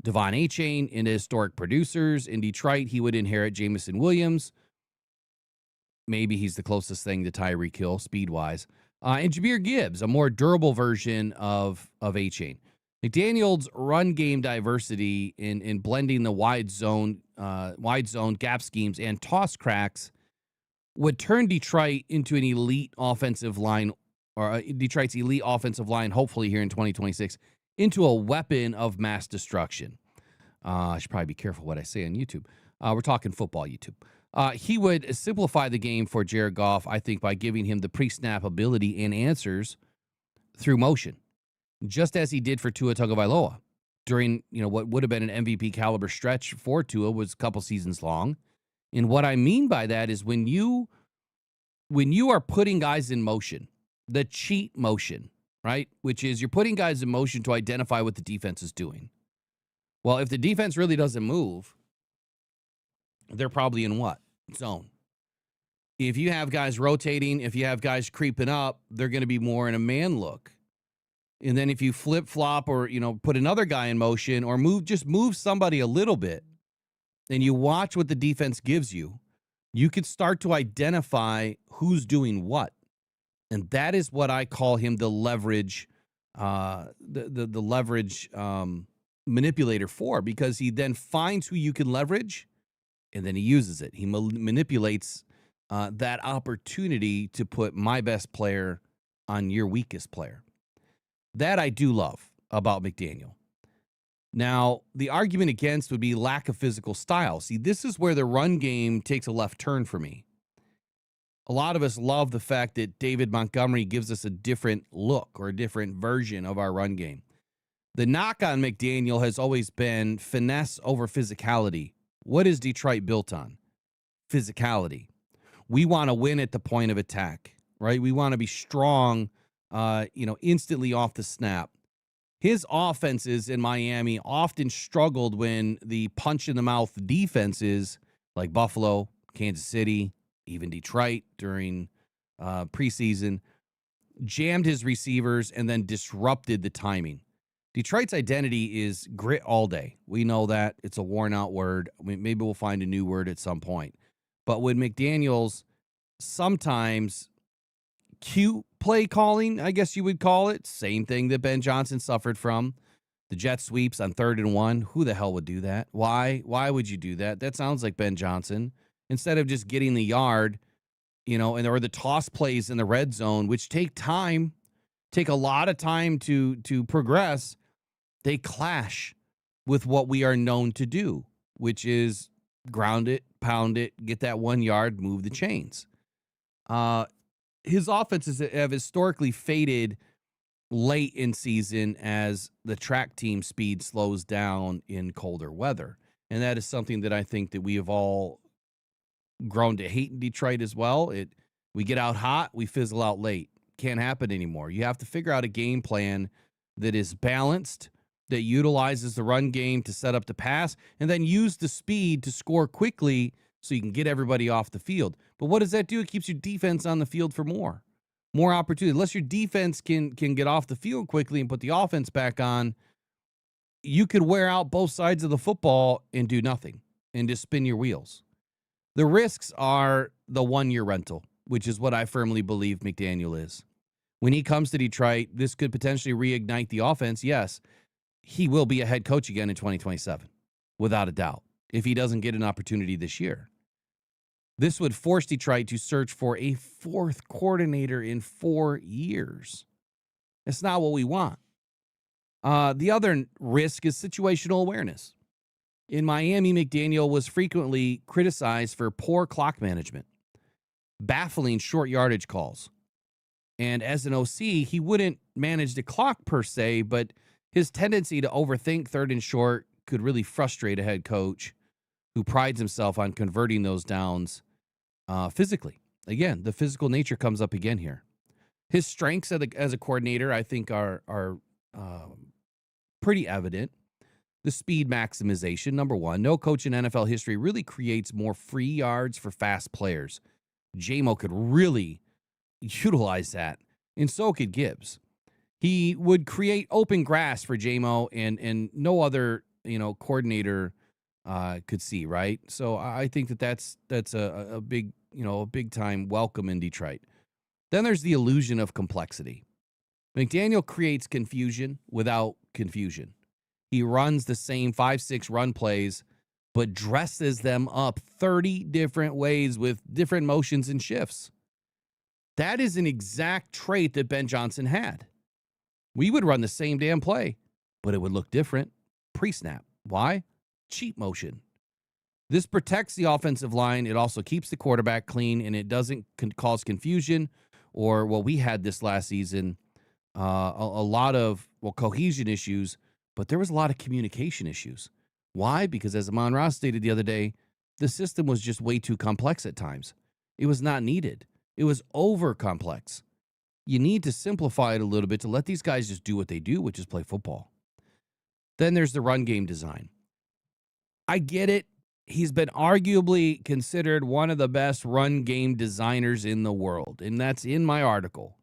Devon Achane into historic producers. In Detroit, he would inherit Jameson Williams. Maybe he's the closest thing to Tyreek Hill speed-wise. And Jahmyr Gibbs, a more durable version of A-Chain. McDaniel's run game diversity in blending the wide zone gap schemes and toss cracks would turn Detroit into an elite offensive line, or Detroit's elite offensive line, hopefully here in 2026, into a weapon of mass destruction. I should probably be careful what I say on YouTube. We're talking football YouTube. He would simplify the game for Jared Goff, I think, by giving him the pre-snap ability and answers through motion, just as he did for Tua Tagovailoa during, what would have been an MVP caliber stretch for Tua, was a couple seasons long. And what I mean by that is when you are putting guys in motion, the cheat motion, right, which is you're putting guys in motion to identify what the defense is doing. Well, if the defense really doesn't move, they're probably in what? Zone. If you have guys rotating, if you have guys creeping up, they're going to be more in a man look. And then if you flip-flop or, put another guy in motion or move somebody a little bit, and you watch what the defense gives you, you could start to identify who's doing what. And that is what I call him the leverage, the leverage manipulator for, because he then finds who you can leverage, and then he uses it. He manipulates that opportunity to put my best player on your weakest player. That I do love about McDaniel. Now, the argument against would be lack of physical style. See, this is where the run game takes a left turn for me. A lot of us love the fact that David Montgomery gives us a different look or a different version of our run game. The knock on McDaniel has always been finesse over physicality. What is Detroit built on? Physicality. We want to win at the point of attack, right? We want to be strong, instantly off the snap. His offenses in Miami often struggled when the punch-in-the-mouth defenses like Buffalo, Kansas City, even Detroit during preseason jammed his receivers and then disrupted the timing. Detroit's identity is grit all day. We know that. It's a worn-out word. Maybe we'll find a new word at some point. But with McDaniels, sometimes cute play calling, I guess you would call it. Same thing that Ben Johnson suffered from. The jet sweeps on 3rd and 1. Who the hell would do that? Why? Why would you do that? That sounds like Ben Johnson. Instead of just getting the yard, or the toss plays in the red zone, which take a lot of time to progress, they clash with what we are known to do, which is ground it, pound it, get that 1 yard, move the chains. His offenses have historically faded late in season as the track team speed slows down in colder weather. And that is something that I think that we have all grown to hate in Detroit as well. We get out hot, we fizzle out late. Can't happen anymore. You have to figure out a game plan that is balanced, that utilizes the run game to set up the pass, and then use the speed to score quickly so you can get everybody off the field. But what does that do? It keeps your defense on the field for more opportunity. Unless your defense can get off the field quickly and put the offense back on, you could wear out both sides of the football and do nothing and just spin your wheels. The risks are the 1-year rental, which is what I firmly believe McDaniel is. When he comes to Detroit, this could potentially reignite the offense. Yes, he will be a head coach again in 2027, without a doubt, if he doesn't get an opportunity this year. This would force Detroit to search for a 4th coordinator in 4 years. That's not what we want. The other risk is situational awareness. In Miami, McDaniel was frequently criticized for poor clock management, baffling short yardage calls. And as an OC, he wouldn't manage the clock per se, but his tendency to overthink 3rd and short could really frustrate a head coach who prides himself on converting those downs physically. Again, the physical nature comes up again here. His strengths as a coordinator, I think, are pretty evident. The speed maximization, number one. No coach in NFL history really creates more free yards for fast players. J-Mo could really utilize that, and so could Gibbs. He would create open grass for J-Mo, and no other coordinator could see, right? So I think that's a big big time welcome in Detroit. Then there's the illusion of complexity. McDaniel creates confusion without confusion. He runs the same 5-6 run plays, but dresses them up 30 different ways with different motions and shifts. That is an exact trait that Ben Johnson had. We would run the same damn play, but it would look different pre-snap. Why? Cheat motion. This protects the offensive line. It also keeps the quarterback clean, and it doesn't cause confusion or, well, we had this last season, a lot of, cohesion issues, but there was a lot of communication issues. Why? Because as Amon Ross stated the other day, the system was just way too complex at times. It was not needed. It was over complex. You need to simplify it a little bit to let these guys just do what they do, which is play football. Then there's the run game design. I get it. He's been arguably considered one of the best run game designers in the world, and that's in my article.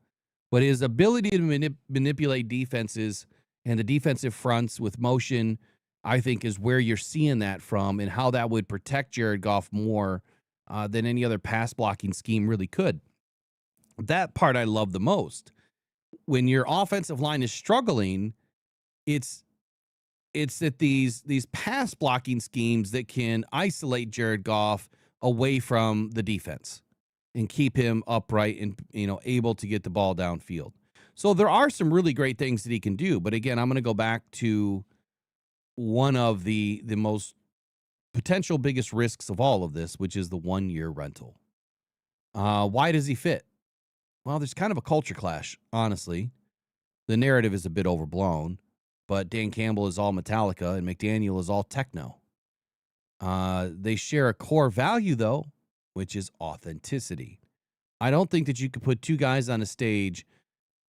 But his ability to manipulate defenses and the defensive fronts with motion, I think, is where you're seeing that from and how that would protect Jared Goff more than any other pass blocking scheme really could. That part I love the most. When your offensive line is struggling, it's that these pass blocking schemes that can isolate Jared Goff away from the defense and keep him upright and, able to get the ball downfield. So there are some really great things that he can do. But again, I'm going to go back to one of the most potential biggest risks of all of this, which is the 1-year rental. Why does he fit? Well, there's kind of a culture clash, honestly. The narrative is a bit overblown, but Dan Campbell is all Metallica and McDaniel is all techno. They share a core value, though, which is authenticity. I don't think that you could put two guys on a stage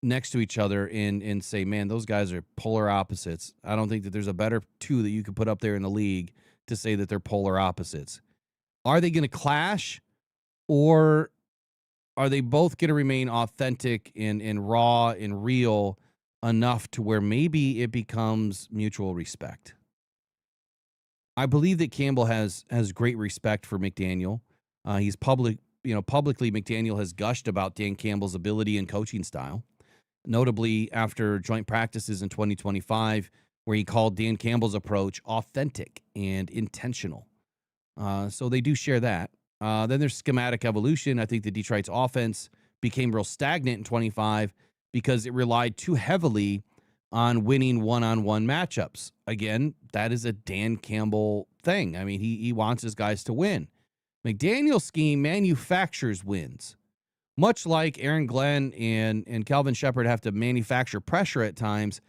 next to each other and say, man, those guys are polar opposites. I don't think that there's a better two that you could put up there in the league to say that they're polar opposites. Are they going to clash, or are they both going to remain authentic and raw and real enough to where maybe it becomes mutual respect? I believe that Campbell has great respect for McDaniel. He's publicly McDaniel has gushed about Dan Campbell's ability and coaching style, notably after joint practices in 2025, where he called Dan Campbell's approach authentic and intentional. So they do share that. Then there's schematic evolution. I think the Detroit's offense became real stagnant in 25 because it relied too heavily on winning one-on-one matchups. Again, that is a Dan Campbell thing. I mean, he wants his guys to win. McDaniel's scheme manufactures wins. Much like Aaron Glenn and Calvin Shepard have to manufacture pressure at times,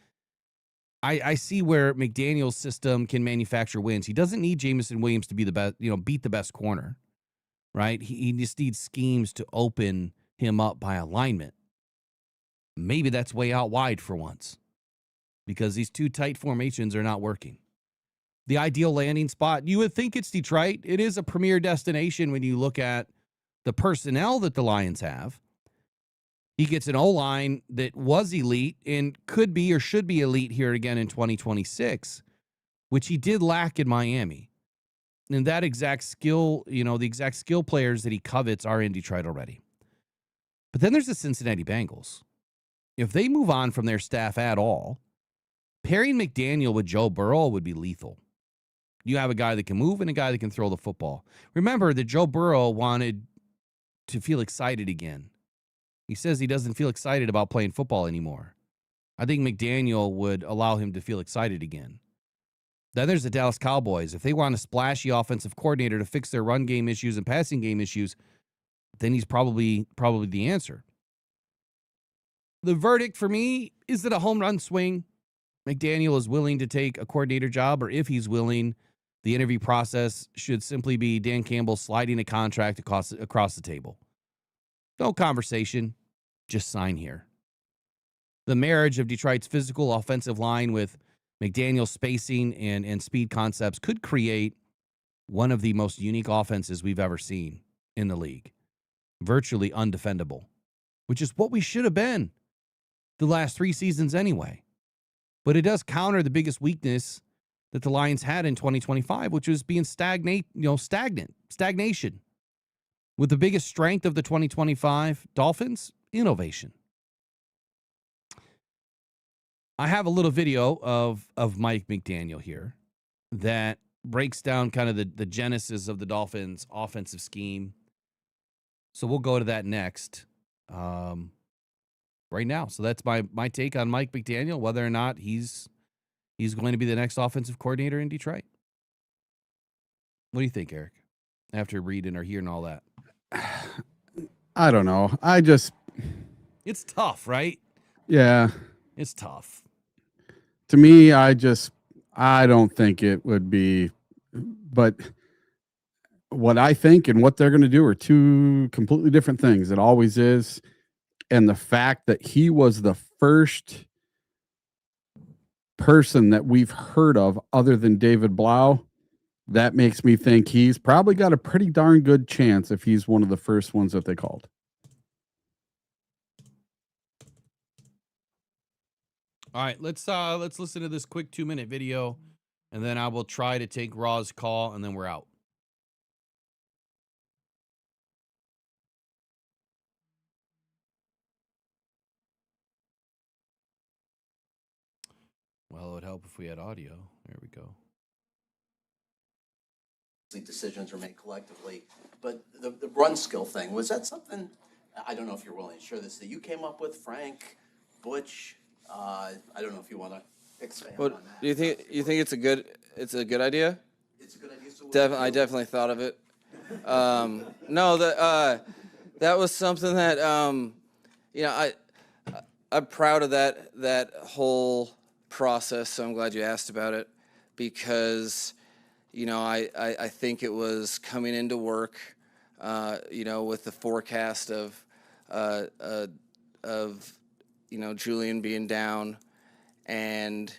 I see where McDaniel's system can manufacture wins. He doesn't need Jameson Williams to be the best, beat the best corner, right? He just needs schemes to open him up by alignment. Maybe that's way out wide for once, because these two tight formations are not working. The ideal landing spot, you would think it's Detroit. It is a premier destination when you look at the personnel that the Lions have. He gets an O-line that was elite and could be or should be elite here again in 2026, which he did lack in Miami. And that exact skill, the exact skill players that he covets are in Detroit already. But then there's the Cincinnati Bengals. If they move on from their staff at all, pairing McDaniel with Joe Burrow would be lethal. You have a guy that can move and a guy that can throw the football. Remember that Joe Burrow wanted to feel excited again. He says he doesn't feel excited about playing football anymore. I think McDaniel would allow him to feel excited again. Then there's the Dallas Cowboys. If they want a splashy offensive coordinator to fix their run game issues and passing game issues, then he's probably the answer. The verdict for me is that a home run swing. McDaniel is willing to take a coordinator job, or if he's willing, the interview process should simply be Dan Campbell sliding a contract across the table. No conversation, just sign here. The marriage of Detroit's physical offensive line with McDaniel's spacing and speed concepts could create one of the most unique offenses we've ever seen in the league. Virtually undefendable, which is what we should have been the last 3 seasons anyway. But it does counter the biggest weakness that the Lions had in 2025, which was being stagnation. With the biggest strength of the 2025 Dolphins, innovation. I have a little video of Mike McDaniel here that breaks down kind of the genesis of the Dolphins' offensive scheme. So we'll go to that next, right now. So that's my take on Mike McDaniel, whether or not he's going to be the next offensive coordinator in Detroit. What do you think, Eric? After reading or hearing all that, I don't know. it's tough, right? Yeah. It's tough. To me, I don't think it would be, but what I think and what they're going to do are two completely different things. It always is. And the fact that he was the first person that we've heard of other than David Blau, that makes me think he's probably got a pretty darn good chance if he's one of the first ones that they called. All right, let's listen to this quick 2-minute video, and then I will try to take Raw's call, and then we're out. Well, it would help if we had audio. There we go. Decisions are made collectively, but the run skill thing, was that something, I don't know if you're willing to share this, that you came up with, Frank, Butch? I don't know if you want to expand on that. Do you think it's a good idea? It's a good idea. So I definitely thought of it. No, that was something that I'm proud of that whole process. So I'm glad you asked about it, because I think it was coming into work, with the forecast of Julian being down, and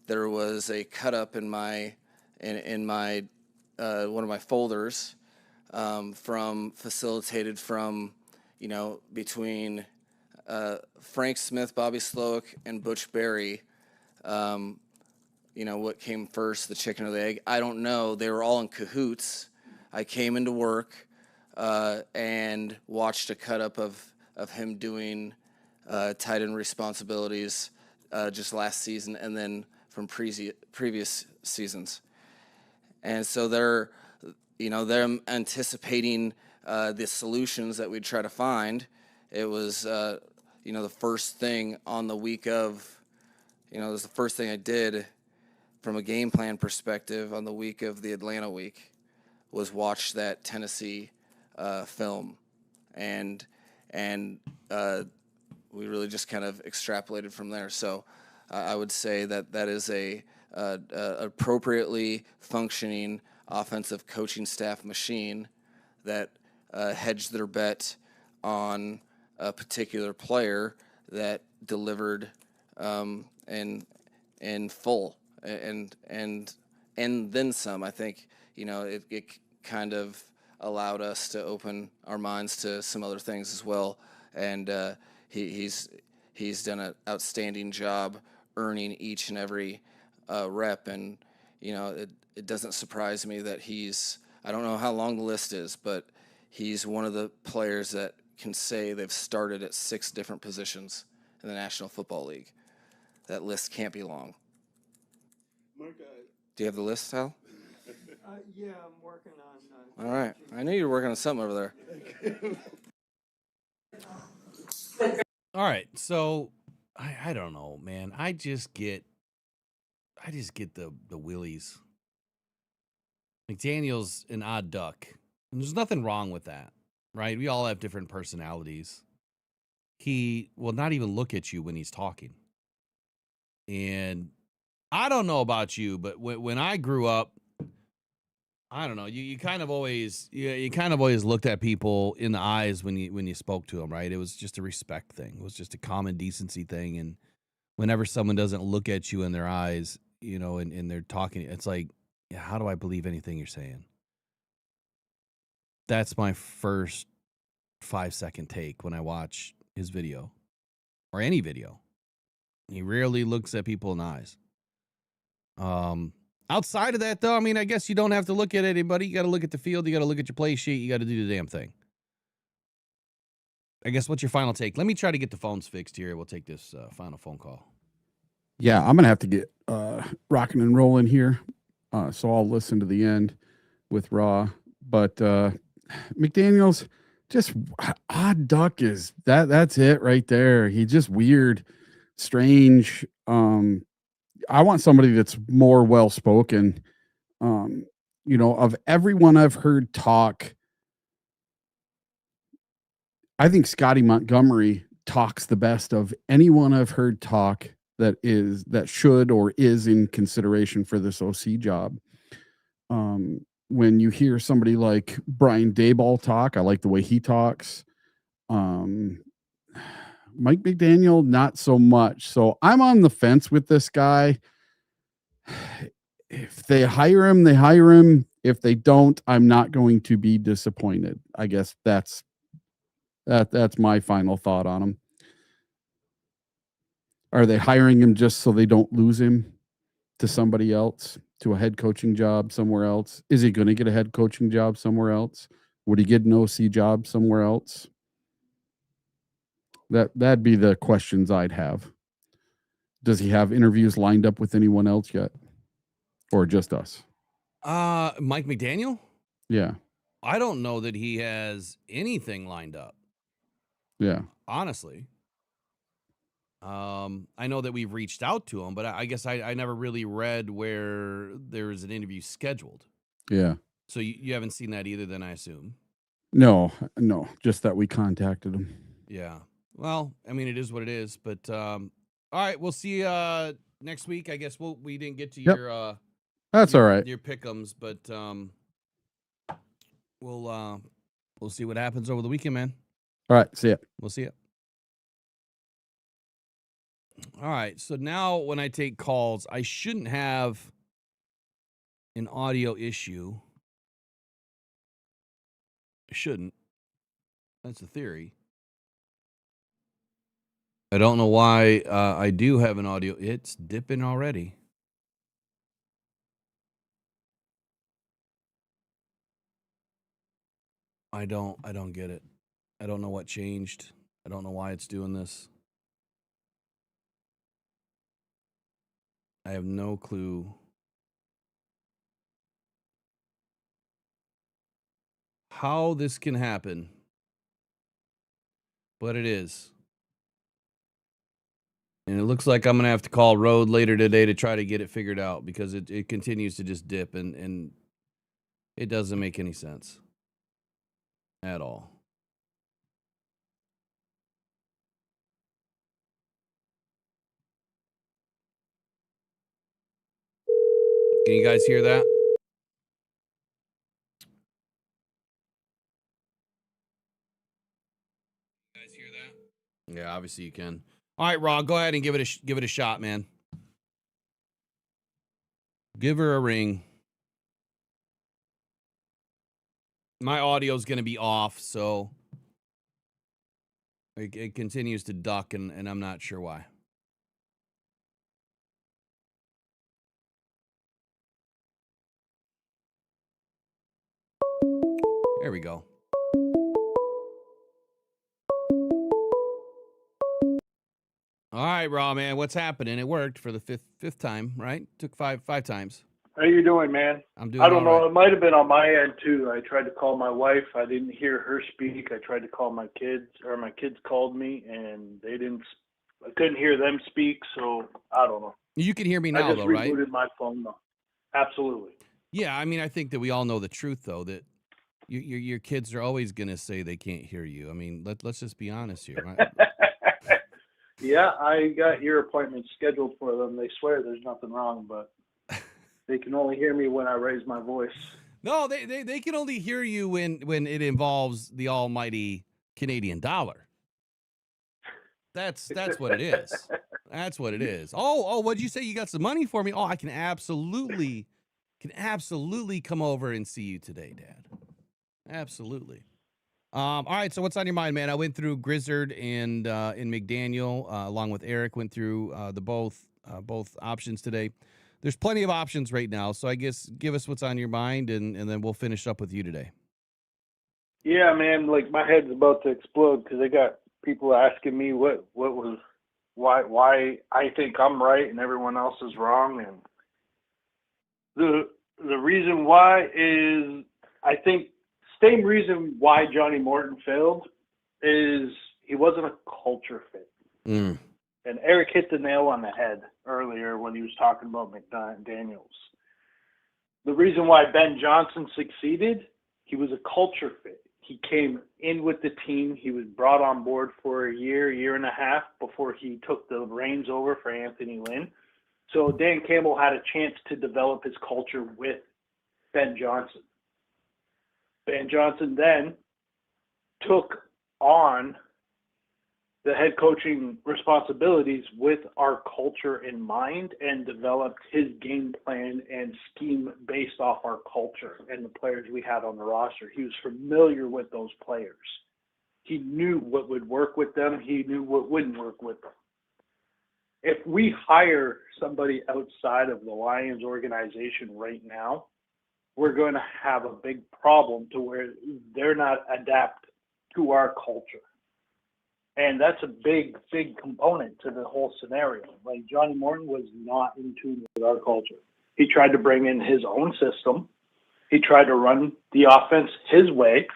there was a cut up in my one of my folders facilitated from between Frank Smith, Bobby Slowick, and Butch Berry. What came first, the chicken or the egg? I don't know. They were all in cahoots. I came into work and watched a cut up of him doing tight end responsibilities just last season, and then from previous seasons. And so they're anticipating the solutions that we'd try to find. It was the first thing on the week of, it was the first thing I did from a game plan perspective on the week of the Atlanta week, was watch that Tennessee film, and we really just kind of extrapolated from there. So I would say that is a appropriately functioning offensive coaching staff machine that hedged their bet on a particular player that delivered in full. And then some. I think it kind of allowed us to open our minds to some other things as well, and he's done an outstanding job earning each and every rep, and it doesn't surprise me that I don't know how long the list is, but he's one of the players that can say they've started at 6 different positions in the National Football League. That list can't be long. Mark, do you have the list, Hal? yeah, I'm working on. All right, I knew you were working on something over there. All right, so I don't know, man. I just get the willies. McDaniel's an odd duck, and there's nothing wrong with that, right? We all have different personalities. He will not even look at you when he's talking. And I don't know about you, but when I grew up, I don't know. You kind of always looked at people in the eyes when you spoke to them, right? It was just a respect thing. It was just a common decency thing. And whenever someone doesn't look at you in their eyes, and they're talking, it's like, yeah, how do I believe anything you're saying? That's my first 5-second take when I watch his video or any video. He rarely looks at people in the eyes. Outside of that, though, I mean, I guess you don't have to look at anybody. You got to look at the field. You got to look at your play sheet. You got to do the damn thing. I guess what's your final take? Let me try to get the phones fixed here. We'll take this final phone call. Yeah, I'm gonna have to get rocking and rolling here, so I'll listen to the end with Raw. But McDaniel's just odd duck is that's it right there. He just weird, strange. I want somebody that's more well spoken. Of everyone I've heard talk, I think Scotty Montgomery talks the best of anyone I've heard talk that should or is in consideration for this OC job. When you hear somebody like Brian Daboll talk, I like the way he talks. Mike McDaniel, not so much. So I'm on the fence with this guy. If they hire him, they hire him. If they don't, I'm not going to be disappointed. I guess that's my final thought on him. Are they hiring him just so they don't lose him to somebody else, to a head coaching job somewhere else? Is he going to get a head coaching job somewhere else? Would he get an OC job somewhere else? That'd be the questions I'd have. Does he have interviews lined up with anyone else yet? Or just us? Mike McDaniel? Yeah. I don't know that he has anything lined up. Yeah. Honestly. I know that we've reached out to him, but I guess I never really read where there is an interview scheduled. Yeah. So you haven't seen that either, then I assume. No, just that we contacted him. Yeah. Well, I mean, it is what it is, but all right, we'll see you next week. I guess we didn't get to your that's all right. Your pick'ems, but we'll see what happens over the weekend, man. All right, see ya. We'll see ya. All right, so now when I take calls, I shouldn't have an audio issue. I shouldn't. That's the theory. I don't know why I do have an audio. It's dipping already. I don't get it. I don't know what changed. I don't know why it's doing this. I have no clue. How this can happen. But it is. And it looks like I'm going to have to call Rode later today to try to get it figured out because it continues to just dip and it doesn't make any sense at all. Can you guys hear that? Yeah, obviously you can. All right, Rod, go ahead and give it a shot, man. Give her a ring. My audio's going to be off, so it continues to duck, and I'm not sure why. There we go. All right, Raw man, what's happening? It worked for the fifth time, right? Took five times. How you doing, man? I'm doing. I don't know. Right. It might have been on my end too. I tried to call my wife. I didn't hear her speak. I tried to call my kids, or my kids called me, and they didn't. I couldn't hear them speak, so I don't know. You can hear me now, though, right? I just rebooted my phone, though. Absolutely. Yeah, I mean, I think that we all know the truth, though, that your kids are always going to say they can't hear you. I mean, let's just be honest here, right? Yeah, I got your appointment scheduled for them. They swear there's nothing wrong, but they can only hear me when I raise my voice. No, they can only hear you when it involves the almighty Canadian dollar. That's what it is. That's what it is. Oh, what'd you say? You got some money for me? Oh, I can absolutely come over and see you today, Dad. Absolutely. All right, so what's on your mind, man? I went through Grizzard and McDaniel, along with Eric, went through the both options today. There's plenty of options right now, so I guess give us what's on your mind, and then we'll finish up with you today. Yeah, man, like my head's about to explode because I got people asking me what was why I think I'm right and everyone else is wrong, and the reason why is I think same reason why Johnny Morton failed is he wasn't a culture fit. Mm. And Eric hit the nail on the head earlier when he was talking about McDaniels. The reason why Ben Johnson succeeded, he was a culture fit. He came in with the team. He was brought on board for a year and a half before he took the reins over for Anthony Lynn. So Dan Campbell had a chance to develop his culture with Ben Johnson. Ben Johnson then took on the head coaching responsibilities with our culture in mind and developed his game plan and scheme based off our culture and the players we had on the roster. He was familiar with those players. He knew what would work with them. He knew what wouldn't work with them. If we hire somebody outside of the Lions organization right now, we're going to have a big problem to where they're not adapt to our culture. And that's a big, big component to the whole scenario. Like Johnny Morton was not in tune with our culture. He tried to bring in his own system. He tried to run the offense his way,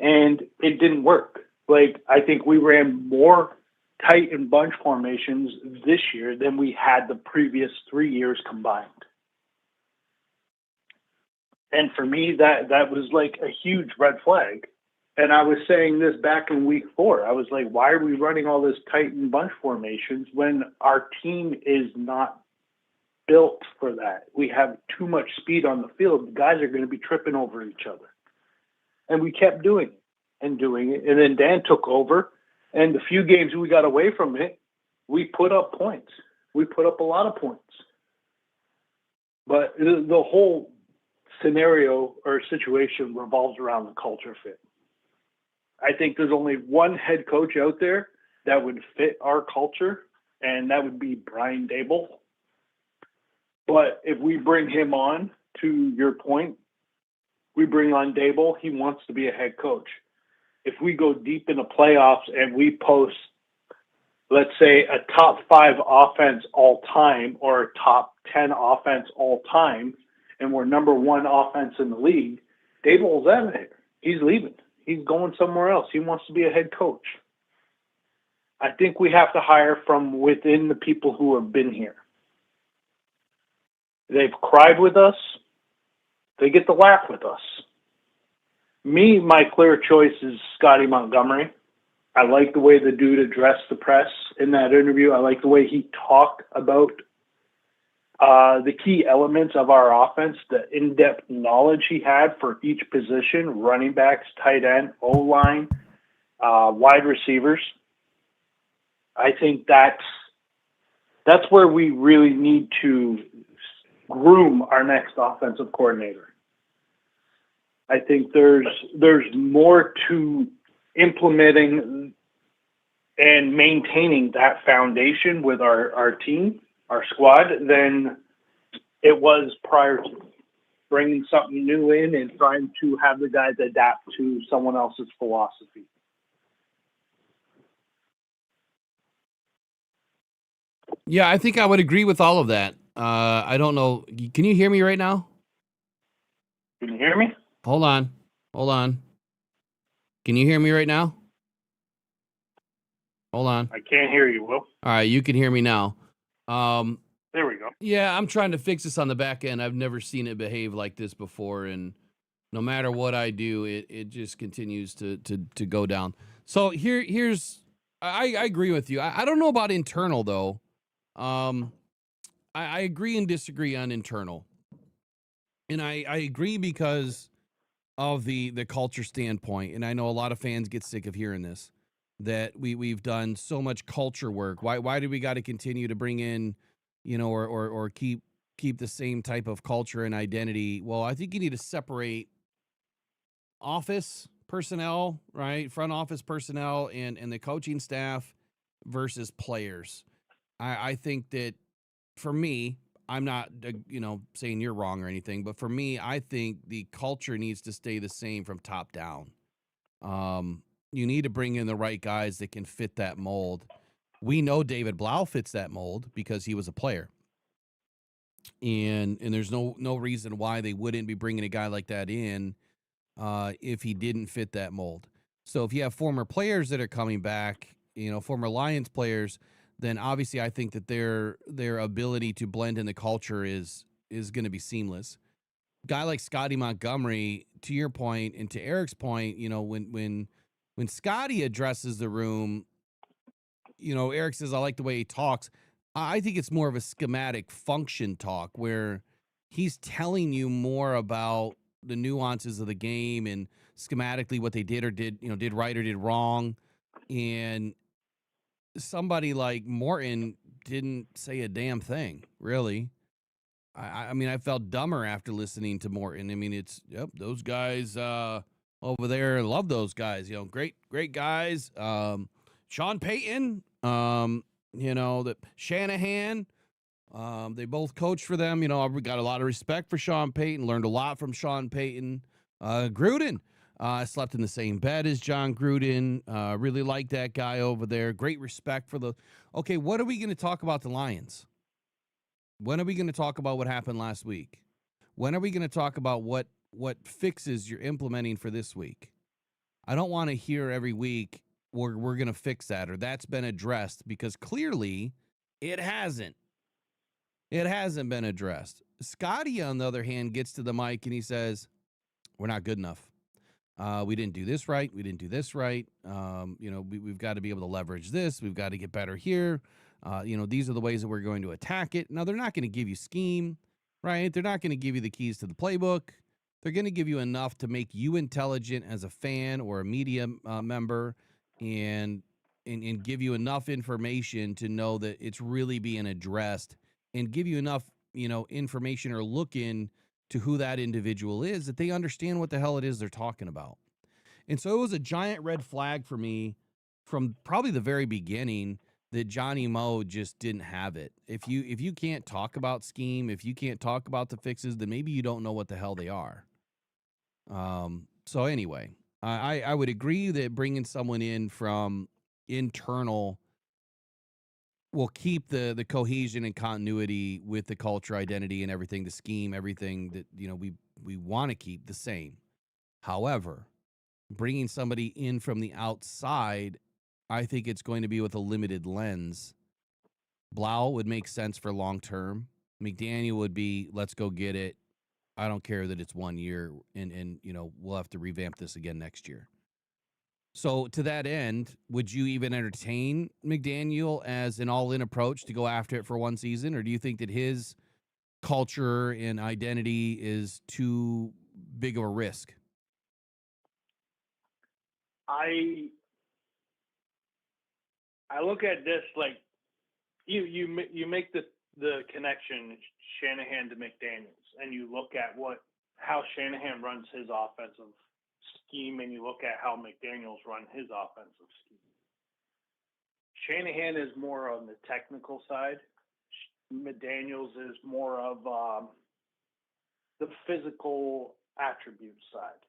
and it didn't work. Like, I think we ran more tight and bunch formations this year than we had the previous 3 years combined. And for me, that was like a huge red flag. And I was saying this back in week 4. I was like, why are we running all this tight and bunch formations when our team is not built for that? We have too much speed on the field. The guys are going to be tripping over each other. And we kept doing it and doing it. And then Dan took over. And the few games we got away from it, we put up points. We put up a lot of points. But the whole scenario or situation revolves around the culture fit. I think there's only one head coach out there that would fit our culture, and that would be Brian Daboll. But if we bring him on, to your point, we bring on Daboll, he wants to be a head coach. If we go deep in the playoffs and we post, let's say, a top 5 offense all time or a top 10 offense all time, and we're number 1 offense in the league, Daboll's out of here. He's leaving. He's going somewhere else. He wants to be a head coach. I think we have to hire from within the people who have been here. They've cried with us. They get to laugh with us. Me, my clear choice is Scotty Montgomery. I like the way the dude addressed the press in that interview. I like the way he talked about the key elements of our offense, the in-depth knowledge he had for each position, running backs, tight end, O-line, wide receivers. I think that's where we really need to groom our next offensive coordinator. I think there's more to implementing and maintaining that foundation with our team, our squad, than it was prior to bringing something new in and trying to have the guys adapt to someone else's philosophy. Yeah, I think I would agree with all of that. I don't know. Can you hear me right now? Can you hear me? Hold on. Can you hear me right now? Hold on. I can't hear you, Will. All right, you can hear me now. There we go. Yeah, I'm trying to fix this on the back end. I've never seen it behave like this before, and no matter what I do, it just continues to go down. So here's I agree with you. I don't know about internal though. I agree and disagree on internal. And I agree because of the culture standpoint, and I know a lot of fans get sick of hearing this, that we've done so much culture work. Why do we got to continue to bring in, or keep the same type of culture and identity? Well, I think you need to separate office personnel, right? Front office personnel and the coaching staff versus players. I think that for me, I'm not, saying you're wrong or anything, but for me, I think the culture needs to stay the same from top down. You need to bring in the right guys that can fit that mold. We know David Blau fits that mold because he was a player. And there's no reason why they wouldn't be bringing a guy like that in if he didn't fit that mold. So if you have former players that are coming back, former Lions players, then obviously I think that their ability to blend in the culture is going to be seamless. Guy like Scotty Montgomery, to your point and to Eric's point, when Scotty addresses the room, Eric says, I like the way he talks. I think it's more of a schematic function talk where he's telling you more about the nuances of the game and schematically what they did or did right or did wrong. And somebody like Morton didn't say a damn thing, really. I mean, I felt dumber after listening to Morton. I mean, those guys over there, love those guys, great guys. Sean Payton, that Shanahan, they both coached for them. We got a lot of respect for Sean Payton, learned a lot from Sean Payton. Gruden, slept in the same bed as John Gruden. Really like that guy over there. Great respect for okay, what are we going to talk about the Lions? When are we going to talk about what happened last week? When are we going to talk about what fixes you're implementing for this week? I don't want to hear every week we're going to fix that or that's been addressed, because clearly it hasn't. It hasn't been addressed. Scotty, on the other hand, gets to the mic and he says, we're not good enough. We didn't do this right. We didn't do this right. We've got to be able to leverage this. We've got to get better here. These are the ways that we're going to attack it. Now, they're not going to give you scheme, right? They're not going to give you the keys to the playbook. They're going to give you enough to make you intelligent as a fan or a media member and give you enough information to know that it's really being addressed and give you enough, information or look in to who that individual is that they understand what the hell it is they're talking about. And so it was a giant red flag for me from probably the very beginning that Johnny Moe just didn't have it. If you can't talk about scheme, if you can't talk about the fixes, then maybe you don't know what the hell they are. So anyway, I would agree that bringing someone in from internal will keep the cohesion and continuity with the culture, identity, and everything, the scheme, everything that we want to keep the same. However, bringing somebody in from the outside, I think it's going to be with a limited lens. Blau would make sense for long term. McDaniel would be, let's go get it. I don't care that it's 1 year and we'll have to revamp this again next year. So to that end, would you even entertain McDaniel as an all-in approach to go after it for one season? Or do you think that his culture and identity is too big of a risk? I look at this like you make the connection Shanahan to McDaniels, and you look at how Shanahan runs his offensive scheme, and you look at how McDaniels run his offensive scheme. Shanahan is more on the technical side. McDaniels is more of the physical attribute side.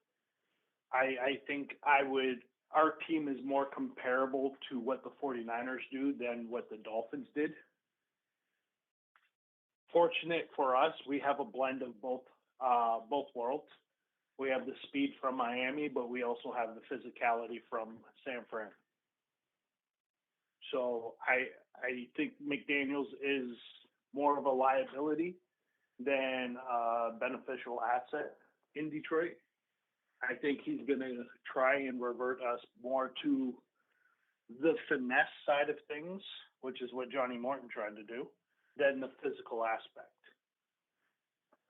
I think our team is more comparable to what the 49ers do than what the Dolphins did. Fortunate for us, we have a blend of both worlds. We have the speed from Miami, but we also have the physicality from San Fran. So I think McDaniels is more of a liability than a beneficial asset in Detroit. I think he's going to try and revert us more to the finesse side of things, which is what Johnny Morton tried to do, than the physical aspect.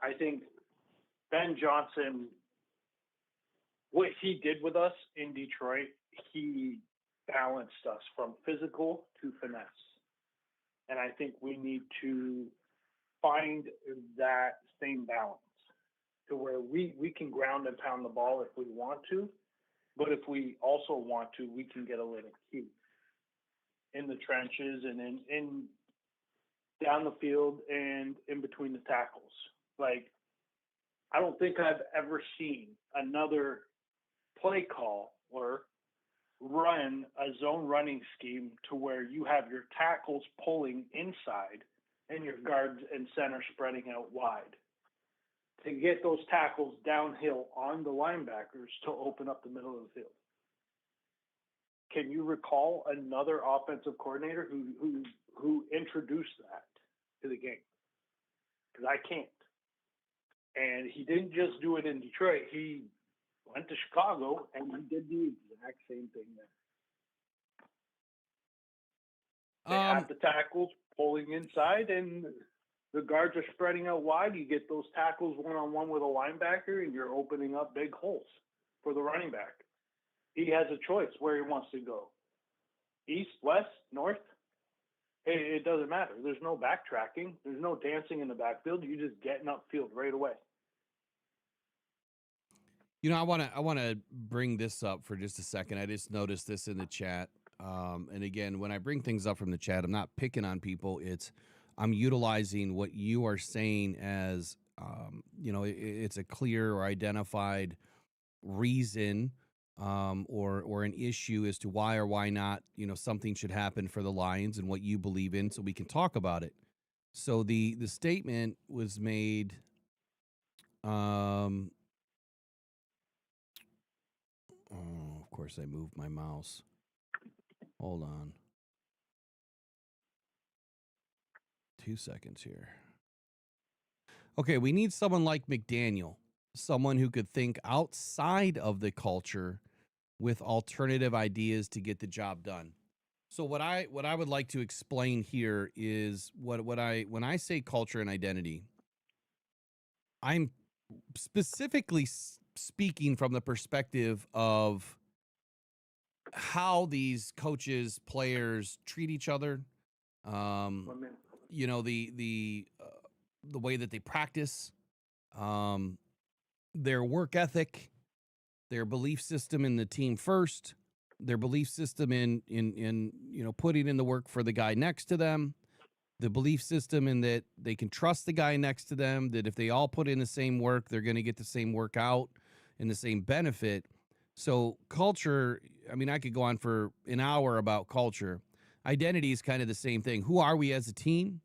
I think Ben Johnson, what he did with us in Detroit, he balanced us from physical to finesse. And I think we need to find that same balance to where we can ground and pound the ball if we want to, but if we also want to, we can get a little cute in the trenches and in down the field and in between the tackles. I don't think I've ever seen another play call run a zone running scheme to where you have your tackles pulling inside and your guards and center spreading out wide to get those tackles downhill on the linebackers to open up the middle of the field. Can you recall another offensive coordinator who introduced that to the game? Because I can't. And he didn't just do it in Detroit. He went to Chicago and he did the exact same thing there. They have the tackles pulling inside and the guards are spreading out wide. You get those tackles one-on-one with a linebacker and you're opening up big holes for the running back. He has a choice where he wants to go. East, west, north. It doesn't matter. There's no backtracking. There's no dancing in the backfield. You're just getting upfield right away. You know, I want to bring this up for just a second. I just noticed this in the chat. And again, when I bring things up from the chat, I'm not picking on people. I'm utilizing what you are saying as, you know, it's a clear or identified reason or an issue as to why or why not, you know, something should happen for the Lions and what you believe in, so we can talk about it. So the statement was made. Oh, of course, I moved my mouse. Hold on. 2 seconds here. Okay, we need someone like McDaniel, someone who could think outside of the culture with alternative ideas to get the job done. So what I would like to explain here is when I say culture and identity, I'm specifically speaking from the perspective of how these coaches, players treat each other. You know, the way that they practice, their work ethic, their belief system in the team first, their belief system in you know, putting in the work for the guy next to them, the belief system in that they can trust the guy next to them, that if they all put in the same work, they're going to get the same work out and the same benefit. So culture, I mean, I could go on for an hour about culture. Identity is kind of the same thing. Who are we as a team?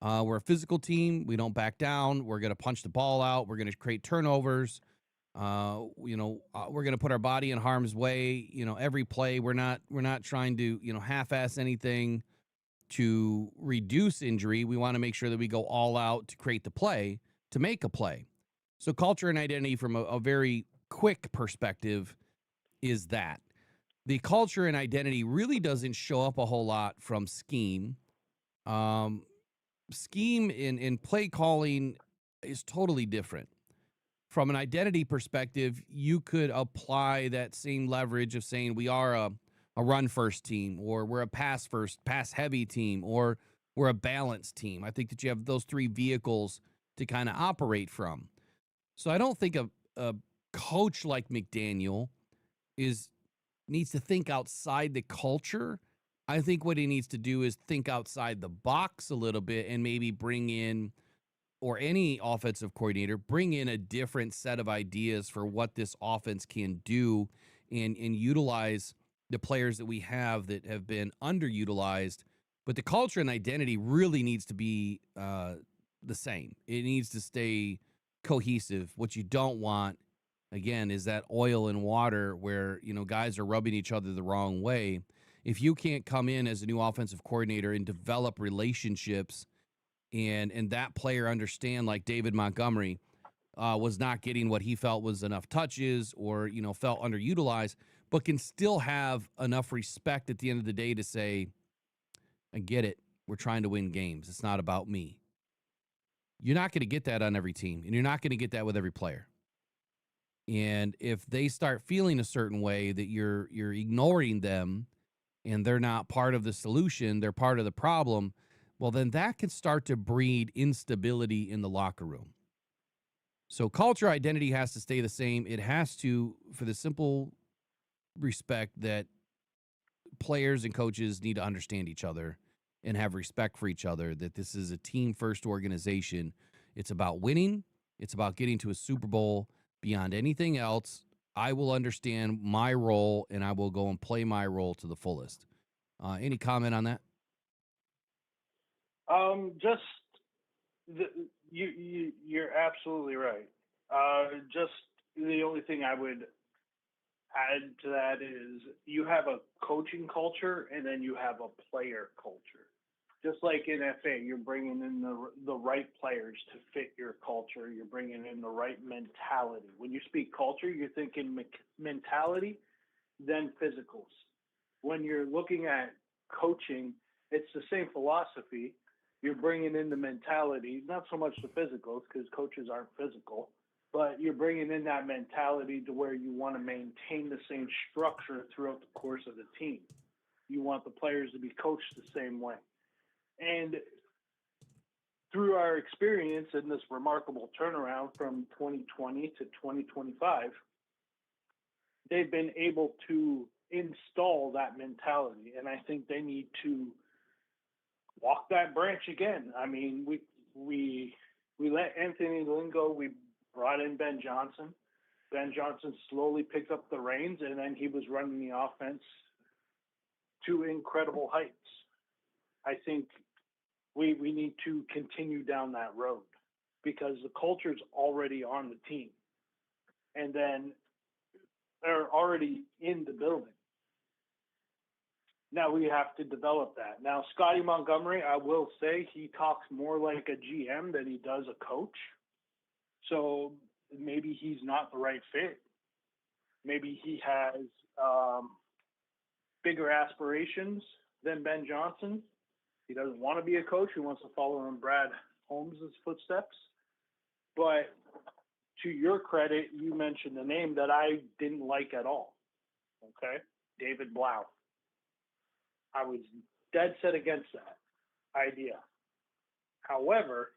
We're a physical team. We don't back down. We're going to punch the ball out. We're going to create turnovers. You know, we're going to put our body in harm's way. You know, every play, we're not trying to, you know, half-ass anything to reduce injury. We want to make sure that we go all out to create the play, to make a play. So culture and identity from a very quick perspective is that. The culture and identity really doesn't show up a whole lot from scheme. Scheme in play calling is totally different. From an identity perspective, you could apply that same leverage of saying we are a run first team, or we're a pass heavy team, or we're a balanced team. I think that you have those three vehicles to kind of operate from. So I don't think a coach like McDaniel needs to think outside the culture. I think what he needs to do is think outside the box a little bit and maybe bring in, or any offensive coordinator, bring in a different set of ideas for what this offense can do and utilize the players that we have that have been underutilized. But the culture and identity really needs to be the same. It needs to stay cohesive. What you don't want, again, is that oil and water where, you know, guys are rubbing each other the wrong way. If you can't come in as a new offensive coordinator and develop relationships and that player understand, like David Montgomery was not getting what he felt was enough touches, or, you know, felt underutilized, but can still have enough respect at the end of the day to say, I get it. We're trying to win games. It's not about me. You're not going to get that on every team, and you're not going to get that with every player. And if they start feeling a certain way that you're ignoring them and they're not part of the solution, they're part of the problem, well, then that can start to breed instability in the locker room. So culture identity has to stay the same. It has to, for the simple respect that players and coaches need to understand each other and have respect for each other, that this is a team-first organization. It's about winning. It's about getting to a Super Bowl. Beyond anything else, I will understand my role and I will go and play my role to the fullest. Any comment on that? You're absolutely right. Just the only thing I would add to that is you have a coaching culture and then you have a player culture. Just like in FA, you're bringing in the right players to fit your culture. You're bringing in the right mentality. When you speak culture, you're thinking mentality, then physicals. When you're looking at coaching, it's the same philosophy. You're bringing in the mentality, not so much the physicals, because coaches aren't physical, but you're bringing in that mentality to where you want to maintain the same structure throughout the course of the team. You want the players to be coached the same way. And through our experience in this remarkable turnaround from 2020 to 2025, they've been able to install that mentality. And I think they need to walk that branch again. I mean, we let Anthony Lynn go. We brought in Ben Johnson. Ben Johnson slowly picked up the reins, and then he was running the offense to incredible heights. I think we need to continue down that road because the culture's already on the team. And then they're already in the building. Now we have to develop that. Now, Scotty Montgomery, I will say he talks more like a GM than he does a coach. So maybe he's not the right fit. Maybe he has bigger aspirations than Ben Johnson. He doesn't want to be a coach. He wants to follow in Brad Holmes' footsteps. But to your credit, you mentioned a name that I didn't like at all. Okay? David Blau. I was dead set against that idea. However,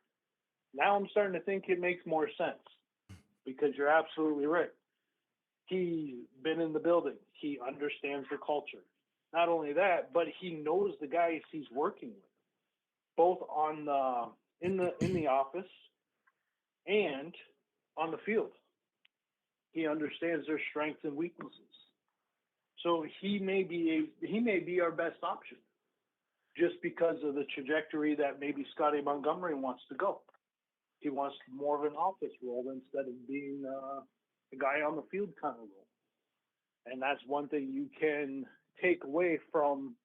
now I'm starting to think it makes more sense because you're absolutely right. He's been in the building. He understands the culture. Not only that, but he knows the guys he's working with, both on in the office and on the field. He understands their strengths and weaknesses. So he may be our best option just because of the trajectory that maybe Scotty Montgomery wants to go. He wants more of an office role instead of being a guy on the field kind of role. And that's one thing you can take away from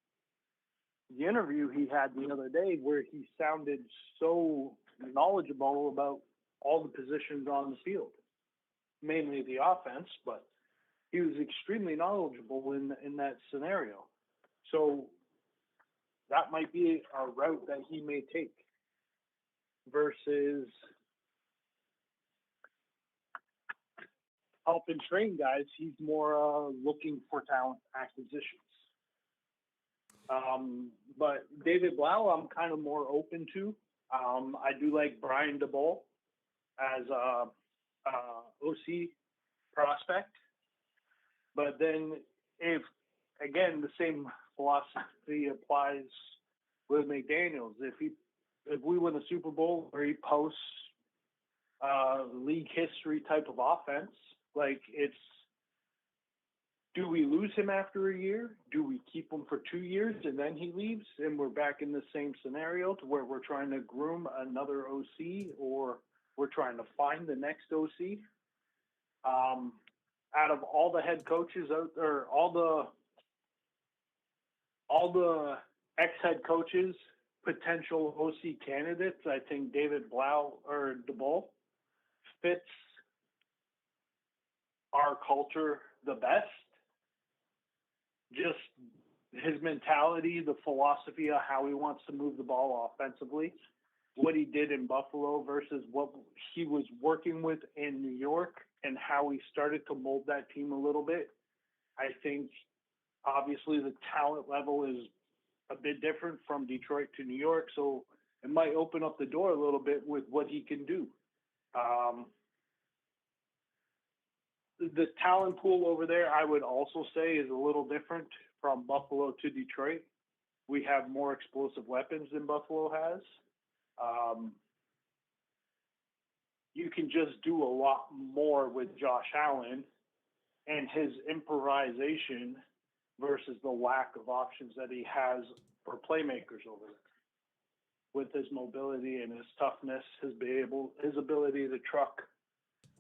the interview he had the other day where he sounded so knowledgeable about all the positions on the field, mainly the offense, but he was extremely knowledgeable in that scenario. So that might be a route that he may take versus help and train guys. He's more looking for talent acquisitions. But David Blau, I'm kind of more open to. I do like Brian DeBoll as a OC prospect. But then if, again, the same philosophy applies with McDaniels. If we win the Super Bowl where he posts league history type of offense, like do we lose him after a year? Do we keep him for 2 years and then he leaves and we're back in the same scenario to where we're trying to groom another OC or we're trying to find the next OC? Out of all the head coaches out there, all the ex-head coaches, potential OC candidates, I think David Blau or DeBoll fits our culture the best. Just his mentality, the philosophy of how he wants to move the ball offensively, what he did in Buffalo versus what he was working with in New York and how he started to mold that team a little bit. I think obviously the talent level is a bit different from Detroit to New York, so it might open up the door a little bit with what he can do. The talent pool over there, I would also say, is a little different from Buffalo to Detroit. We have more explosive weapons than Buffalo has. You can just do a lot more with Josh Allen and his improvisation versus the lack of options that he has for playmakers over there. With his mobility and his toughness, his ability to truck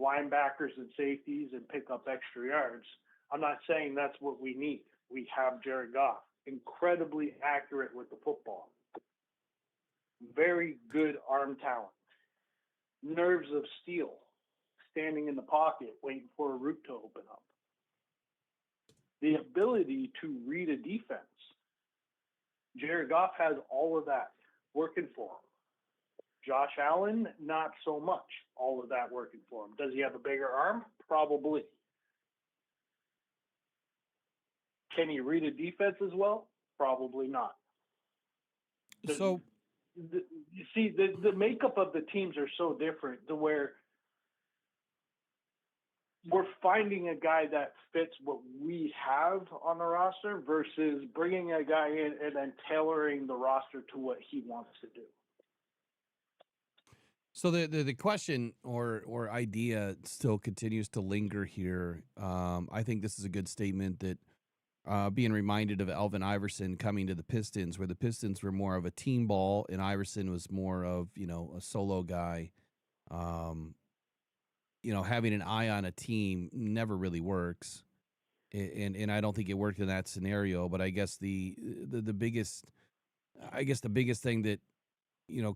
linebackers and safeties and pick up extra yards. I'm not saying that's what we need. We have Jared Goff, incredibly accurate with the football, very good arm talent, nerves of steel, standing in the pocket, waiting for a route to open up. The ability to read a defense. Jared Goff has all of that working for him. Josh Allen, not so much. All of that working for him. Does he have a bigger arm? Probably. Can he read a defense as well? Probably not. You see, the makeup of the teams are so different to where we're finding a guy that fits what we have on the roster versus bringing a guy in and then tailoring the roster to what he wants to do. So the question or idea still continues to linger here. I think this is a good statement that being reminded of Alvin Iverson coming to the Pistons, where the Pistons were more of a team ball and Iverson was more of, a solo guy. Having an eye on a team never really works. And I don't think it worked in that scenario, but I guess the biggest thing that,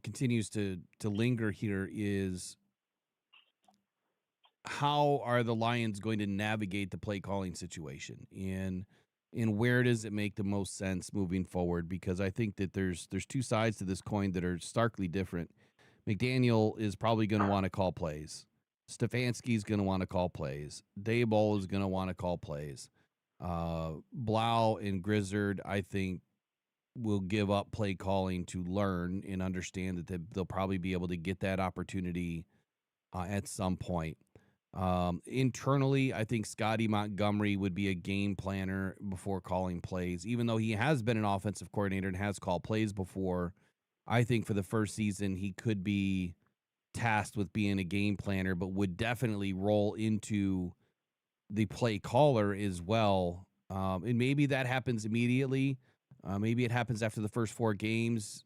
continues to linger here is how are the Lions going to navigate the play calling situation and where does it make the most sense moving forward? Because I think that there's two sides to this coin that are starkly different. McDaniel is probably going to want to call plays. Stefanski's going to want to call plays. Daboll is going to want to call plays. Blau and Grizzard, I think, will give up play calling to learn and understand that they'll probably be able to get that opportunity at some point. Internally, I think Scotty Montgomery would be a game planner before calling plays, even though he has been an offensive coordinator and has called plays before. I think for the first season, he could be tasked with being a game planner, but would definitely roll into the play caller as well. And maybe that happens immediately. Maybe it happens after the first 4 games.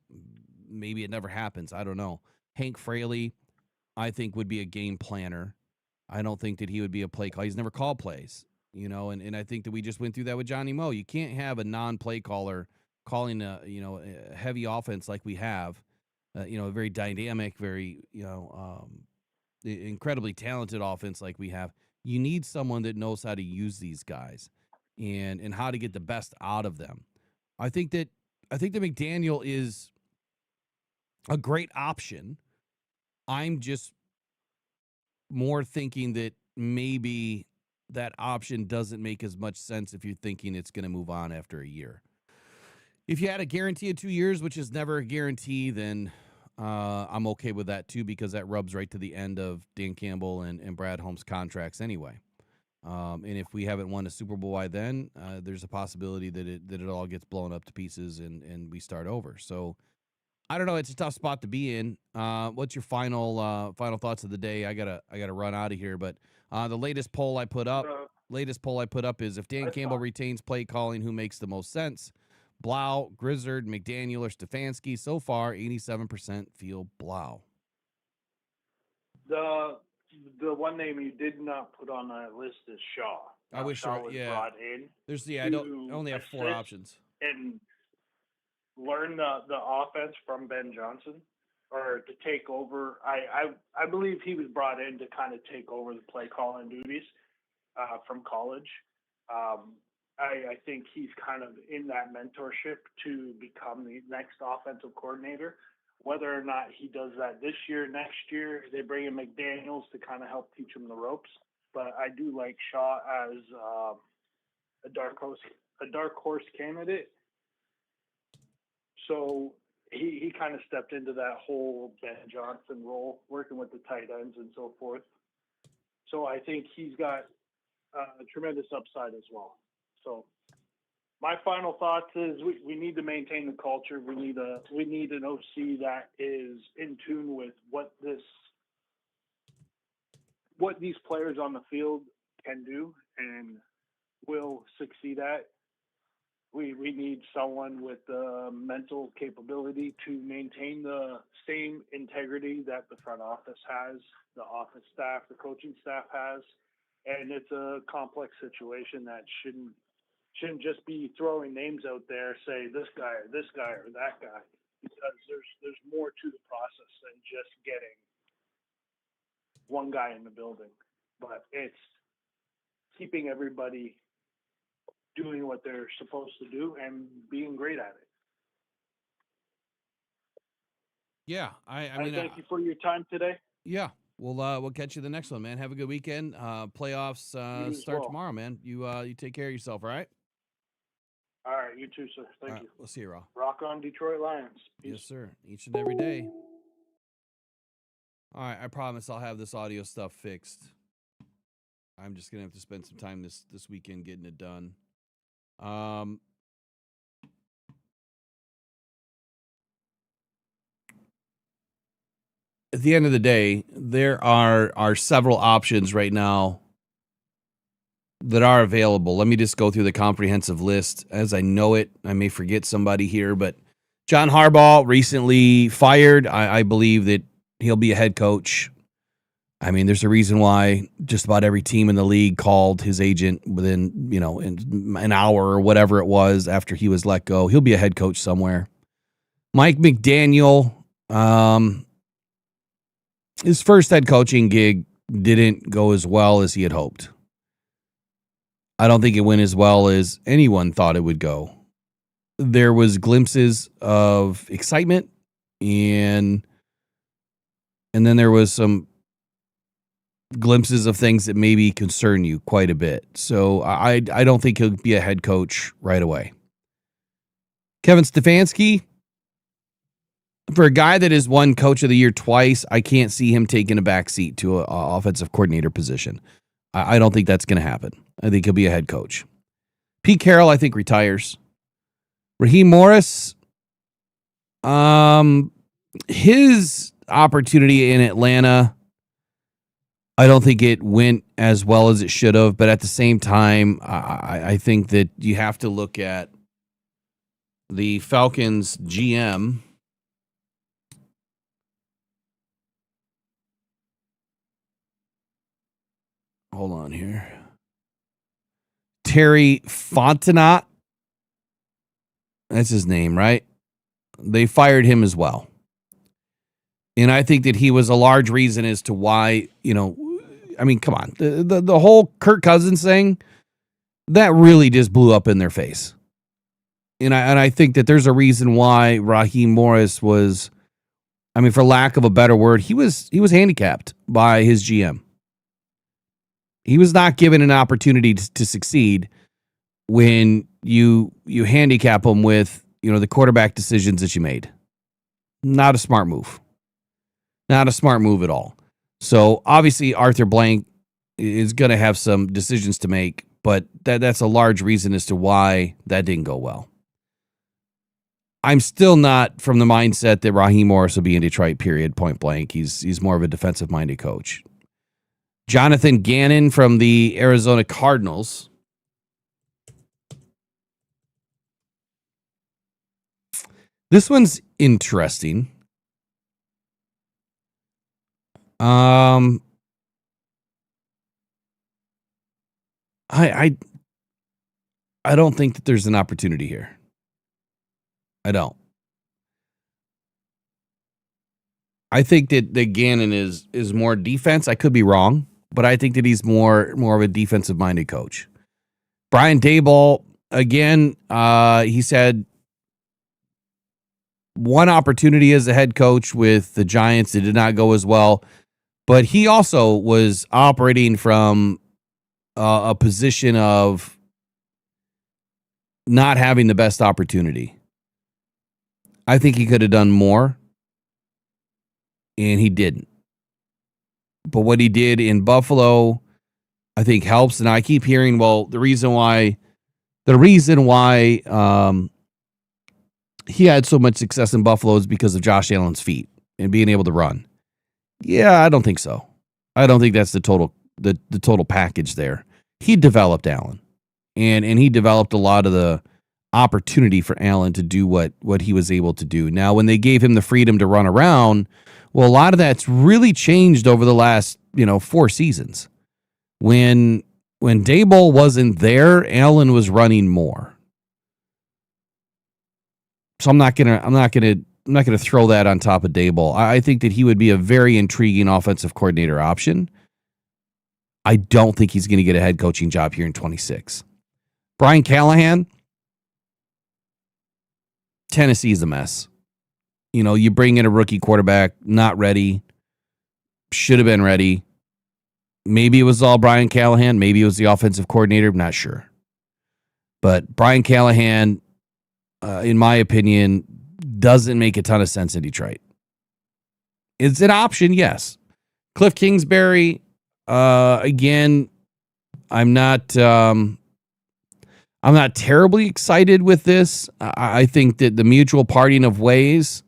Maybe it never happens. I don't know. Hank Fraley, I think, would be a game planner. I don't think that he would be a play caller. He's never called plays, and I think that we just went through that with Johnny Moe. You can't have a non-play caller calling a heavy offense like we have, a very dynamic, very, incredibly talented offense like we have. You need someone that knows how to use these guys and how to get the best out of them. I think that McDaniel is a great option. I'm just more thinking that maybe that option doesn't make as much sense if you're thinking it's going to move on after a year. If you had a guarantee of 2 years, which is never a guarantee, then I'm okay with that too, because that rubs right to the end of Dan Campbell and Brad Holmes' contracts anyway. And if we haven't won a Super Bowl by then, there's a possibility that it all gets blown up to pieces and we start over. So I don't know. It's a tough spot to be in. What's your final thoughts of the day? I gotta run out of here. But the latest poll I put up is if Dan Campbell retains play calling, who makes the most sense? Blau, Grizzard, McDaniel, or Stefanski. So far, 87% feel Blau. The one name you did not put on that list is Shaw. I wish Shaw was brought in. I only have 4 options. And learn the offense from Ben Johnson, or to take over. I believe he was brought in to kind of take over the play calling duties from college. I think he's kind of in that mentorship to become the next offensive coordinator. Whether or not he does that this year, next year, they bring in McDaniels to kind of help teach him the ropes. But I do like Shaw as a dark horse candidate. So he kind of stepped into that whole Ben Johnson role, working with the tight ends and so forth. So I think he's got a tremendous upside as well. So my final thoughts is we need to maintain the culture. We need an OC that is in tune with what these players on the field can do and will succeed at. We need someone with the mental capability to maintain the same integrity that the front office has, the office staff, the coaching staff has. And it's a complex situation that shouldn't just be throwing names out there, say this guy or that guy, because there's more to the process than just getting one guy in the building. But it's keeping everybody doing what they're supposed to do and being great at it. Yeah, I mean, thank you for your time today. Yeah, we'll catch you the next one, man. Have a good weekend. Playoffs start tomorrow, man. You take care of yourself, all right? All right, you too, sir. Thank you. We'll see you, Raw. Rock on, Detroit Lions. Peace. Yes, sir. Each and every day. All right, I promise I'll have this audio stuff fixed. I'm just gonna have to spend some time this weekend getting it done. At the end of the day, there are several options right now that are available. Let me just go through the comprehensive list as I know it. I may forget somebody here, but John Harbaugh recently fired. I believe that he'll be a head coach. I mean, there's a reason why just about every team in the league called his agent within, in an hour or whatever it was after he was let go. He'll be a head coach somewhere. Mike McDaniel, his first head coaching gig didn't go as well as he had hoped. I don't think it went as well as anyone thought it would go. There was glimpses of excitement and then there was some glimpses of things that maybe concern you quite a bit. So I don't think he'll be a head coach right away. Kevin Stefanski, for a guy that has won Coach of the Year twice, I can't see him taking a back seat to an offensive coordinator position. I don't think that's going to happen. I think he'll be a head coach. Pete Carroll, I think, retires. Raheem Morris, his opportunity in Atlanta, I don't think it went as well as it should have, but at the same time, I think that you have to look at the Falcons GM. Hold on here. Terry Fontenot. That's his name, right? They fired him as well. And I think that he was a large reason as to why, I mean, come on. The whole Kirk Cousins thing, that really just blew up in their face. And I think that there's a reason why Raheem Morris was, I mean, for lack of a better word, he was handicapped by his GM. He was not given an opportunity to succeed when you handicap him with, the quarterback decisions that you made. Not a smart move. Not a smart move at all. So obviously Arthur Blank is going to have some decisions to make, but that's a large reason as to why that didn't go well. I'm still not from the mindset that Raheem Morris will be in Detroit, period, point blank. He's more of a defensive-minded coach. Jonathan Gannon from the Arizona Cardinals. This one's interesting. I don't think that there's an opportunity here. I don't. I think that Gannon is more defense. I could be wrong, but I think that he's more of a defensive-minded coach. Brian Daboll, again, he's had one opportunity as a head coach with the Giants. It did not go as well, but he also was operating from a position of not having the best opportunity. I think he could have done more, and he didn't. But what he did in Buffalo, I think helps. And I keep hearing, the reason why he had so much success in Buffalo is because of Josh Allen's feet and being able to run. Yeah, I don't think so. I don't think that's the total package there. he developed Allen. And he developed a lot of the opportunity for Allen to do what he was able to do. Now, when they gave him the freedom to run around, well, a lot of that's really changed over the last, 4 seasons. When Daboll wasn't there, Allen was running more. So I'm not gonna throw that on top of Daboll. I think that he would be a very intriguing offensive coordinator option. I don't think he's going to get a head coaching job here in 26. Brian Callahan, Tennessee's a mess. You bring in a rookie quarterback, not ready, should have been ready. Maybe it was all Brian Callahan. Maybe it was the offensive coordinator. I'm not sure. But Brian Callahan, in my opinion, doesn't make a ton of sense in Detroit. It's an option, yes. Cliff Kingsbury, again, I'm not terribly excited with this. I think that the mutual parting of ways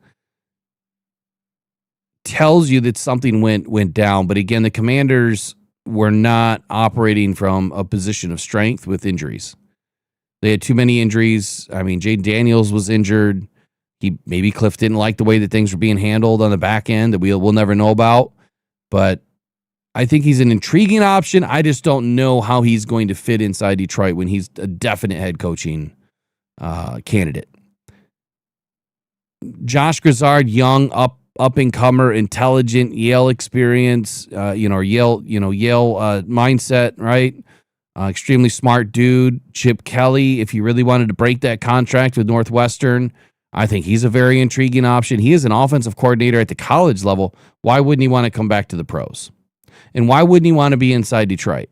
tells you that something went down. But again, the Commanders were not operating from a position of strength with injuries. They had too many injuries. I mean, Jaden Daniels was injured. Maybe Cliff didn't like the way that things were being handled on the back end that we'll never know about. But I think he's an intriguing option. I just don't know how he's going to fit inside Detroit when he's a definite head coaching candidate. Josh Grizzard, young, up-and-comer, intelligent, Yale experience, Yale mindset, right? Extremely smart dude. Chip Kelly, if he really wanted to break that contract with Northwestern, I think he's a very intriguing option. He is an offensive coordinator at the college level. Why wouldn't he want to come back to the pros? And why wouldn't he want to be inside Detroit?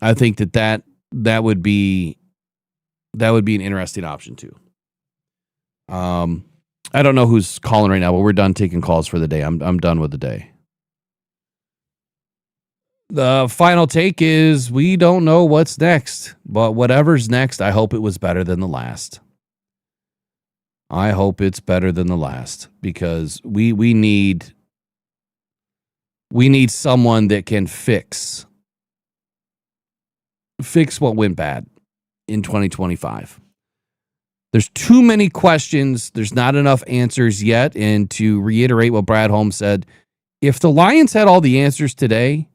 I think that would be an interesting option too. I don't know who's calling right now, but we're done taking calls for the day. I'm done with the day. The final take is we don't know what's next, but whatever's next, I hope it was better than the last. I hope it's better than the last because we need someone that can fix what went bad in 2025. There's too many questions. There's not enough answers yet. And to reiterate what Brad Holmes said, if the Lions had all the answers today,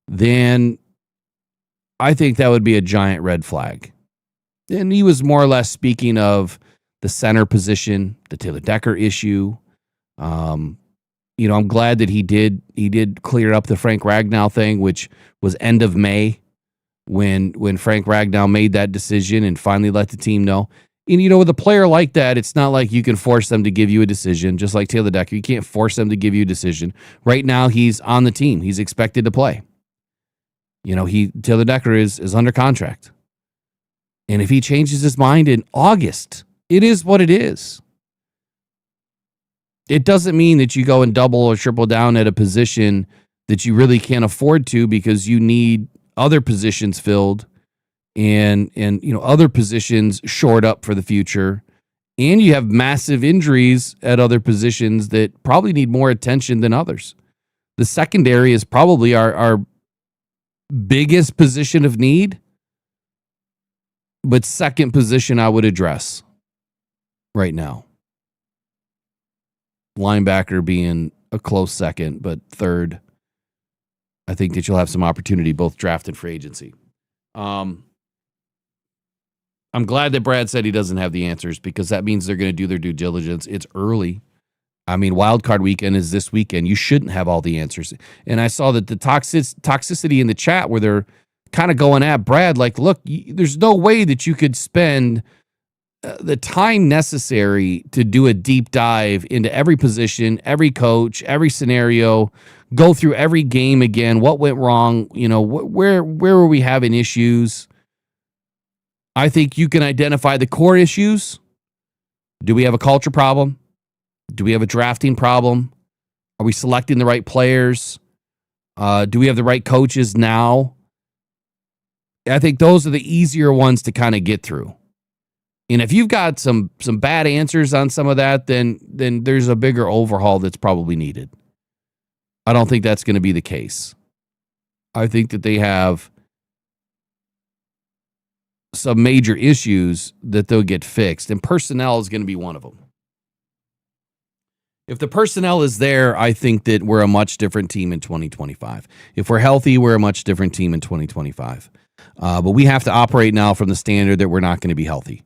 then I think that would be a giant red flag. And he was more or less speaking of the center position, the Taylor Decker issue. I'm glad that he did clear up the Frank Ragnow thing, which was end of May when Frank Ragnow made that decision and finally let the team know. And, with a player like that, it's not like you can force them to give you a decision, just like Taylor Decker. You can't force them to give you a decision. Right now, he's on the team. He's expected to play. Taylor Decker is under contract. And if he changes his mind in August, it is what it is. It doesn't mean that you go and double or triple down at a position that you really can't afford to because you need other positions filled and other positions shored up for the future. And you have massive injuries at other positions that probably need more attention than others. The secondary is probably our biggest position of need, but second position I would address right now. Linebacker being a close second, but third, I think that you'll have some opportunity, both draft and free agency. I'm glad that Brad said he doesn't have the answers because that means they're going to do their due diligence. It's early. I mean, wild card weekend is this weekend. You shouldn't have all the answers. And I saw that the toxicity in the chat where they're kind of going at Brad, like, look, there's no way that you could spend the time necessary to do a deep dive into every position, every coach, every scenario, go through every game again. What went wrong? Where were we having issues? I think you can identify the core issues. Do we have a culture problem? Do we have a drafting problem? Are we selecting the right players? Do we have the right coaches now? I think those are the easier ones to kind of get through. And if you've got some bad answers on some of that, then there's a bigger overhaul that's probably needed. I don't think that's going to be the case. I think that they have some major issues that they'll get fixed, and personnel is going to be one of them. If the personnel is there, I think that we're a much different team in 2025. If we're healthy, we're a much different team in 2025. But we have to operate now from the standard that we're not going to be healthy,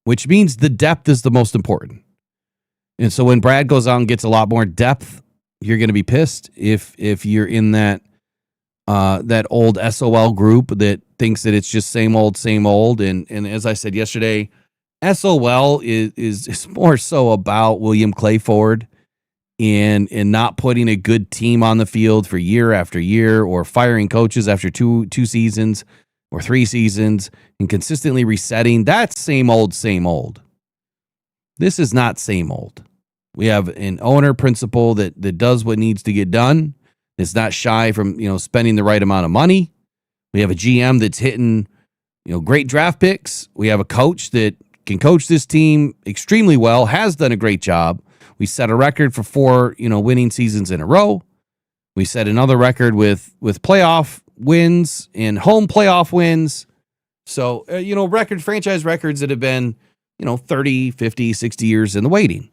which means the depth is the most important. And so when Brad goes out and gets a lot more depth, you're going to be pissed if you're in that old SOL group that thinks that it's just same old. And as I said yesterday, SOL is more so about William Clayford and not putting a good team on the field for year after year, or firing coaches after two seasons or 3 seasons and consistently resetting. That's same old. This is not same old. We have an owner principal that does what needs to get done. It's not shy from, spending the right amount of money. We have a GM that's hitting, great draft picks. We have a coach that can coach this team extremely well, has done a great job. We set a record for 4, winning seasons in a row. We set another record with playoff wins and home playoff wins. So, franchise records that have been, 30, 50, 60 years in the waiting.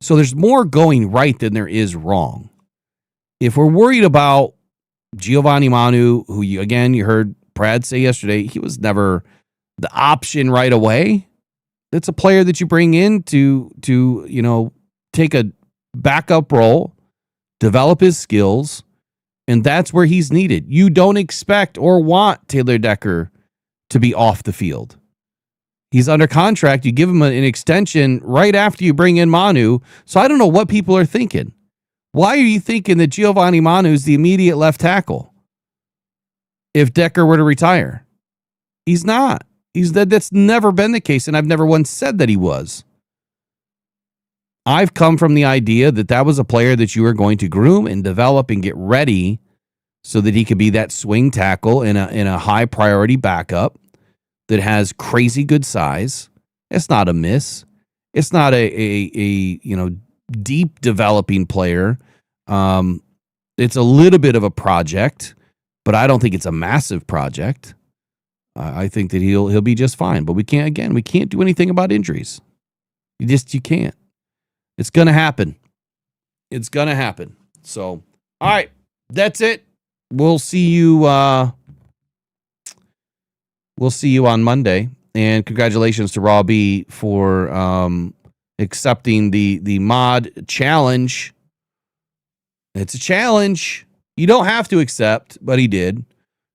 So there's more going right than there is wrong. If we're worried about Giovanni Manu, who you heard Brad say yesterday, he was never the option right away. It's a player that you bring in to take a backup role, develop his skills, and that's where he's needed. You don't expect or want Taylor Decker to be off the field. He's under contract. You give him an extension right after you bring in Manu. So I don't know what people are thinking. Why are you thinking that Giovanni Manu is the immediate left tackle if Decker were to retire? He's not. That's never been the case, and I've never once said that he was. I've come from the idea that was a player that you were going to groom and develop and get ready so that he could be that swing tackle in a high priority backup that has crazy good size. It's not a miss. It's not a deep developing player. It's a little bit of a project, but I don't think it's a massive project. I think that he'll be just fine, but we can't do anything about injuries. You can't. It's going to happen. So, all right, that's it. We'll see you on Monday, and congratulations to Raw B for accepting the mod challenge. It's a challenge. You don't have to accept, but he did.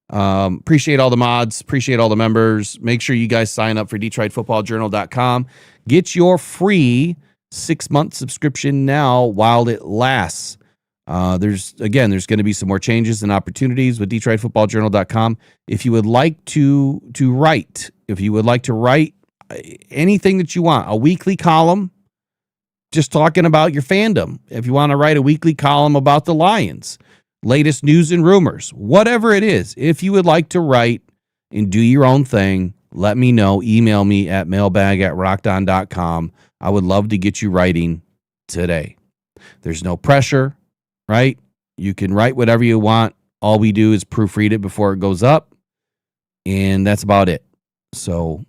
Appreciate all the mods. Appreciate all the members. Make sure you guys sign up for DetroitFootballJournal.com. Get your free 6-month subscription now while it lasts. There's going to be some more changes and opportunities with DetroitFootballJournal.com. If you would like to write anything that you want, a weekly column just talking about your fandom. If you want to write a weekly column about the Lions, latest news and rumors, whatever it is, if you would like to write and do your own thing, let me know. Email me at mailbag@rockdown.com. I would love to get you writing today. There's no pressure, right? You can write whatever you want. All we do is proofread it before it goes up, and that's about it. So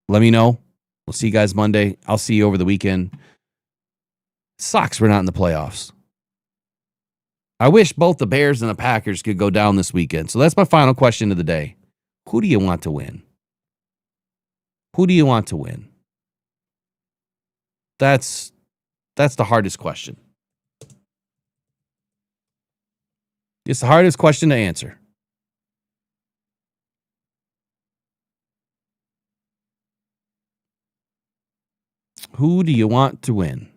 let me know. We'll see you guys Monday. I'll see you over the weekend. Sucks we're not in the playoffs. I wish both the Bears and the Packers could go down this weekend. So that's my final question of the day. Who do you want to win? That's the hardest question. It's the hardest question to answer. Who do you want to win?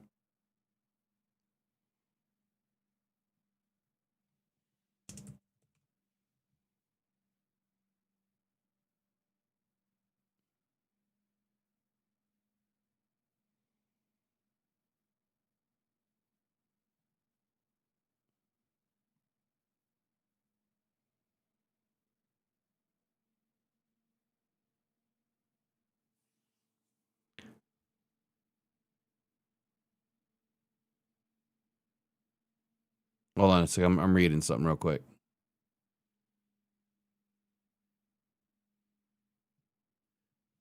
Hold on a second. I'm reading something real quick.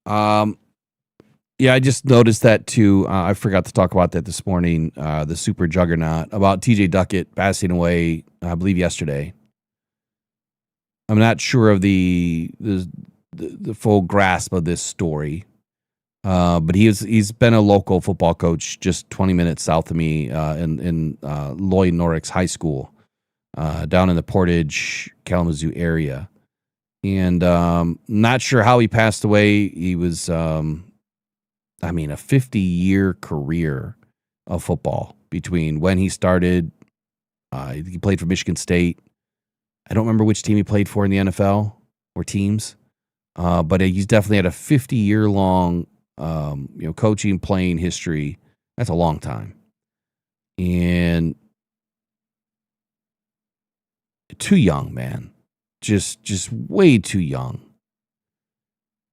Yeah, I just noticed that too. I forgot to talk about that this morning. The super juggernaut about TJ Duckett passing away, I believe yesterday. I'm not sure of the full grasp of this story, but he's been a local football coach just 20 minutes south of me in Lloyd Norrick's high school down in the Portage, Kalamazoo area. And not sure how he passed away. He was, a 50-year career of football between when he started. He played for Michigan State. I don't remember which team he played for in the NFL or teams, but he's definitely had a 50-year long, coaching, playing history. That's a long time. And too young, man. Just way too young.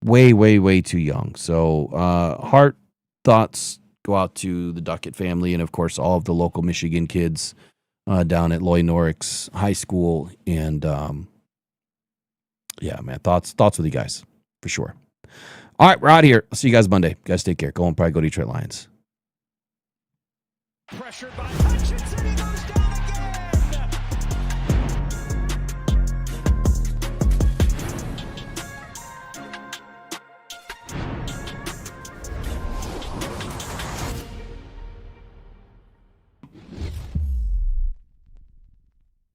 Way too young. So heart thoughts go out to the Duckett family and, of course, all of the local Michigan kids down at Lloyd Norrick's high school. And, yeah, man, thoughts with you guys for sure. All right, we're out of here. I'll see you guys Monday. Guys, take care. Go and probably go Detroit Lions. Pressured by Hutchinson.